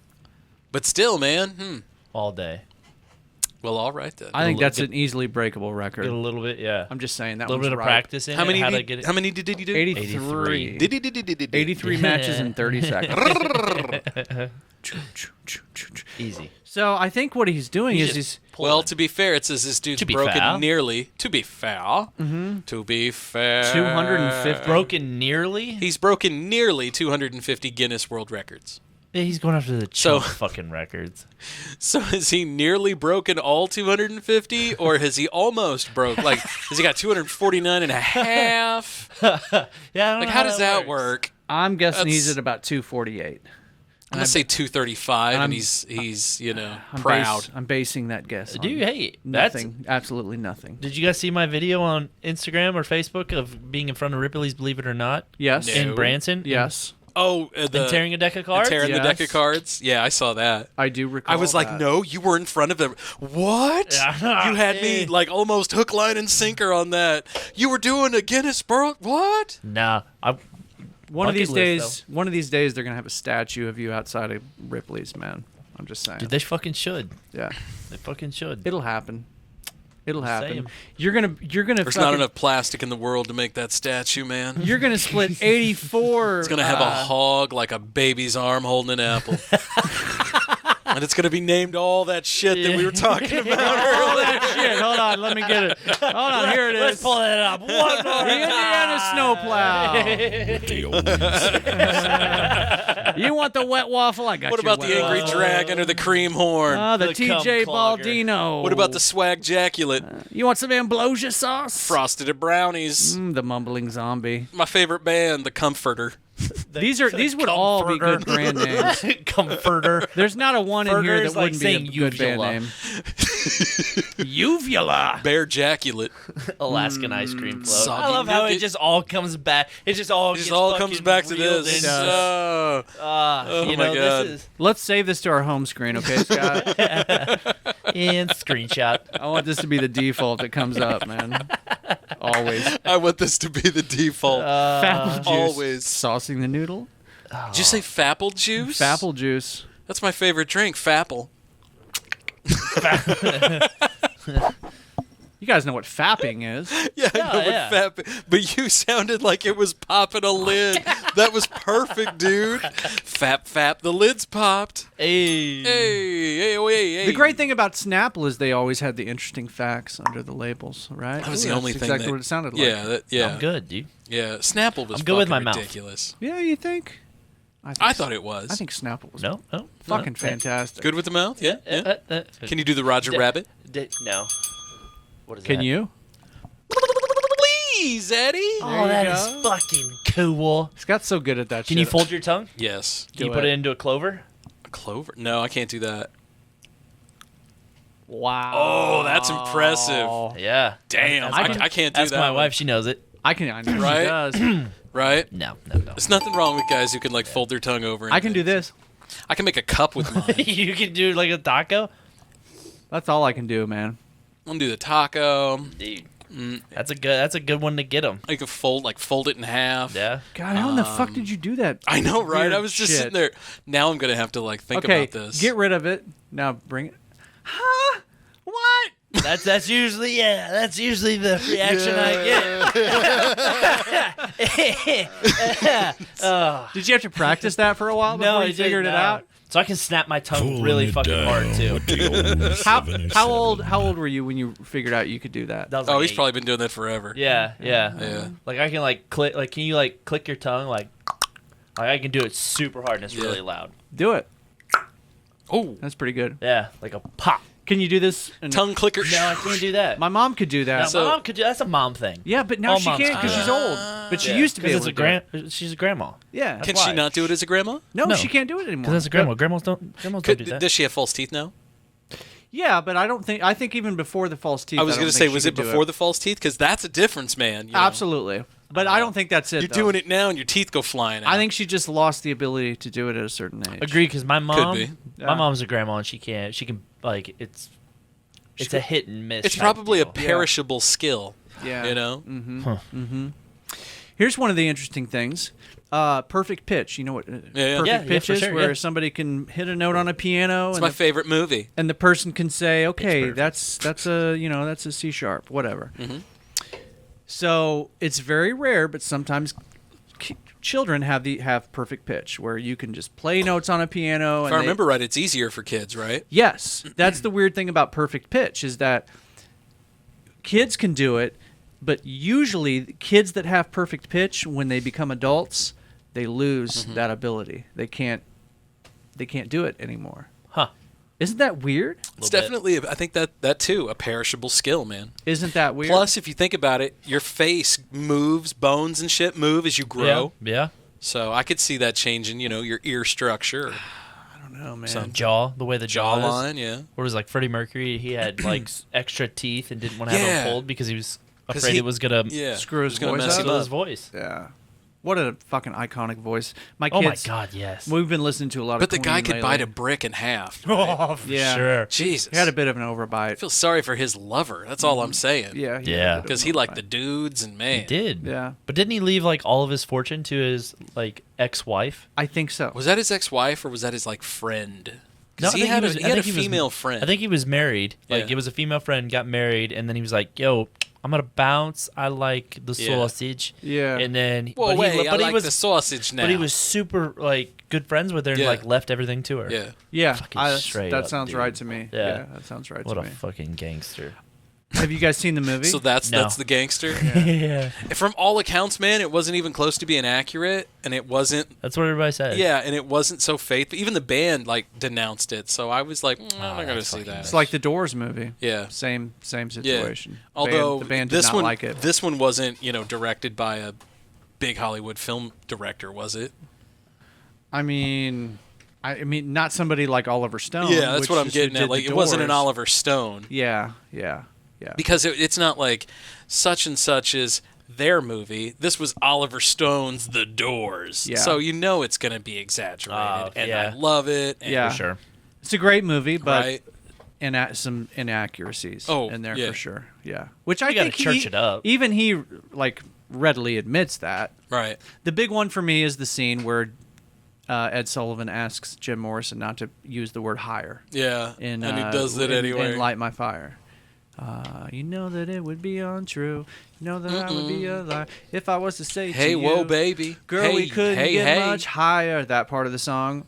But still, man. All day. Well, all right then. I think that's an easily breakable record. Get a little bit, yeah. I'm just saying that a little one's bit of right. practice in How it. many? How Did, to get it. how many did you do? 83. 83. 83 matches in 30 seconds. Easy. So I think what he's doing He's is just he's Well, to be fair, it says this dude's To be broken fair. nearly. To be fair. To be fair. 250. Broken nearly. He's broken nearly 250 Guinness World Records. Yeah, he's going after the So- chunk fucking records. So has he nearly broken all 250, or has he almost broke? Like, has he got 249 and a half? Yeah, I don't Like, know how does that works. work? I'm guessing he's That's- at about 248. I'm gonna say 235, and I'm- he's I'm proud. I'm basing that guess. on Dude, hey, that's nothing. Absolutely nothing. Did you guys see my video on Instagram or Facebook of being in front of Ripley's Believe It or Not? Yes. In No. Branson? Yes. Oh, And tearing a deck of cards? tearing the deck Yes. of cards. Yeah, I saw that. I do recall. I was like, that. no, you were in front of them. What? Yeah. You had me like almost hook, line, and sinker on that. You were doing a Guinness World. What? Nah. One of Bucket these list, days, they're gonna have a statue of you outside of Ripley's, man. I'm just saying. Dude, they fucking should. Yeah, They fucking should. it'll happen. It'll happen. saying. You're gonna. There's not enough plastic in the world to make that statue, man. You're gonna split 84. It's gonna have a hog like a baby's arm holding an apple. And it's gonna be named all that shit that we were talking about all earlier. that shit. Hold on, let me get it. Hold on, here it is. Let's pull it up. One more The Indiana snowplow. You want the wet waffle? I got What you. about the angry dragon or the cream horn? The The TJ cum clogger. Baldino. What about the swag ejaculate? You want some ambrosia sauce? Frosted brownies. The mumbling zombie. My favorite band, The Comforter. These would all be good brand names. Comforter. There's not a one in Burger here is that like wouldn't be a saying good band uvula. name. Uvula. Bear Ejaculate. Alaskan ice cream float. Soggy I love how it nougat. just all comes back. It just all It gets just all fucking comes back to reeled this. in. Oh You my know, God. This is Let's save this to our home screen, okay, Scott? and screenshot. I want this to be the default that comes up, man. Always. I want this to be the default. Fapple juice. Always. Saucing the noodle. Did you say Fapple juice? Fapple juice. That's my favorite drink, Fapple. You guys know what fapping is. Yeah, I know what fap. But you sounded like it was popping a lid. That was perfect, dude. Fap, the lid's popped. Hey. The great thing about Snapple is they always had the interesting facts under the labels, right? That was the only thing. Exactly what it sounded like. Yeah. I'm good, dude. Yeah, Snapple was I'm good with my ridiculous. Yeah, you think? I thought it was. I think Snapple was No. fucking fantastic. Good with the mouth? Yeah. Can you do the Roger Rabbit? No. What is that? Can you? Please, Eddie. Oh, that is fucking cool. Scott's so good at that Can shit. you fold your tongue? Yes. Can you put it into a clover? A clover? No, I can't do that. Wow. Oh, that's impressive. Yeah. Damn, I can't do ask that. my wife, she knows it. I know Right? she does. Right? No. There's nothing wrong with guys who can like fold their tongue over. I can do this. I can make a cup with mine. You can do like a taco? That's all I can do, man. I'm gonna do the taco. Dude. That's a good one to get them. I could fold it in half. Yeah. God, how in the fuck did you do that? I know, right? Weird I was just shit. sitting there. Now I'm gonna have to like think Okay, about this. get rid of it. Now bring it. Huh? What? That's usually the reaction I get. Did you have to practice that for a while before No, you figured it out? So I can snap my tongue really fucking hard too. How old were you when you figured out you could do that? That was like He's 8. probably been doing that forever. Yeah. Like I can like click. Like can you like click your tongue like I can do it super hard and it's really loud. Do it. Oh, that's pretty good. Yeah, like a pop. Can you do this? Tongue clicker. No, I can't do that. My mom could do that. No, my mom could do. That's a mom thing. Yeah, but now All she moms can't because do she's that. old. But she used to be able to do it. She's a grandma. Yeah. That's Can why. she not do it as a grandma? No, she can't do it anymore. Because that's a grandma. Grandmas don't do that. Does she have false teeth now? Yeah, but I think even before the false teeth. I was going to say, was it before the false teeth? Because that's a difference, man. You know? Absolutely. But I don't think that's it. You're though. doing it now, and your teeth go flying out. I think she just lost the ability to do it at a certain age. Agreed, because my mom, be. my mom's a grandma, and she can like it's a hit and miss. It's type probably a deal. perishable skill. Yeah. You know? Mm-hmm. Huh. Mm-hmm. Here's one of the interesting things. Perfect pitch. You know what perfect pitch for is? sure, where yeah. somebody can hit a note on a piano. It's my favorite movie. And the person can say, okay, that's a C sharp, whatever. Mm-hmm. So it's very rare, but sometimes children have perfect pitch where you can just play notes on a piano. If I remember right, it's easier for kids, right? Yes, that's the weird thing about perfect pitch is that kids can do it, but usually the kids that have perfect pitch, when they become adults, they lose that ability. They can't do it anymore. Huh. Isn't that weird? It's definitely, I think that too, a perishable skill, man. Isn't that weird? Plus, if you think about it, your face moves, bones and shit move as you grow. Yeah. So I could see that changing, your ear structure. I don't know, man. Some Jaw, the way the jaw is. jawline, yeah. Or was like Freddie Mercury, he had like extra teeth and didn't want to have them pulled because he was afraid it was gonna screw his gonna voice mess up. him up. his voice. Yeah. What a fucking iconic voice. My Oh kids, my God, yes. We've been listening to a lot But of the guy Queen could lately. bite a brick in half. Oh, for Yeah. sure. Jesus. He had a bit of an I overbite. feel sorry for his lover. That's all I'm saying. Yeah. Yeah. Because he liked the dudes and man. He did. Yeah. But didn't he leave like all of his fortune to his like ex-wife? I think so. Was that his ex-wife or was that his like friend? No, Because I he think had was- a I think he was- female friend. I think he was married. Like Yeah. it was a female friend, got married, and then he was like, "Yo, I'm gonna bounce. I like the Yeah. sausage." Yeah. And then, Well, wait, I he like was the sausage now. But he was super like good friends with her and Yeah. like left everything to her. Yeah. Yeah. Fucking straight that up, sounds dude. right to me. Yeah. That sounds right What to a me. fucking gangster. Have you guys seen the movie? So that's No. the gangster. Yeah. From all accounts, man, it wasn't even close to being accurate, and it wasn't. That's what everybody said. Yeah, and it wasn't so faithful. Even the band like denounced it. So I was like, I'm not gonna that's see fucking that. It's like the Doors movie. Yeah. Same Yeah. situation. Although the band did this not one, like it. this one wasn't, directed by a big Hollywood film director, was it? I mean, not somebody like Oliver Stone. Yeah, that's which what I'm is who getting did at. Like, The it wasn't an Doors. Oliver Stone. Yeah. Because it's not like such and such is their movie. This was Oliver Stone's The Doors. Yeah. So it's going to be exaggerated. And yeah. I love it. And Yeah. For sure. It's a great movie, but Right. some inaccuracies in there yeah. for sure. Yeah. Which I You gotta think church it up. Even he like readily admits that. Right. The big one for me is the scene where Ed Sullivan asks Jim Morrison not to use the word hire. Yeah. And he does it anyway. In Light My Fire. You know that it would be untrue. You know that I would be a lie if I was to say Hey, to you, whoa, baby. girl, Hey, we couldn't hey, get hey. much higher. That part of the song.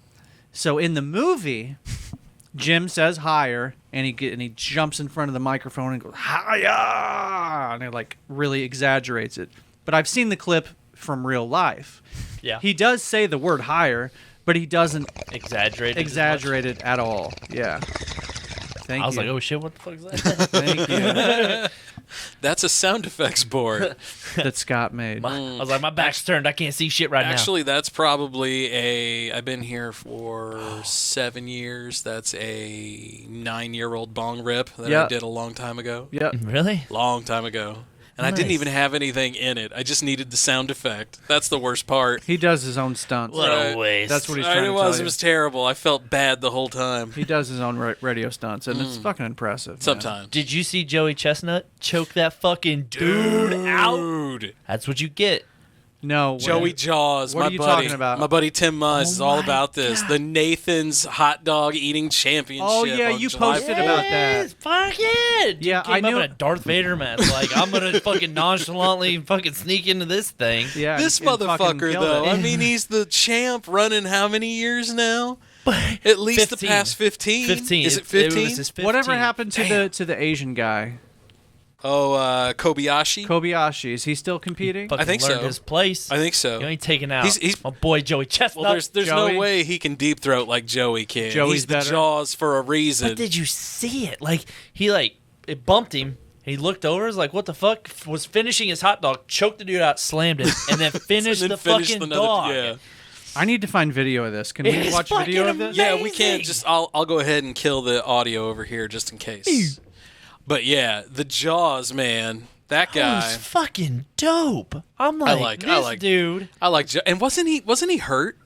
So in the movie, Jim says higher, and he jumps in front of the microphone and goes higher, and he like really exaggerates it. But I've seen the clip from real life. Yeah. He does say the word higher, but he doesn't exaggerate it at all. Yeah. Thank I was you. like, oh shit, what the fuck is that? Thank you. That's a sound effects board that Scott made. I was like, my back's turned. I can't see shit right now. Actually, that's probably I've been here for 7 years. That's a 9-year-old bong rip that I did a long time ago. Yeah. Really? Long time ago. And I didn't Nice. even have anything in it. I just needed the sound effect. That's the worst part. He does his own stunts. What a waste. That's what he's trying to It tell was. you. It was terrible. I felt bad the whole time. He does his own radio stunts, and it's fucking impressive. man. Sometimes. Did you see Joey Chestnut choke that fucking dude out? Dude. That's what you get. No. Joey Jaws, What my are you buddy. talking about? My buddy Tim Muzz is all my about this. The Nathan's hot dog eating championship. Oh, yeah, on you July posted 4th. about that. Fuck it. Dude Yeah, came I up knew- in a Darth Vader mask. Like, I'm going to fucking nonchalantly fucking sneak into this thing. Yeah. This and fucking motherfucker, killed though. it. I mean, he's the champ running how many years now? At least 15. the past 15. 15. Is it It 15? was his 15. Whatever happened to the Asian guy? Kobayashi? Kobayashi. Is he still competing? Fucking I think learned so. his place. I think so. You ain't taking out He's- my boy Joey Chestnut. Well, there's Joey? no way he can deep throat like Joey can. Joey's He's the better. Jaws for a reason. But did you see it? Like, it bumped him. He looked over, was like, what the fuck? Was finishing his hot dog, choked the dude out, slammed him, and then finished And then the finished fucking another- dog. Yeah. I need to find video of this. Can we It's watch video fucking of this? Yeah, we can't just. I'll go ahead and kill the audio over here just in case. But yeah, the Jaws, man, that That was guy. fucking dope. I'm like, this dude. I like. And wasn't he hurt?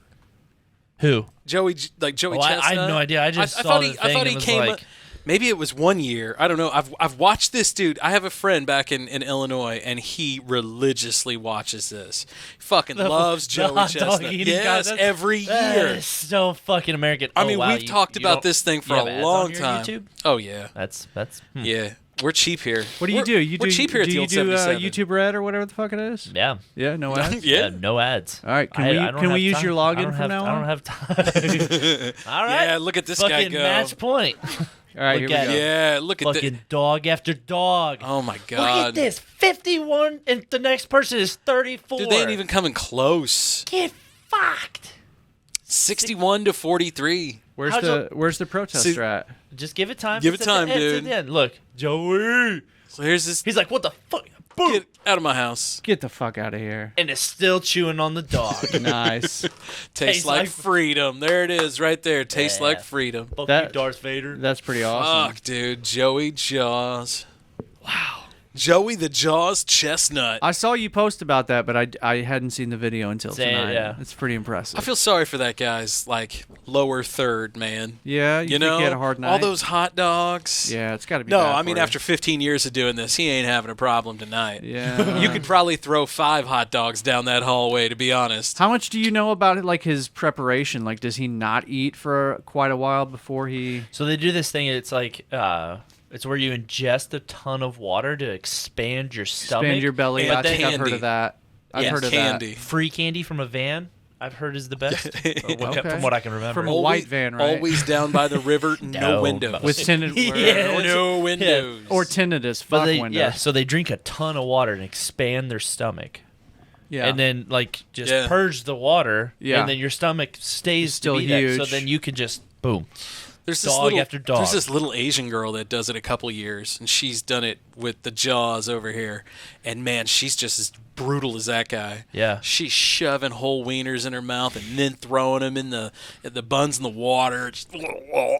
Who? Joey Oh, I had Chestnut? no idea. I just saw thought the he, thing I thought and he was came. like- Up, maybe it was 1 year. I don't know. I've watched this dude. I have a friend back in Illinois, and he religiously watches this. Fucking loves Joey hot dog Chestnut. eating guy. Yes, That's- every That year. is so fucking American. I Oh, mean, wow, we've you- talked you about don't- this thing for you a have ads long on your time. YouTube? Oh yeah, That's yeah. We're cheap here. What do you do? We're cheap here at the old 77. YouTube Red or whatever the fuck it is? yeah. Yeah, no ads. Yeah. No ads. All right, I don't can we have use time. your I login don't from have- now I on? don't have time. All right. Yeah, look at this guy fucking go. match point. All right, Look here we at go. it. Yeah, look at Fucking dog after dog. Oh my Look god. at this. 51 and the next person is 34. Dude, they ain't even coming close. Get fucked. 61 to 43. Where's How's the protester at? Just give it time. Give it It's at the time, end, it's dude. at the end. Look, Joey. So here's this. He's like, what the fuck? Boom. Get out of my house. Get the fuck out of here. And is still chewing on the dog. Nice. Tastes like freedom. There it is, right there. Tastes Yeah. like freedom. Fuck That- you, Darth Vader. That's pretty awesome. Fuck, dude. Joey Jaws. Wow. Joey the Jaws Chestnut. I saw you post about that, but I hadn't seen the video until Say it, tonight. yeah. It's pretty impressive. I feel sorry for that guy's like lower third, man. Yeah, You think know, he had a hard night? all those hot dogs. Yeah, it's got to be. No, bad I for mean you. after 15 years of doing this, he ain't having a problem tonight. Yeah. You could probably throw 5 hot dogs down that hallway, to be honest. How much do you know about it? Like his preparation? Like, does he not eat for quite a while before he? So they do this thing. It's like, it's where you ingest a ton of water to expand your stomach. Expand your belly. And I think I've heard candy. of that. I've Yeah, heard of candy. Free candy from a van, I've heard is the best. Okay. From what I can remember. From a white van, right? Always down by the river, no No, windows. that. With tinted Yeah. no windows. or tinted as But fuck they, windows. yeah, so they drink a ton of water and expand their stomach. Yeah. And then like just Yeah. purge the water. Yeah. And then your stomach stays Still to be that. So huge. then you can just boom. There's Dog after dog. There's this little Asian girl that does it a couple years, and she's done it with the Jaws over here. And man, she's just as brutal as that guy. Yeah. She's shoving whole wieners in her mouth and then throwing them in the buns in the water. Just,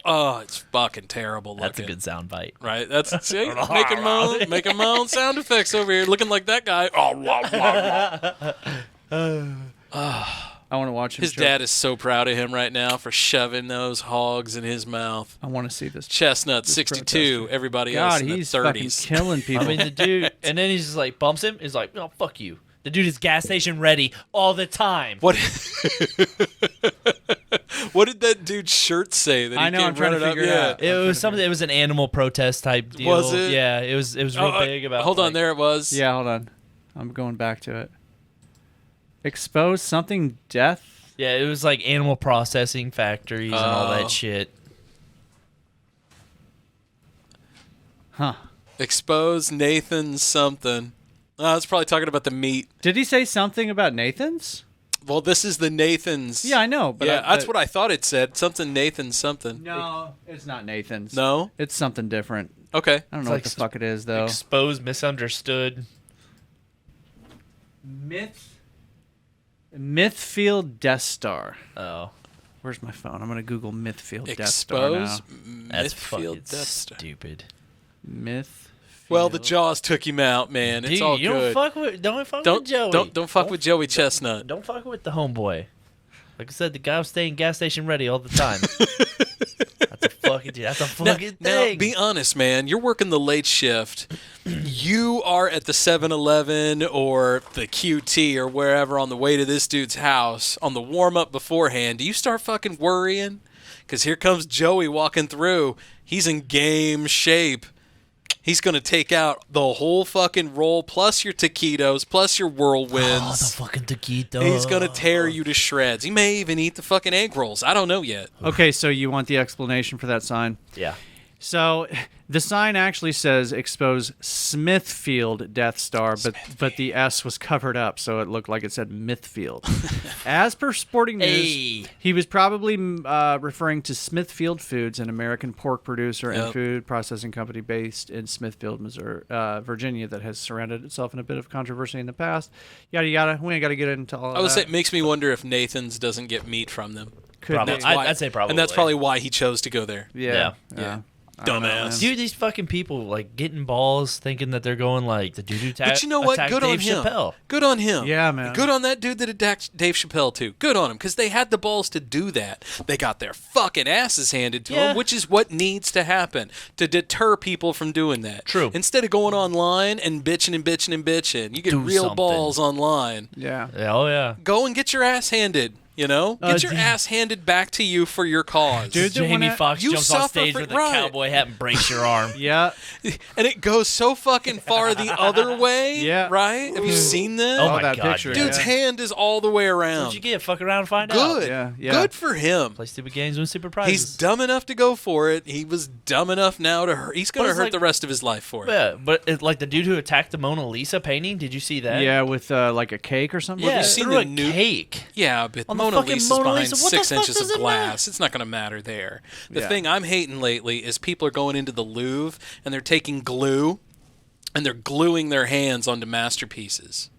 oh, it's fucking terrible looking. That's a good sound bite. Right? That's see, making my own sound effects over here, looking like that guy. I want to watch him. His choke. dad is so proud of him right now for shoving those hogs in his mouth. I want to see this. Chestnut 62. protester. Everybody else God, in the he's 30s. fucking killing people. I mean, the dude, and then he's just like bumps him. He's like, "No, fuck you." The dude is gas station ready all the time. What What did that dude's shirt say? That he I know. came I'm trying to running figure up? it out. It was something. It was an animal protest type deal. Was it? Yeah, it was real big about. Hold on, like, there it was. Yeah, hold on. I'm going back to it. Expose something death. Yeah, it was like animal processing factories and all that shit. Huh. Expose Nathan something. It's probably talking about the meat. Did he say something about Nathan's? Well, this is the Nathan's. Yeah, I know. But that's what I thought it said. Something Nathan something. No, it's not Nathan's. No? It's something different. Okay. I don't know what the fuck it is, though. Exposed, misunderstood. Mythfield Death Star. Oh. Where's my phone? I'm going to Google Mythfield Death Star now. Expose That's Mythfield fucking Death Star. stupid. Well, the Jaws took him out, man. It's Dude, all you good. don't fuck with Joey. Don't fuck with Joey Chestnut. Don't fuck with the homeboy. Like I said, the guy was staying gas station ready all the time. That's a fucking thing. Now, be honest, man. You're working the late shift. You are at the 7-Eleven or the QT or wherever on the way to this dude's house on the warm-up beforehand. Do you start fucking worrying? Because here comes Joey walking through. He's in game shape. He's going to take out the whole fucking roll, plus your taquitos, plus your whirlwinds. Oh, the fucking taquito. He's going to tear you to shreds. He may even eat the fucking egg rolls. I don't know yet. Okay, so you want the explanation for that sign? Yeah. So the sign actually says expose Smithfield Death Star, but the S was covered up, so it looked like it said Mythfield. As per Sporting News, he was probably referring to Smithfield Foods, an American pork producer and food processing company based in Smithfield, Missouri, Virginia, that has surrounded itself in a bit of controversy in the past. Yada yada. We ain't got to get into all of that. I would say it makes me wonder if Nathan's doesn't get meat from them. Probably. I'd say probably. And that's probably why he chose to go there. Yeah. Dumbass. Dude, these fucking people like getting balls, thinking that they're going like the doo-doo But you know what? Good on him. Chappelle. Good on him. Yeah, man. Good on that dude that attacked Dave Chappelle too. Good on him, because they had the balls to do that. They got their fucking asses handed to them, which is what needs to happen to deter people from doing that. True. Instead of going online and bitching and bitching and bitching, you get Do real something. balls online. Yeah. Oh yeah. Go and get your ass handed. You know, get your ass handed back to you for your cause. Dude, Jamie Foxx you jumps on suffer stage for- with a right. cowboy hat and breaks your arm. Yeah. And it goes so fucking far the other way. Yeah. Right? Have you seen this? Oh my that God, picture. Dude's yeah. hand is all the way around. What'd you get? Fuck around and find out. Good. Yeah. Good for him. Play stupid games, win stupid prizes. He's dumb enough to go for it. He was dumb enough now to hurt. He's going But to it's hurt like- the rest of his life for it. Yeah, but like the dude who attacked the Mona Lisa painting. Did you see that? Yeah, with like a cake or something. Yeah, you seen threw the a new- cake. Yeah, but On the Mona fucking Lisa's Mona behind Lisa. What the 6 fuck inches does of it glass. matter? It's not going to matter there. The Yeah. thing I'm hating lately is people are going into the Louvre and they're taking glue and they're gluing their hands onto masterpieces.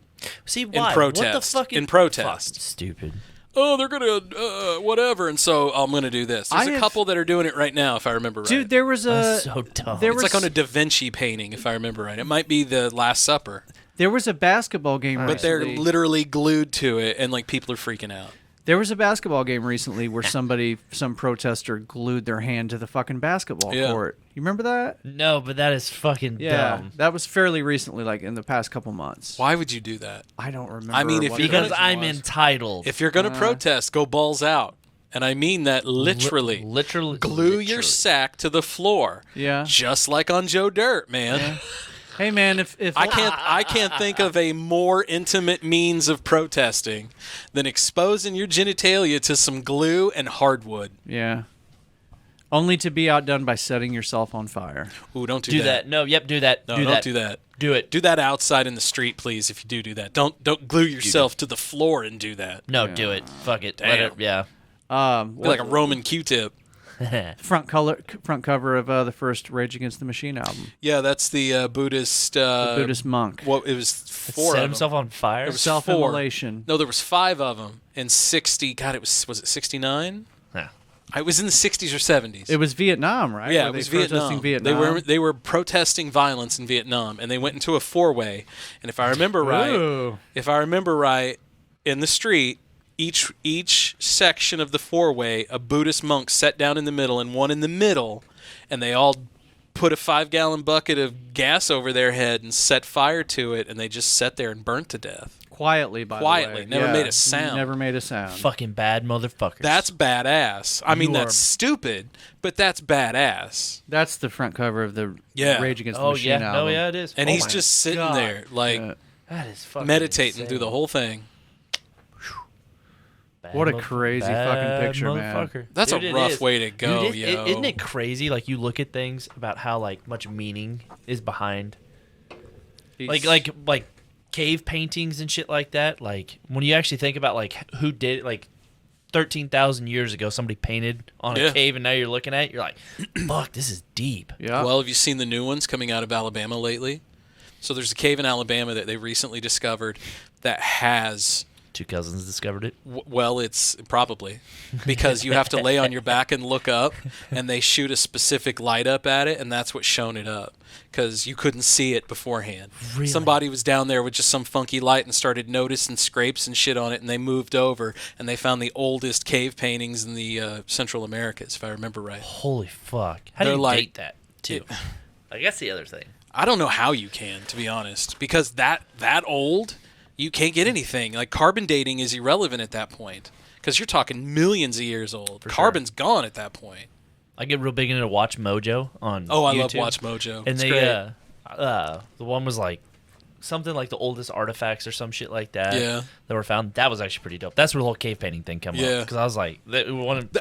See why? In protest. What the fuck? In protest. Fucking stupid. Oh, they're going to, whatever. And so I'm going to do this. There's I a have- couple that are doing it right now, if I remember right. Dude, there was a That's so dumb. there it's was like on a Da Vinci painting, if I remember right. It might be the Last Supper. there was a basketball game But they're recently. literally glued to it, and like people are freaking out. There was a basketball game recently where some protester glued their hand to the fucking basketball Yeah. court. You remember that? No, but that is fucking Yeah, dumb. that was fairly recently, like in the past couple months. Why would you do that? I don't remember. I mean, if what you're the Because reason I'm was. entitled. If you're going to protest, go balls out. And I mean that literally. Literally. Glue your sack to the floor. Yeah. Just like on Joe Dirt, man. Hey man, if I can't think of a more intimate means of protesting than exposing your genitalia to some glue and hardwood. yeah, only to be outdone by setting yourself on fire. Ooh, don't do Do that. No, yep, do that. No, do don't that. do that. Do it. Do that outside in the street, please, if you do that. Don't glue yourself to the floor and do that. No, do it. Fuck it. Damn. Let it. Yeah. Be like a Roman Q-tip. Front cover of the first Rage Against the Machine album. Yeah, that's the Buddhist. The Buddhist monk. Well, it was four Set of himself them. on fire. There was Self-immolation. No, there was 5 of them in 60. God, it was it 69? Yeah. It was in the 60s or 70s. It was Vietnam, right? Yeah, Were it they was protesting Vietnam. They were protesting violence in Vietnam, and they went into a 4-way. And if I remember right, in the street, each section of the 4-way, a Buddhist monk sat down in the middle and one in the middle, and they all put a 5-gallon bucket of gas over their head and set fire to it, and they just sat there and burnt to death. Quietly, by the way. Never made a sound. Never made a sound. Fucking bad motherfuckers. That's badass. I mean, You that's stupid, but that's badass. That's the front cover of the Yeah. Rage Against the Machine album. Oh, yeah, it is. And Oh he's my just sitting God. there, like, That is fucking meditating insane. through the whole thing. What a crazy fucking picture, man. That's Dude, a it rough is. way to go, Dude, yo. Isn't it crazy? Like, you look at things about how, like, much meaning is behind. Like cave paintings and shit like that. Like, when you actually think about, like, who did it, like, 13,000 years ago, somebody painted on a cave, and now you're looking at it, you're like, fuck, this is deep. Yeah. Well, have you seen the new ones coming out of Alabama lately? So there's a cave in Alabama that they recently discovered that has... Two cousins discovered it? Well, it's probably because you have to lay on your back and look up, and they shoot a specific light up at it, and that's what's shown it up because you couldn't see it beforehand. Really? Somebody was down there with just some funky light and started noticing scrapes and shit on it, and they moved over, and they found the oldest cave paintings in the Central Americas, if I remember right. Holy fuck. How do They're you like- date that, too? Like, that's the other thing. I don't know how you can, to be honest, because that old... You can't get anything. Like, carbon dating is irrelevant at that point because you're talking millions of years old. Carbon's gone at that point. I get real big into Watch Mojo on Oh, I YouTube. love Watch Mojo. And It's they, great. the one was like something like the oldest artifacts or some shit like that. Yeah. That were found. That was actually pretty dope. That's where the whole cave painting thing came up. Yeah. Because I was like,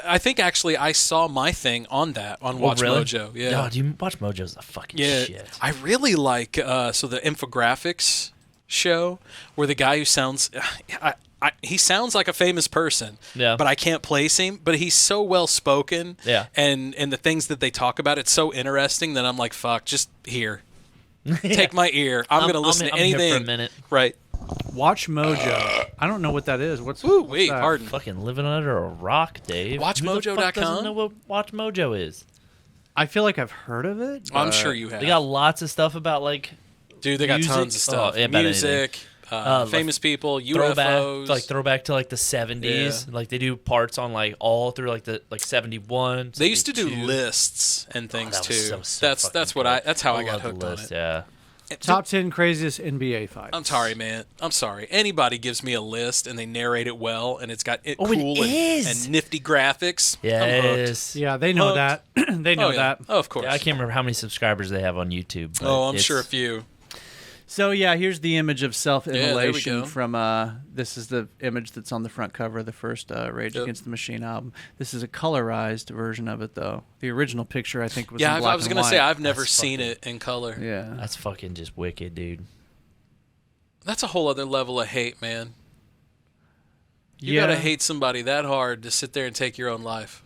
I think actually I saw my thing on that on Watch really? Mojo. Yeah. Oh, dude, Watch Mojo's the fucking Yeah. shit. I really like so the infographics show where the guy who sounds he sounds like a famous person, but I can't place him, but he's so well spoken, and the things that they talk about, it's so interesting that I'm like, fuck, just here, take my ear, I'm gonna listen to anything. Here for a minute. Right. Watch Mojo. I don't know what that is. What's wait, that? pardon. Fucking living under a rock, Dave. WatchMojo.com? Who the fuck doesn't know what Watch Mojo is? I feel like I've heard of it. I'm sure you have. They got lots of stuff about like. Dude, they got music. tons of stuff. Oh, yeah, about music, famous people, UFOs. Throwback to like the 70s. Yeah. Like they do parts on like all through like the 71. They used to do 72. lists and things that was too. so That's fucking what cool. that's how I got love the hooked on list, it. Yeah. Top 10 craziest NBA fights. I'm sorry, man. I'm sorry. Anybody gives me a list and they narrate it well and it's got it cool is. and nifty graphics. Yes. Yeah, they know Hooked. that. They know Oh, yeah. that. Oh, of course. Yeah, I can't remember how many subscribers they have on YouTube. But Oh, I'm it's- sure a few. So yeah, here's the image of Yeah, self-immolation there we go. from this is the image that's on the front cover of the first Rage Against the Machine album. This is a colorized version of it though. The original picture I think was in black I was and gonna say white. I've never seen it in color. Yeah. That's fucking just wicked, dude. That's a whole other level of hate, man. You Yeah. gotta hate somebody that hard to sit there and take your own life.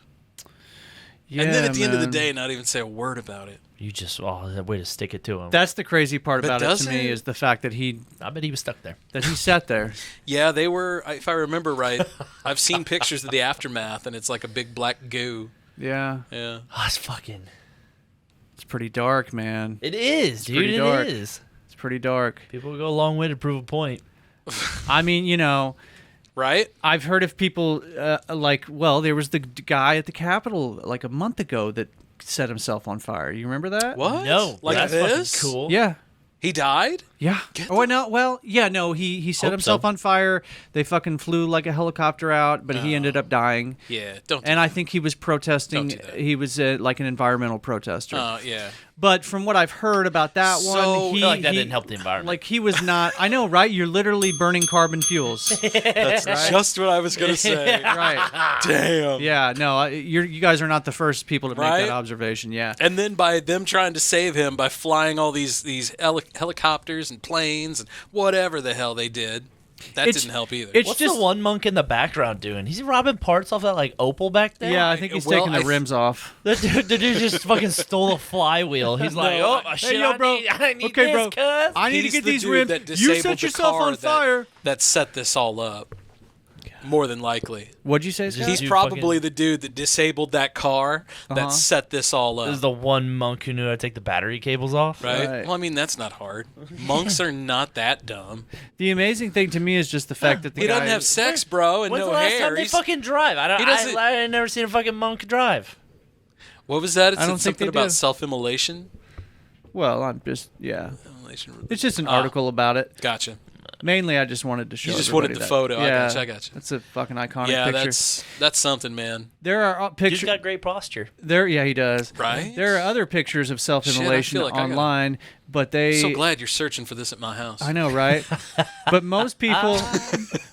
Yeah, and then at the end of the man. day, not even say a word about it. You just that way to stick it to him. That's the crazy part But about it to doesn't me it- is the fact that I bet he was stuck there. that he sat there. Yeah, they were. If I remember right, I've seen pictures of the aftermath, and it's like a big black goo. Yeah. Yeah. Oh, it's fucking. It's pretty dark, man. It is, It's dude. pretty It dark. is. It's pretty dark. People go a long way to prove a point. I mean, you know, right? I've heard of people like, well, there was the guy at the Capitol like a month ago that set himself on fire. You remember that? What? No, Like that's this? fucking cool. Yeah. He died? Yeah. Oh no. Well, yeah. No. He set Hope himself so. on fire. They fucking flew like a helicopter out, but he ended up dying. Yeah. Don't. And I think he was protesting. Don't do that. He was like an environmental protester. Yeah. But from what I've heard about that So- one, I I feel like that didn't help the environment. Like he was not. I know, right? You're literally burning carbon fuels. That's just what I was gonna say. Right. Damn. Yeah. No. You guys are not the first people to make Right? that observation. Yeah. And then by them trying to save him by flying all these helicopters and planes and whatever the hell they did, that It's- didn't help either. it's What's just- the one monk in the background doing? He's robbing parts off that like Opal back there. Yeah. I think he's Well, taking the rims off. The dude just fucking stole a flywheel. He's like, No, oh shit, yo, bro. I need Okay, this, bro. cuz. I need to He's get the these dude rims. that You disabled set the yourself car on fire. that set this all up. More than likely. What'd you say, Scott? He's dude probably fucking- the dude that disabled that car that set this all up. This is the one monk who knew how to take the battery cables off. Right? Right. Well, I mean, that's not hard. Monks are not that dumb. The amazing thing to me is just the fact that the He guy doesn't have sex, bro, and When's no the last hair. time they He's- fucking drive? He doesn't- I never seen a fucking monk drive. What was that? It I don't said think something they about do. self-immolation. Well, I'm just Immolation. It's just an article about it. Gotcha. Mainly, I just wanted to show. You just wanted everybody the photo. Yeah, I got you. That's a fucking iconic Yeah, picture. that's something, man. There are He's pictures. got great posture. Yeah, he does. Right? There are other pictures of self-immolation Shit, I feel like I gotta- online, but they. So glad you're searching for this at my house. I know, right? But most people,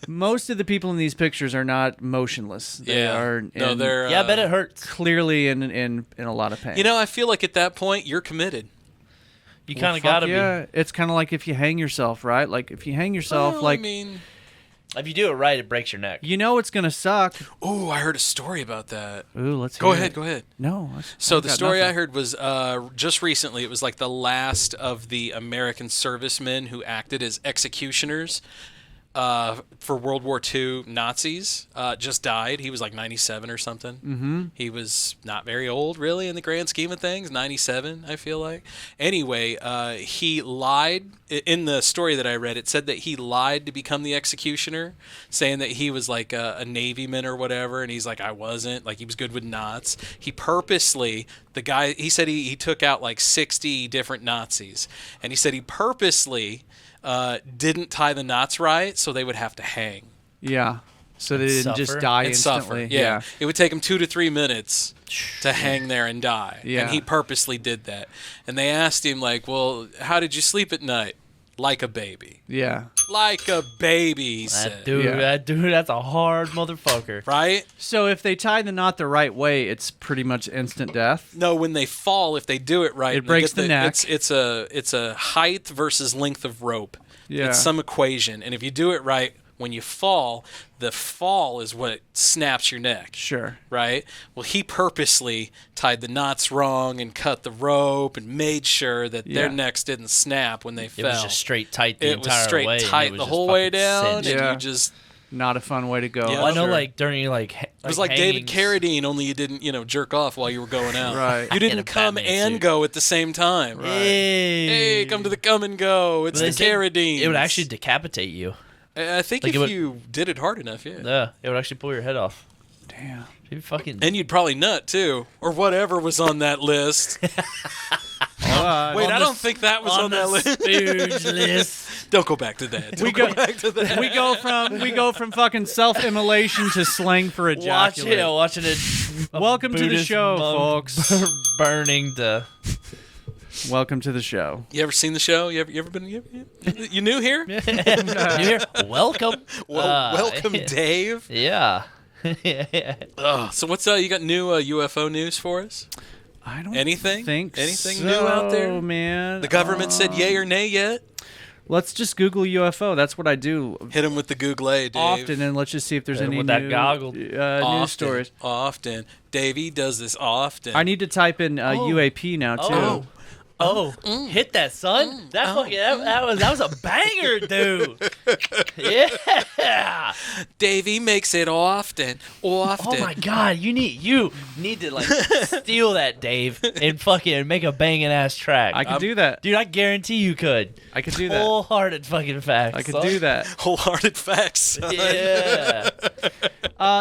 most of the people in these pictures are not motionless. They Yeah. are. No, they're. Yeah, I bet it hurts. Clearly in a lot of pain. You know, I feel like at that point you're committed. You Well, kind of fuck got to yeah. It's kind of like if you hang yourself, right? Like if you hang yourself, Well, like I mean, be. If you do it right, it breaks your neck. you know it's gonna suck. oh, I heard a story about that. Ooh, let's Go hear ahead, it. go ahead. No. So the story I heard was just recently. It was like the last of the American servicemen who acted as executioners for World War II Nazis. Just died. He was like 97 or something. Mm-hmm. He was not very old, really, in the grand scheme of things. 97, I feel like. Anyway, he lied. In the story that I read, it said that he lied to become the executioner, saying that he was like a Navyman or whatever, and he's like, I wasn't. Like, he was good with knots. He purposely, he said he took out like 60 different Nazis, and he said he purposely didn't tie the knots right, so they would have to hang. Yeah. So they didn't just die and instantly. suffer. Yeah. It would take him 2 to 3 minutes to hang there and die. Yeah. And he purposely did that. And they asked him, like, well, how did you sleep at night? Like a baby. Yeah. Like a baby, he said. That dude, that's a hard motherfucker. Right? So if they tie the knot the right way, it's pretty much instant death. No, when they fall, if they do it right, It and they breaks get the neck. It's a height versus length of rope. Yeah. It's some equation, and if you do it right, when you fall, the fall is what snaps your neck. Sure. Right? Well, he purposely tied the knots wrong and cut the rope and made sure that their necks didn't snap when they fell. It was just straight tight the It was entire straight way. and tight it was the just whole way fucking down, cinched. and you just... Not a fun way to go. Yeah, Well, I know, sure. like during like It was like David Carradine, only you didn't, jerk off while you were going out. Right. You In a didn't come Batman and suit. go at the same time. Hey, come to the come and go. It's But the they said Carradine. It would actually decapitate you. I think like if it would- you did it hard enough, yeah. Yeah, it would actually pull your head off. Damn. You'd fucking. And you'd probably nut too, or whatever was on that list. Wait, I don't think that was on that list. Spooge list. Don't go back to that. We Don't go back to that. we go from fucking self-immolation to slang for ejaculate. Watching it. Welcome to the Buddhist show, monk folks. Burning the. Welcome to the show. You ever seen the show? You ever been? You new here? You hear? Welcome. Well, welcome, Dave. Yeah. So what's you got new UFO news for us? I don't Anything think Anything so, new out there? Man. The government said yay or nay yet? Let's just Google UFO. That's what I do Hit him with the Google, Dave. often, and let's just see if there's Hit 'em any with that new, goggle. news stories. Often. Davey does this often. I need to type in UAP now too. Hit that, son. That fucking that was a banger, dude. Yeah. Davey makes it often. Oh my god, you need to like steal that, Dave, and fucking make a banging ass track. I can do that. Dude, I guarantee you could. I could do that. Wholehearted fucking facts. I could do that. Wholehearted facts, son. Yeah.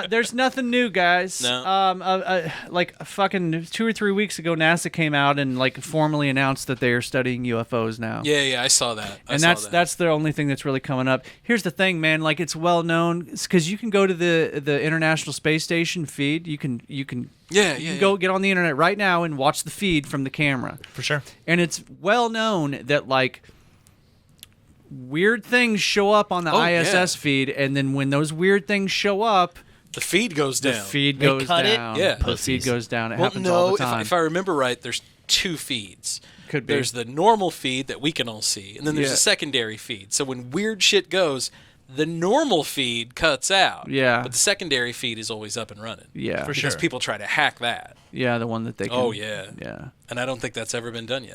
There's nothing new, guys. No. Like fucking 2 or 3 weeks ago, NASA came out and like formally announced that they are studying UFOs now. Yeah, I saw that. That's the only thing that's really coming up. Here's the thing, man. Like it's well known because you can go to the International Space Station feed. You can go get on the internet right now and watch the feed from the camera. For sure. And it's well known that like weird things show up on the ISS feed, and then when those weird things show up, the feed goes down. The feed They goes cut it? down. Yeah. The feed goes down. It Well, happens no, all the time. if I remember right, there's 2 feeds. Could be. There's the normal feed that we can all see, and then there's Yeah. a secondary feed. So when weird shit goes, the normal feed cuts out. Yeah. But the secondary feed is always up and running. Yeah. For Because sure. people try to hack that. Yeah, the one that they can. Oh, yeah. Yeah. And I don't think that's ever been done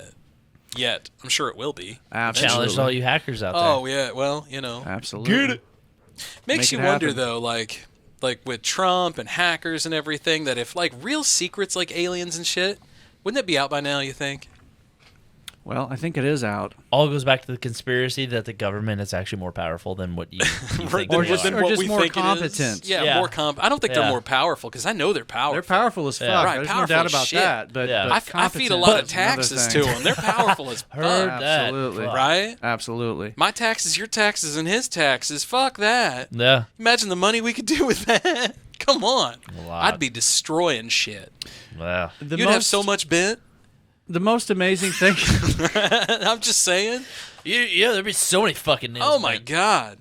yet. I'm sure it will be. Absolutely. Challenge all you hackers out there. Oh, yeah. Well, Absolutely. Get it. Makes Make you it wonder, happen. though, like with Trump and hackers and everything, that if like real secrets like aliens and shit, wouldn't that be out by now, you think? Well, I think it is out. All goes back to the conspiracy that the government is actually more powerful than what you think Or they just, are. or just we more think it is. competent. Yeah, more I don't think they're more powerful because I know they're powerful. They're powerful as fuck. Right, There's no powerful doubt as about shit. that. But, but I feed a competent lot of is another taxes thing. to them. They're powerful as fuck. Heard that. Absolutely. Right? Absolutely. My taxes, your taxes, and his taxes. Fuck that. Yeah. Imagine the money we could do with that. Come on. A lot. I'd be destroying shit. Wow. You'd have so much bent. The most amazing thing. I'm just saying. Yeah, there'd be so many fucking names. Oh my God.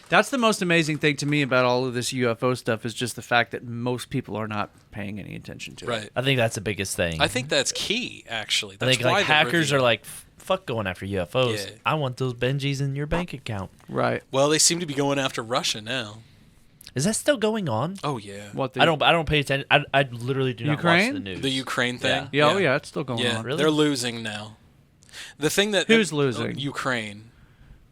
That's the most amazing thing to me about all of this UFO stuff is just the fact that most people are not paying any attention to it. Right. I think that's the biggest thing. I think that's key, actually. I That's think why like they're hackers revealing- are like, fuck going after UFOs. Yeah. I want those Benjis in your bank account. Right. Well, they seem to be going after Russia now. Is that still going on? Oh yeah. What I don't pay attention. I literally do not watch the news. The Ukraine thing. Yeah. Oh yeah, it's still going Yeah, on. they're losing now. The thing that Who's losing? Ukraine.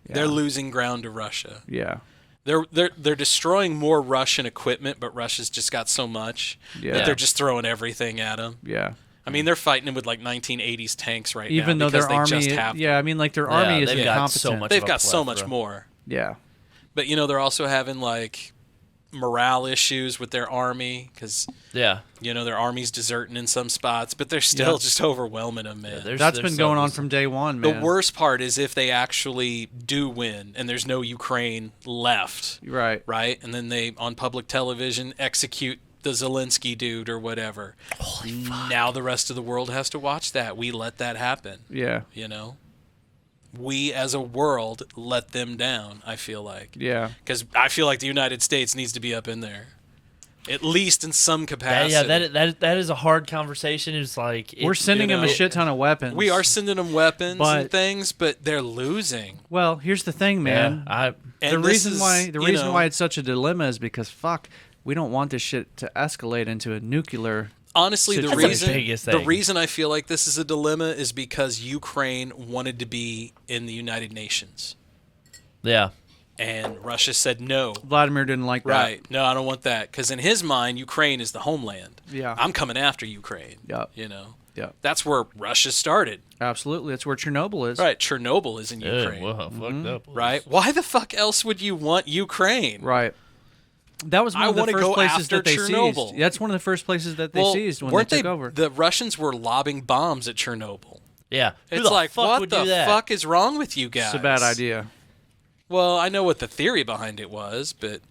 Yeah. They're losing ground to Russia. Yeah. They're destroying more Russian equipment, but Russia's just got so much that they're just throwing everything at them. Yeah. I mean, they're fighting them with like 1980s tanks right Even now though their because they army, just have yeah, I mean, like their army is they've got incompetent. so much. They've of a got so much plethora. more. Yeah. But you know, they're also having like morale issues with their army because you know their army's deserting in some spots, but they're still just overwhelming them, man. That's been going on from day one, man. The worst part is if they actually do win and there's no Ukraine left, Right. right, and then they on public television execute the Zelensky dude or whatever. Holy fuck. Now the rest of the world has to watch that. We let that happen. Yeah. You know, we as a world let them down. I feel like. Yeah. Because I feel like the United States needs to be up in there, at least in some capacity. That is a hard conversation. It's like We're sending them a shit ton of weapons. We are sending them weapons But- and things, but they're losing. Well, here's the thing, man. The And reason this why is, the you reason know- why it's such a dilemma is because we don't want this shit to escalate into a nuclear. Honestly, the situation. reason I feel like this is a dilemma is because Ukraine wanted to be in the United Nations. Yeah. And Russia said no. Vladimir didn't like that. Right. No, I don't want that. Because in his mind, Ukraine is the homeland. Yeah. I'm coming after Ukraine. Yep. You know? Yep. That's where Russia started. Absolutely. That's where Chernobyl is. Right. Chernobyl is in Ukraine. Whoa, fucked up. Right? Why the fuck else would you want Ukraine? Right. That was one I of the wanna first go places after that they Chernobyl. seized. That's one of the first places that they seized when they weren't took over. The Russians were lobbing bombs at Chernobyl. Yeah. Who It's the like, fuck what would the do that? fuck is wrong with you guys? It's a bad idea. Well, I know what the theory behind it was, but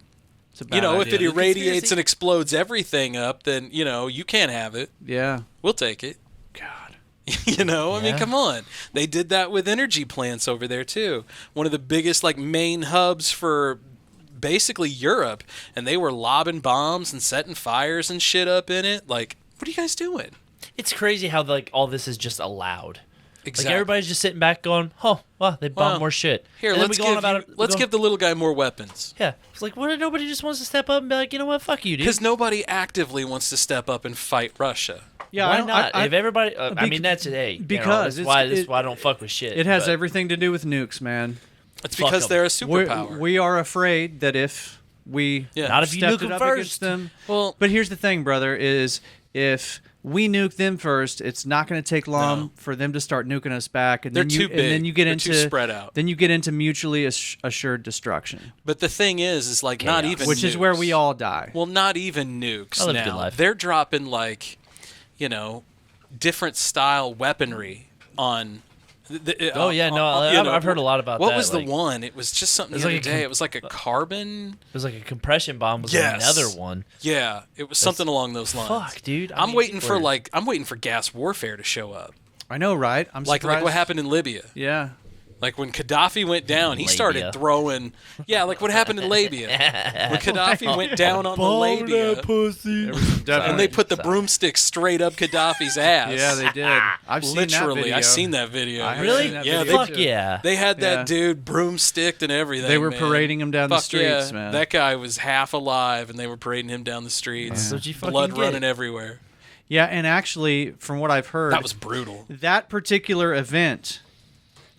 It's a bad you know, if idea. it irradiates and explodes everything up, then you know you can't have it. Yeah. We'll take it. God. You know, I mean, Yeah. come on. They did that with energy plants over there too. One of the biggest like main hubs for basically Europe, and they were lobbing bombs and setting fires and shit up in it. Like, what are you guys doing? It's crazy how like all this is just allowed. Exactly. Like everybody's just sitting back going, "Oh, well, they bombed Well, more shit." Here, And then let's we go on give about you- let's give the little guy more weapons. Yeah, it's like what if nobody just wants to step up and be like, you know what, fuck you, dude. Because nobody actively wants to step up and fight Russia. Yeah. Why I don't- not? I- if everybody, I mean, that's it. Hey, because you know, it's- this is why I don't fuck with shit. It has but- everything to do with nukes, man. It's Fuck because 'em. they're a superpower. We are afraid that if we Not if you stepped nuke it 'em up first. against them. Well, but here's the thing, brother: is if we nuke them first, it's not going to take long for them to start nuking us back, and They're then too you, big. And then you get They're into too spread out. Then you get into mutually assured destruction, But the thing is like not even which is nukes. where we all die. Well, not even nukes I live a good now. life. They're dropping like, you know, different style weaponry on. Oh, yeah, no, I've heard a lot about what that, was the like- one? It was just something It was the other like a day. com- It was like a carbon. It was like a compression bomb was Yes. another one. Yeah, it was something along those lines. Fuck, dude. I I'm mean, waiting for we're- I'm waiting for gas warfare to show up. I know, right? I'm Like surprised. what happened in Libya. Yeah. Like when Gaddafi went down, he started Labia. throwing. Yeah, like what happened in Libya. When Gaddafi went down on the labia, pussy. and they put the broomstick straight up Gaddafi's ass. Yeah, they did. I've seen that Literally, video. I've seen that video. I have Really? seen that Yeah, video Fuck too. yeah. They had that Yeah. dude broomsticked and everything. They were man. parading him down the Fuck streets, yeah. man. That guy was half alive, and they were parading him down the streets. That's what you fucking Blood get. running everywhere. Yeah, and actually, from what I've heard, That was brutal. that particular event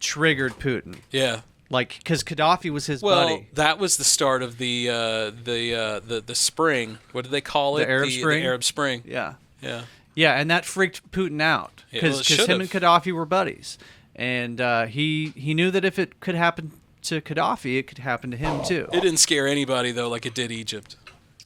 triggered Putin. Yeah. Like, because Gaddafi was his Well, buddy. that was the start of the spring. What did they call it? The Arab Spring? The Arab Spring. Yeah. Yeah. Yeah, and that freaked Putin out Yeah, well, because it him and should've. Gaddafi were buddies. And he knew that if it could happen to Gaddafi, it could happen to him too. It didn't scare anybody though, like it did Egypt.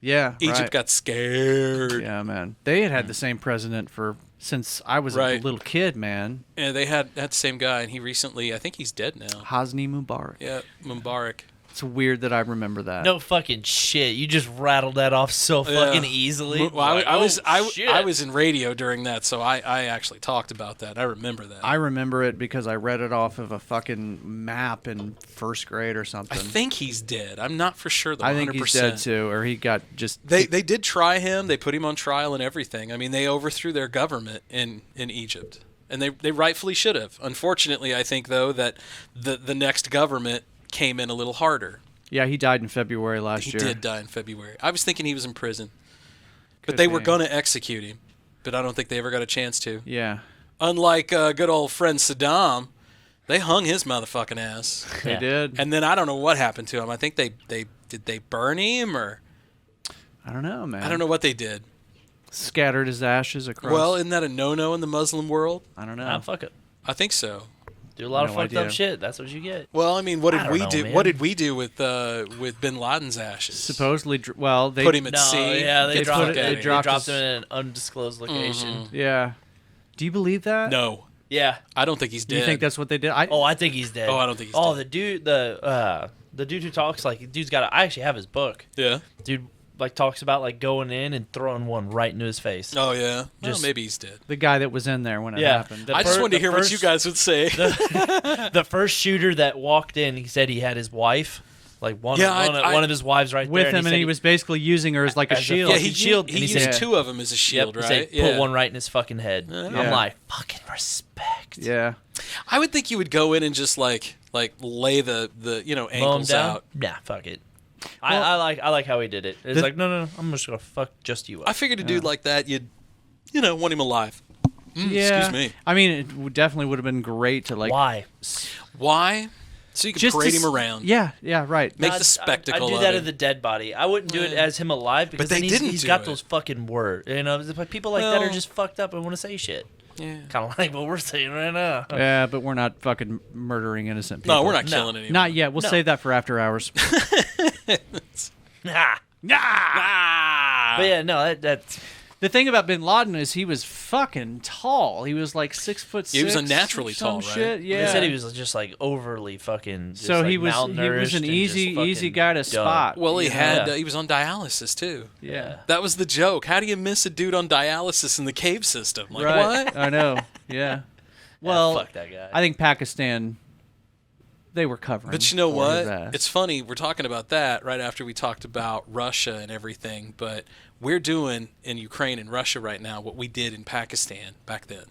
Yeah, Egypt right. got scared. Yeah, man. They had the same president since I was a little kid, man. Yeah, they had that same guy, and he recently, I think he's dead now. Hosni Mubarak. Yeah, Mubarak. It's weird that I remember that. No fucking shit. You just rattled that off so fucking easily. Well, I shit. was in radio during that, so I actually talked about that. I remember that. I remember it because I read it off of a fucking map in first grade or something. I think he's dead. I'm not for sure though. I think 100%. he's dead too, or he got just. They did try him. They put him on trial and everything. I mean, they overthrew their government in Egypt, and they rightfully should have. Unfortunately, I think though that the next government came in a little harder. Yeah, he died in February last year. He did die in February. I was thinking he was in prison. But they were going to execute him. But I don't think they ever got a chance to. Yeah. Unlike good old friend Saddam, they hung his motherfucking ass. They did. And then I don't know what happened to him. I think did they burn him or... I don't know, man. I don't know what they did. Scattered his ashes across. Well, isn't that a no-no in the Muslim world? I don't know. Nah, fuck it. I think so. Do a lot of No fucked idea. up shit. That's what you get. Well, I mean, what did I don't we know, do? man. What did we do with Bin Laden's ashes? Supposedly, they put him at sea. Yeah, they dropped his- him in an undisclosed location. Mm-hmm. Yeah. Do you believe that? No. Yeah. I don't think he's Do dead. you think that's what they did? I think he's dead. Oh, I don't think he's dead. dead. The dude who talks dude's got. I actually have his book. Yeah. Dude talks about going in and throwing one right into his face. Oh yeah. Just maybe he's dead. The guy that was in there when it happened. I just wanted to hear what you guys would say. The first shooter that walked in, he said he had his wife, one of his wives right with there, him, and he was basically using her as like a shield. He used two of them as a shield, He right? said, put one right in his fucking head. I'm like, fucking respect. Yeah. I would think you would go in and just lay the ankles out. Nah, fuck it. I like how he did it. It's no, I'm just gonna fuck just you up. I figured a dude like that, you'd want him alive. Yeah. Excuse me. I mean, definitely would have been great to Why? Why? So you could Just parade to him around. Yeah, right. Make the spectacle I'd do of that it. of the dead body. I wouldn't do it as him alive because But they then didn't he's do got it. those fucking words. People like that are just fucked up and want to say shit. Yeah. Kind of like what we're saying right now. Yeah, but we're not fucking murdering innocent people. No, we're not killing anyone. Not yet. We'll save that for after hours. But yeah, no, that's the thing about Bin Laden is he was fucking tall. He was like 6'6". He was unnaturally tall, right? Shit. Yeah. They said he was just overly fucking. Just So he was malnourished an and easy just guy to fucking spot. dumb. Well, he was on dialysis too. Yeah. That was the joke. How do you miss a dude on dialysis in the cave system? Like Right. what? I know. Yeah. Well, fuck that guy. I think Pakistan, they were covering. But you know for his what? ass. It's funny. We're talking about that right after we talked about Russia and everything. But we're doing in Ukraine and Russia right now what we did in Pakistan back then.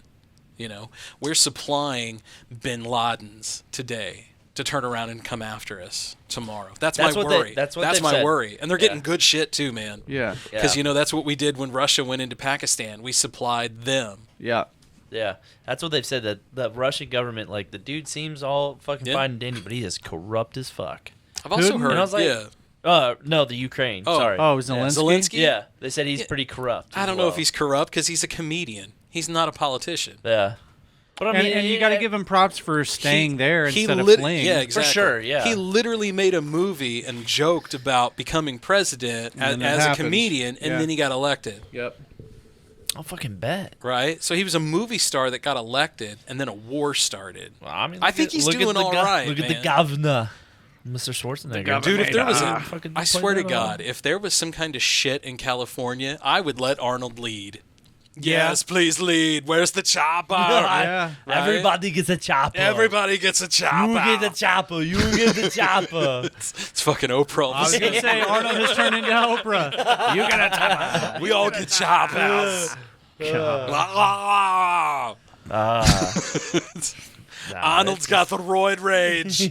We're supplying Bin Ladens today to turn around and come after us tomorrow. That's my worry. That's my said. worry. And they're getting good shit too, man. Yeah. Because that's what we did when Russia went into Pakistan. We supplied them. Yeah. Yeah, that's what they've said. That the Russian government, the dude seems all fucking fine and dandy, but he is corrupt as fuck. I've also heard. And I was like, no, the Ukraine. Sorry. Oh, Zelensky? Zelensky? Yeah, they said he's pretty corrupt. I don't know if he's corrupt because he's a comedian. He's not a politician. Yeah. But I mean, and you got to give him props for staying there instead of fleeing. Yeah, exactly. For sure, yeah. He literally made a movie and joked about becoming president as a comedian, and then he got elected. Yep. I'll fucking bet. Right? So he was a movie star that got elected, and then a war started. Well, I mean, I think he's doing all right, Look at man. the governor, Mr. Schwarzenegger. Dude, if there was I swear swear to God, if there was some kind of shit in California, I would let Arnold lead. Yes, please lead. Where's the chopper? Yeah. Right? Everybody gets a chopper. Everybody gets a chopper. You get the chopper. You get the chopper. It's fucking Oprah. I was going to say, Arnold has turned into Oprah. You got a chopper. We all get choppers. Arnold's got the roid rage.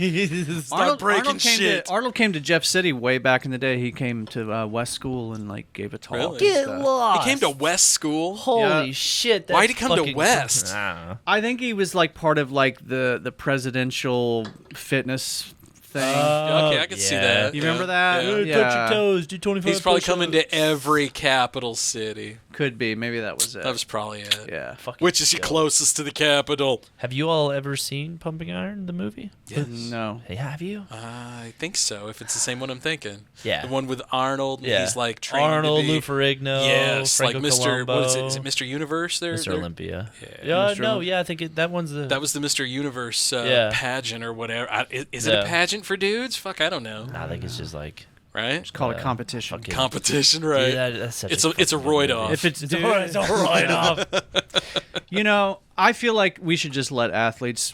Start breaking shit. Arnold came to Jeff City way back in the day. He came to West School and gave a talk. Really? Get lost. He came to West School. Holy shit! Why'd he come to West? I think he was part of the presidential fitness thing. Okay, I can see that. You remember that? Yeah. Touch your toes. Do 25. He's probably coming to every capital city. Could be. Maybe that was it. That was probably it. Yeah. Which is closest to the Capitol? Have you all ever seen Pumping Iron, the movie? Yes. No. Hey, have you? I think so. If it's the same one I'm thinking. Yeah. The one with Arnold. And Yeah. he's like trained Arnold, to be, Lou Ferrigno, Yes, Franco like Mr. What is it? Colombo. Is it Mr. Universe? There, Mr. there? Olympia. Yeah. No, I think that one's the. That was the Mr. Universe pageant or whatever. Is it a pageant for dudes? Fuck, I don't know. I think it's just like. Right? It's called a competition. Competition, right? Dude, that's such it's a roid off. If it's It's a roid off. You know, I feel like we should just let athletes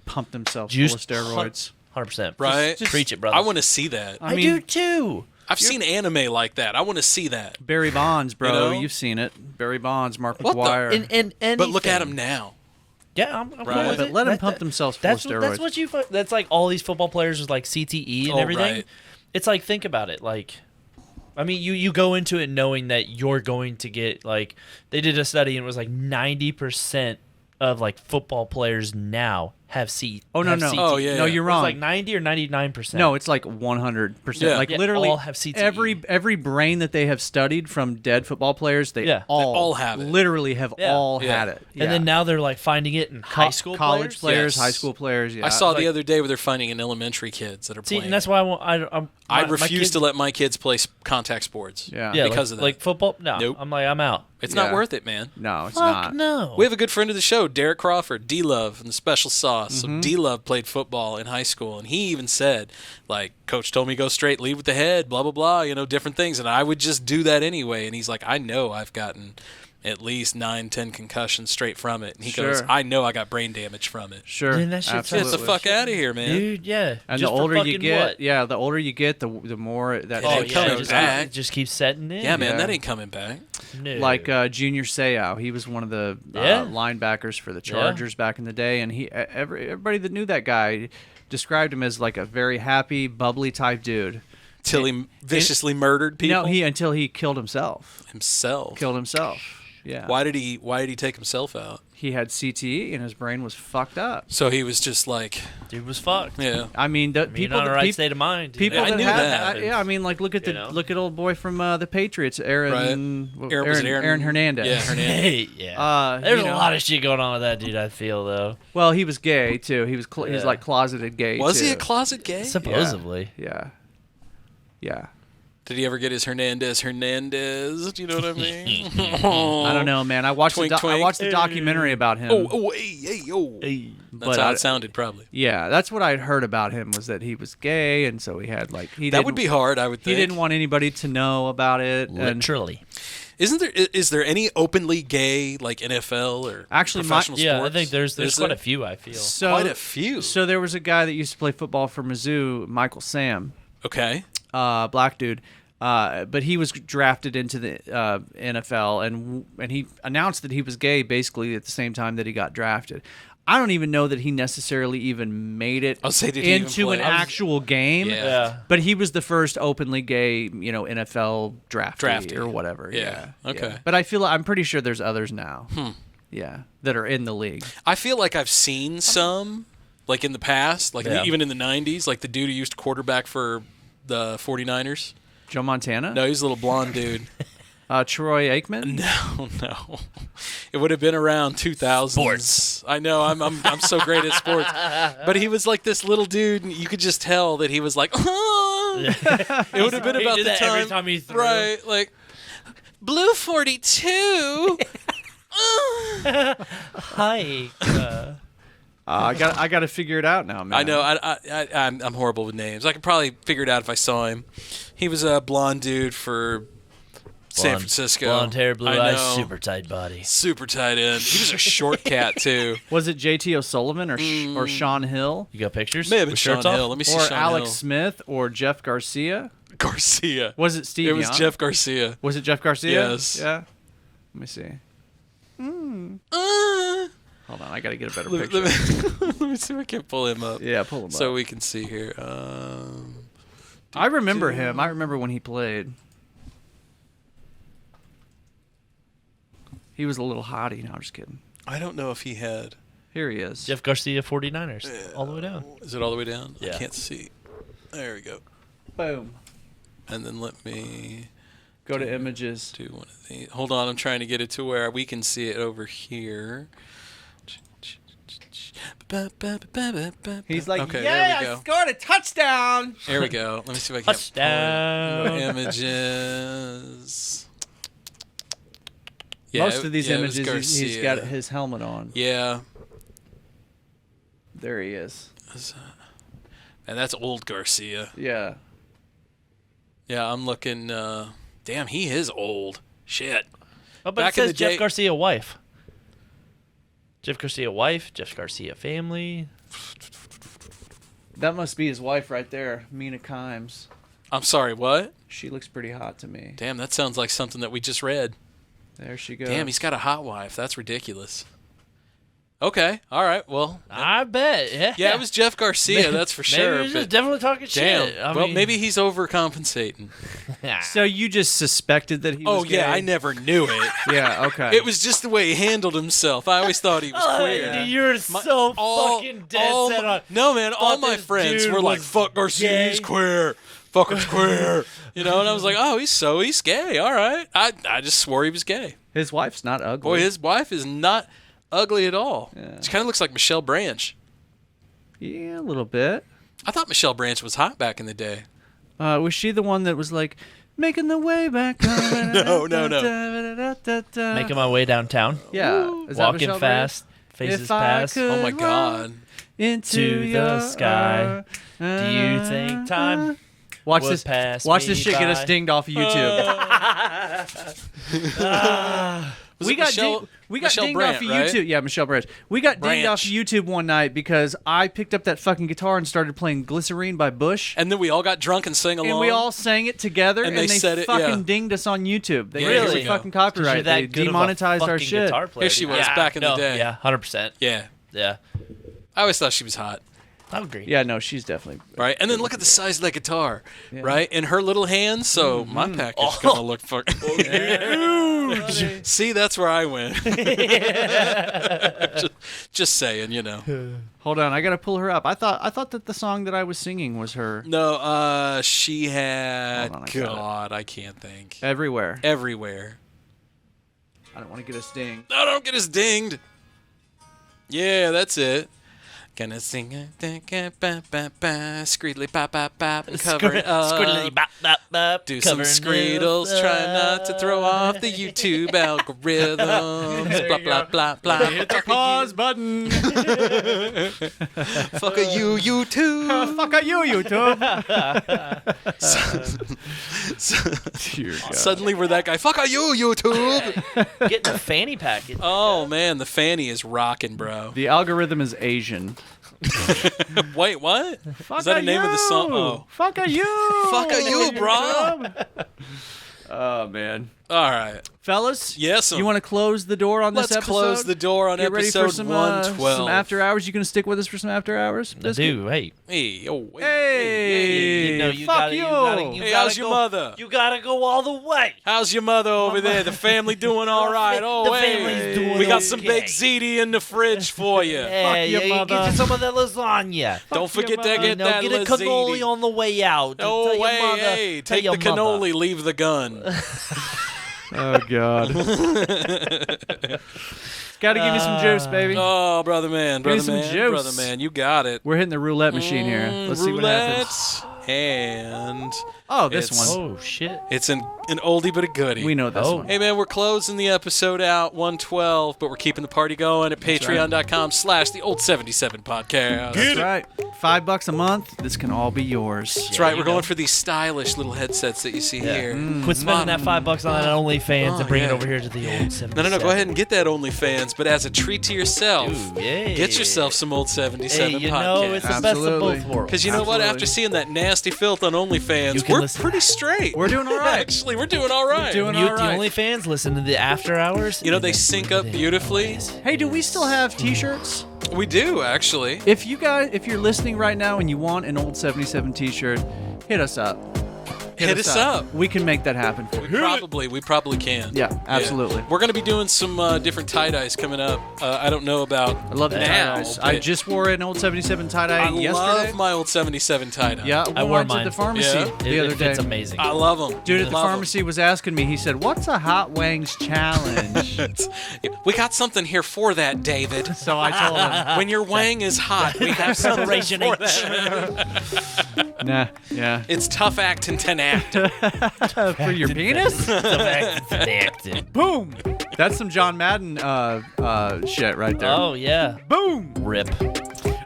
pump themselves full of steroids. 100%. Right? Just preach it, brother. I want to see that. I mean, do too. I've seen anime like that. I want to see that. Barry Bonds, bro. You know? You've seen it. Barry Bonds, Mark What the- McGuire. But look at him now. Yeah, I'm Right. cool with But it. let them pump themselves full of steroids. That's what you. That's like all these football players with like CTE and Oh, everything. right. It's like, think about it. Like, I mean, you go into it knowing that you're going to get like they did a study and it was like 90% of like football players now have CTE. Oh, no. Oh, yeah. No, you're wrong. It's like 90 or 99%. No, it's like 100%. Yeah. Like Yeah, literally all have CTE. every brain that they have studied from dead football players, they Yeah. all have it. Literally have Yeah. all Yeah. had it. And then now they're like finding it in high school college players, Yes. high school players. Yeah. I saw like- the other day where they're finding in elementary kids that are See, playing. and that's why I refuse to let my kids play contact sports. Yeah. Because of that. Like football. No, Nope. I'm out. It's Yeah. not worth it, man. No, it's Fuck not. no. We have a good friend of the show, Derek Crawford, D-Love, and the Special Sauce. So D-Love played football in high school, and he even said, like, Coach told me go straight, lead with the head, blah, blah, blah, different things. And I would just do that anyway. And he's like, I know I've gotten at least 9-10 concussions straight from it. And he goes, Sure. I know I got brain damage from it. Sure. Dude, that shit's absolutely. Get the fuck out of here, man. Dude, yeah. And Just the for older you fucking get, what? the older you get, the more that Oh, shit yeah, shows just- up. back. It just keeps setting in. Yeah, man, Yeah. that ain't coming back. No. Like Junior Seau, he was one of the Yeah. linebackers for the Chargers back in the day, and everybody that knew that guy described him as like a very happy, bubbly type dude. Till he viciously murdered people. No, until he killed himself. Himself. Yeah. Why did he take himself out? He had CTE and his brain was fucked up. So he was just like, dude was fucked. yeah. I mean, You're not in the right state of mind. People I that knew have, that. yeah, I mean, like look at old boy from the Patriots, Aaron Hernandez. Yeah, Hernandez. Hey, yeah. There's a lot of shit going on with that dude, I feel, though. Well, he was gay too. He was he's like closeted gay. Was he too. a closet gay? Supposedly. Yeah. Yeah. Did he ever get his Hernandez? Do you know what I mean? I don't know, man. I watched Twink, I twink. watched the documentary about him. Hey. That's But how it sounded, probably. Yeah, that's what I'd heard about him was that he was gay, and so he had like That would be hard, I would think. He didn't want anybody to know about it. Literally. Is there any openly gay like NFL or Actually, professional sports? Yeah, I think there's Is quite there? a few, I feel. So, Quite a few. So there was a guy that used to play football for Mizzou, Michael Sam. Okay. Black dude. But he was drafted into the NFL, and he announced that he was gay basically at the same time that he got drafted. I don't even know that he necessarily even made it Did he even into play? an actual game. Yeah. But he was the first openly gay, NFL draftee or whatever. Yeah. Okay. Yeah. But I'm pretty sure there's others now. Yeah, that are in the league. I feel like I've seen some, like in the past, like even in the 90s, like the dude who used to quarterback for the 49ers. Joe Montana? No, he's a little blonde dude. Troy Aikman? No. It would have been around 2000s. Sports. I know, I'm so great at sports. But he was like this little dude, and you could just tell that he was like, it would have been He about did the that time. every time he threw. Right, like, blue 42. Hi. I got to figure it out now, man. I know. I'm horrible with names. I could probably figure it out if I saw him. He was a blonde dude for San Francisco. Blonde hair, blue I eyes, know. super tight body. Super tight end. He was a short cat too. Was it JT O'Sullivan or Sean Hill? You got pictures? May have been With Sean shirts off? Hill. Let me see Or Sean Alex Hill. Smith or Jeff Garcia? Garcia. Was it Steve It was Young? Jeff Garcia. Was it Jeff Garcia? Yes. Yeah. Let me see. Hold on, I got to get a better Let picture. me see if I can pull him up. Yeah, pull him so up. we can see here. I remember him. I remember when he played. He was a little hottie. No, I'm just kidding. I don't know if he had. Here he is. Jeff Garcia, 49ers. All the way down. Is it all the way down? Yeah. I can't see. There we go. Boom. And then let me Go to images. Do one of these. Hold on, I'm trying to get it to where we can see it over here. He's like, okay, yeah, there we go. scored a touchdown. There we go. Let me see if I can Touchdown. pull it. Images. Yeah, Most of these it was images, he's Garcia. got his helmet on. Yeah. There he is. And that's old Garcia. Yeah. Yeah, I'm looking. Damn, he is old. Shit. Oh, but Back it in says the Jeff day- Garcia wife. Jeff Garcia wife, Jeff Garcia family. That must be his wife right there, Mina Kimes. I'm sorry, what? She looks pretty hot to me. Damn, that sounds like something that we just read. There she goes. Damn, he's got a hot wife. That's ridiculous. Okay, all right, well. I bet, yeah. Yeah, it was Jeff Garcia, that's for sure. Maybe he's just definitely talking damn, shit. I well, mean- maybe he's overcompensating. So you just suspected that he was Oh, yeah, gay? I never knew it. Yeah, okay. It was just the way he handled himself. I always thought he was queer. Dude, you're so fucking dead set on. No, man, all thought my this friends dude were like, was fuck Garcia, he's gay. queer. Fucker's queer. You know, and I was like, oh, he's gay. All right. I just swore he was gay. His wife's not ugly. Boy, his wife is not ugly at all. Yeah. She kind of looks like Michelle Branch. Yeah, a little bit. I thought Michelle Branch was hot back in the day. Was she the one that was like, making the way back home? No. Making my way downtown. Yeah. Is that Walking Michelle fast. Branch? Faces If I past. could Oh, my God. Into To your the sky. Do you think time Watch would this. pass Watch me this shit get us by? dinged off of YouTube. We got Michelle dinged Branch, off of right? YouTube. Yeah, Michelle Branch. We got dinged off of YouTube one night because I picked up that fucking guitar and started playing "Glycerine" by Bush. And then we all got drunk and sang along. And we all sang it together, And and they they said it, fucking yeah. dinged us on YouTube. They Really? gave us fucking copyright. They demonetized our shit. Here she was back in the day. Yeah, 100%. Yeah. Yeah. I always thought she was hot. I agree. Yeah, no, she's definitely Right, and then look at the size of that guitar, right? In her little hands, so my package is gonna look fucking huge. See, that's where I went. just saying, you know. Hold on, I gotta pull her up. I thought that the song that I was singing was her. No, she had. Hold on, God, I can't think. Everywhere. Everywhere. I don't want to get us dinged. No, don't get us dinged. Yeah, that's it. Gonna sing a screedly bop bop bop, covering up. Squiddly bop bop bop. Do some covering screedles, up. try not to throw off the YouTube algorithms. Blah blah blah blah. Hit the pause button. Fuck a you, YouTube. Fuck a you, YouTube. Dear God. Suddenly we're that guy. Fuck a you, YouTube. Getting a fanny package. Oh man, the fanny is rocking, bro. The algorithm is Asian. Wait, what? Fuck Is that a a name of the song? you. Oh. Fuck a you. Fuck a you, bro. Oh man. All right. Fellas, Yes, you want to close the door on this Let's episode? close the door on Get ready for episode some, 112. some after hours. You gonna stick with us for some after hours? I Biscuit? do. Hey. Hey, oh, hey, Hey, You know, you fuck gotta, you. you gotta, you Hey, gotta how's your go, mother? You gotta go all the way. How's your mother over there? The family doing all right? Oh, The hey. family's doing We got some okay. big ziti in the fridge for you. Yeah, your you mother. get you some of that lasagna. Don't forget to You get know, that get a cannoli laziti. on the way out. Tell Oh, your hey, mother, hey, tell take your the mother. cannoli, leave the gun. Oh God. Gotta give you some juice, baby. Oh, brother man, Give me brother some man, juice. brother man, you got it. We're hitting the roulette machine here. Let's see what happens. Roulette. And Oh, this it's- one. Oh shit. it's an oldie but a goodie. We know this Oh. one. Hey man, we're closing the episode out 112, but we're keeping the party going at patreon.com/the old 77 podcast. That's right. $5 a month. This can all be yours. That's right. We're going for these stylish little headsets that you see here. Quit spending that $5 on that OnlyFans and bring it yeah. over here to the old 77. No. Go ahead and get that OnlyFans, but as a treat to yourself, Ooh, yeah. get yourself some old 77 Hey, you podcast. know, it's the best of Absolutely. both worlds. Because you know what? Absolutely. After seeing that nasty filth on You OnlyFans, can we're listen- pretty straight. We're doing all right. Actually, we're doing all right. doing Mute all the right. OnlyFans, listen to the after hours. You know, and they then sync put up it in. beautifully. Hey, do we still have T-shirts? We do, actually. If you're listening right now and you want an old 77 T-shirt, hit us up. Hit us up. We can make that happen for you. We probably can. Yeah, absolutely. We're going to be doing some different tie-dyes coming up. I don't know about I love the tie-dyes. I just wore an old 77 tie-dye yesterday. I love my old 77 tie-dye. Yeah, I wore mine at the pharmacy the other day. It's amazing. I love them. Dude at the pharmacy was asking me, he said, what's a hot wings challenge? We got something here for that, David. So I told him. When your wang is hot, we have something for that. Nah, yeah. It's tough acting to act. For your penis? Boom! That's some John Madden shit right there. Oh, yeah. Boom! Rip.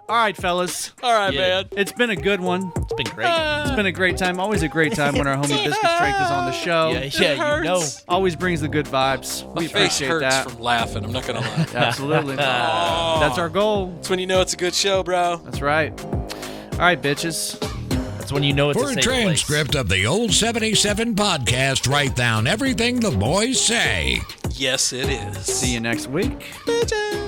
All right, fellas. All right, man. It's been a good one. It's been great. It's been a great time. Always a great time when our homie Biscuit Strength is on the show. Yeah, you know. Always brings the good vibes. My We face appreciate hurts that. from laughing. I'm not going to lie. Absolutely. That's our goal. That's when you know it's a good show, bro. That's right. All right, bitches. That's when you know it's For a a safe transcript of the Old 77 podcast, write down everything the boys say. Yes, it is. See you next week. Bitches.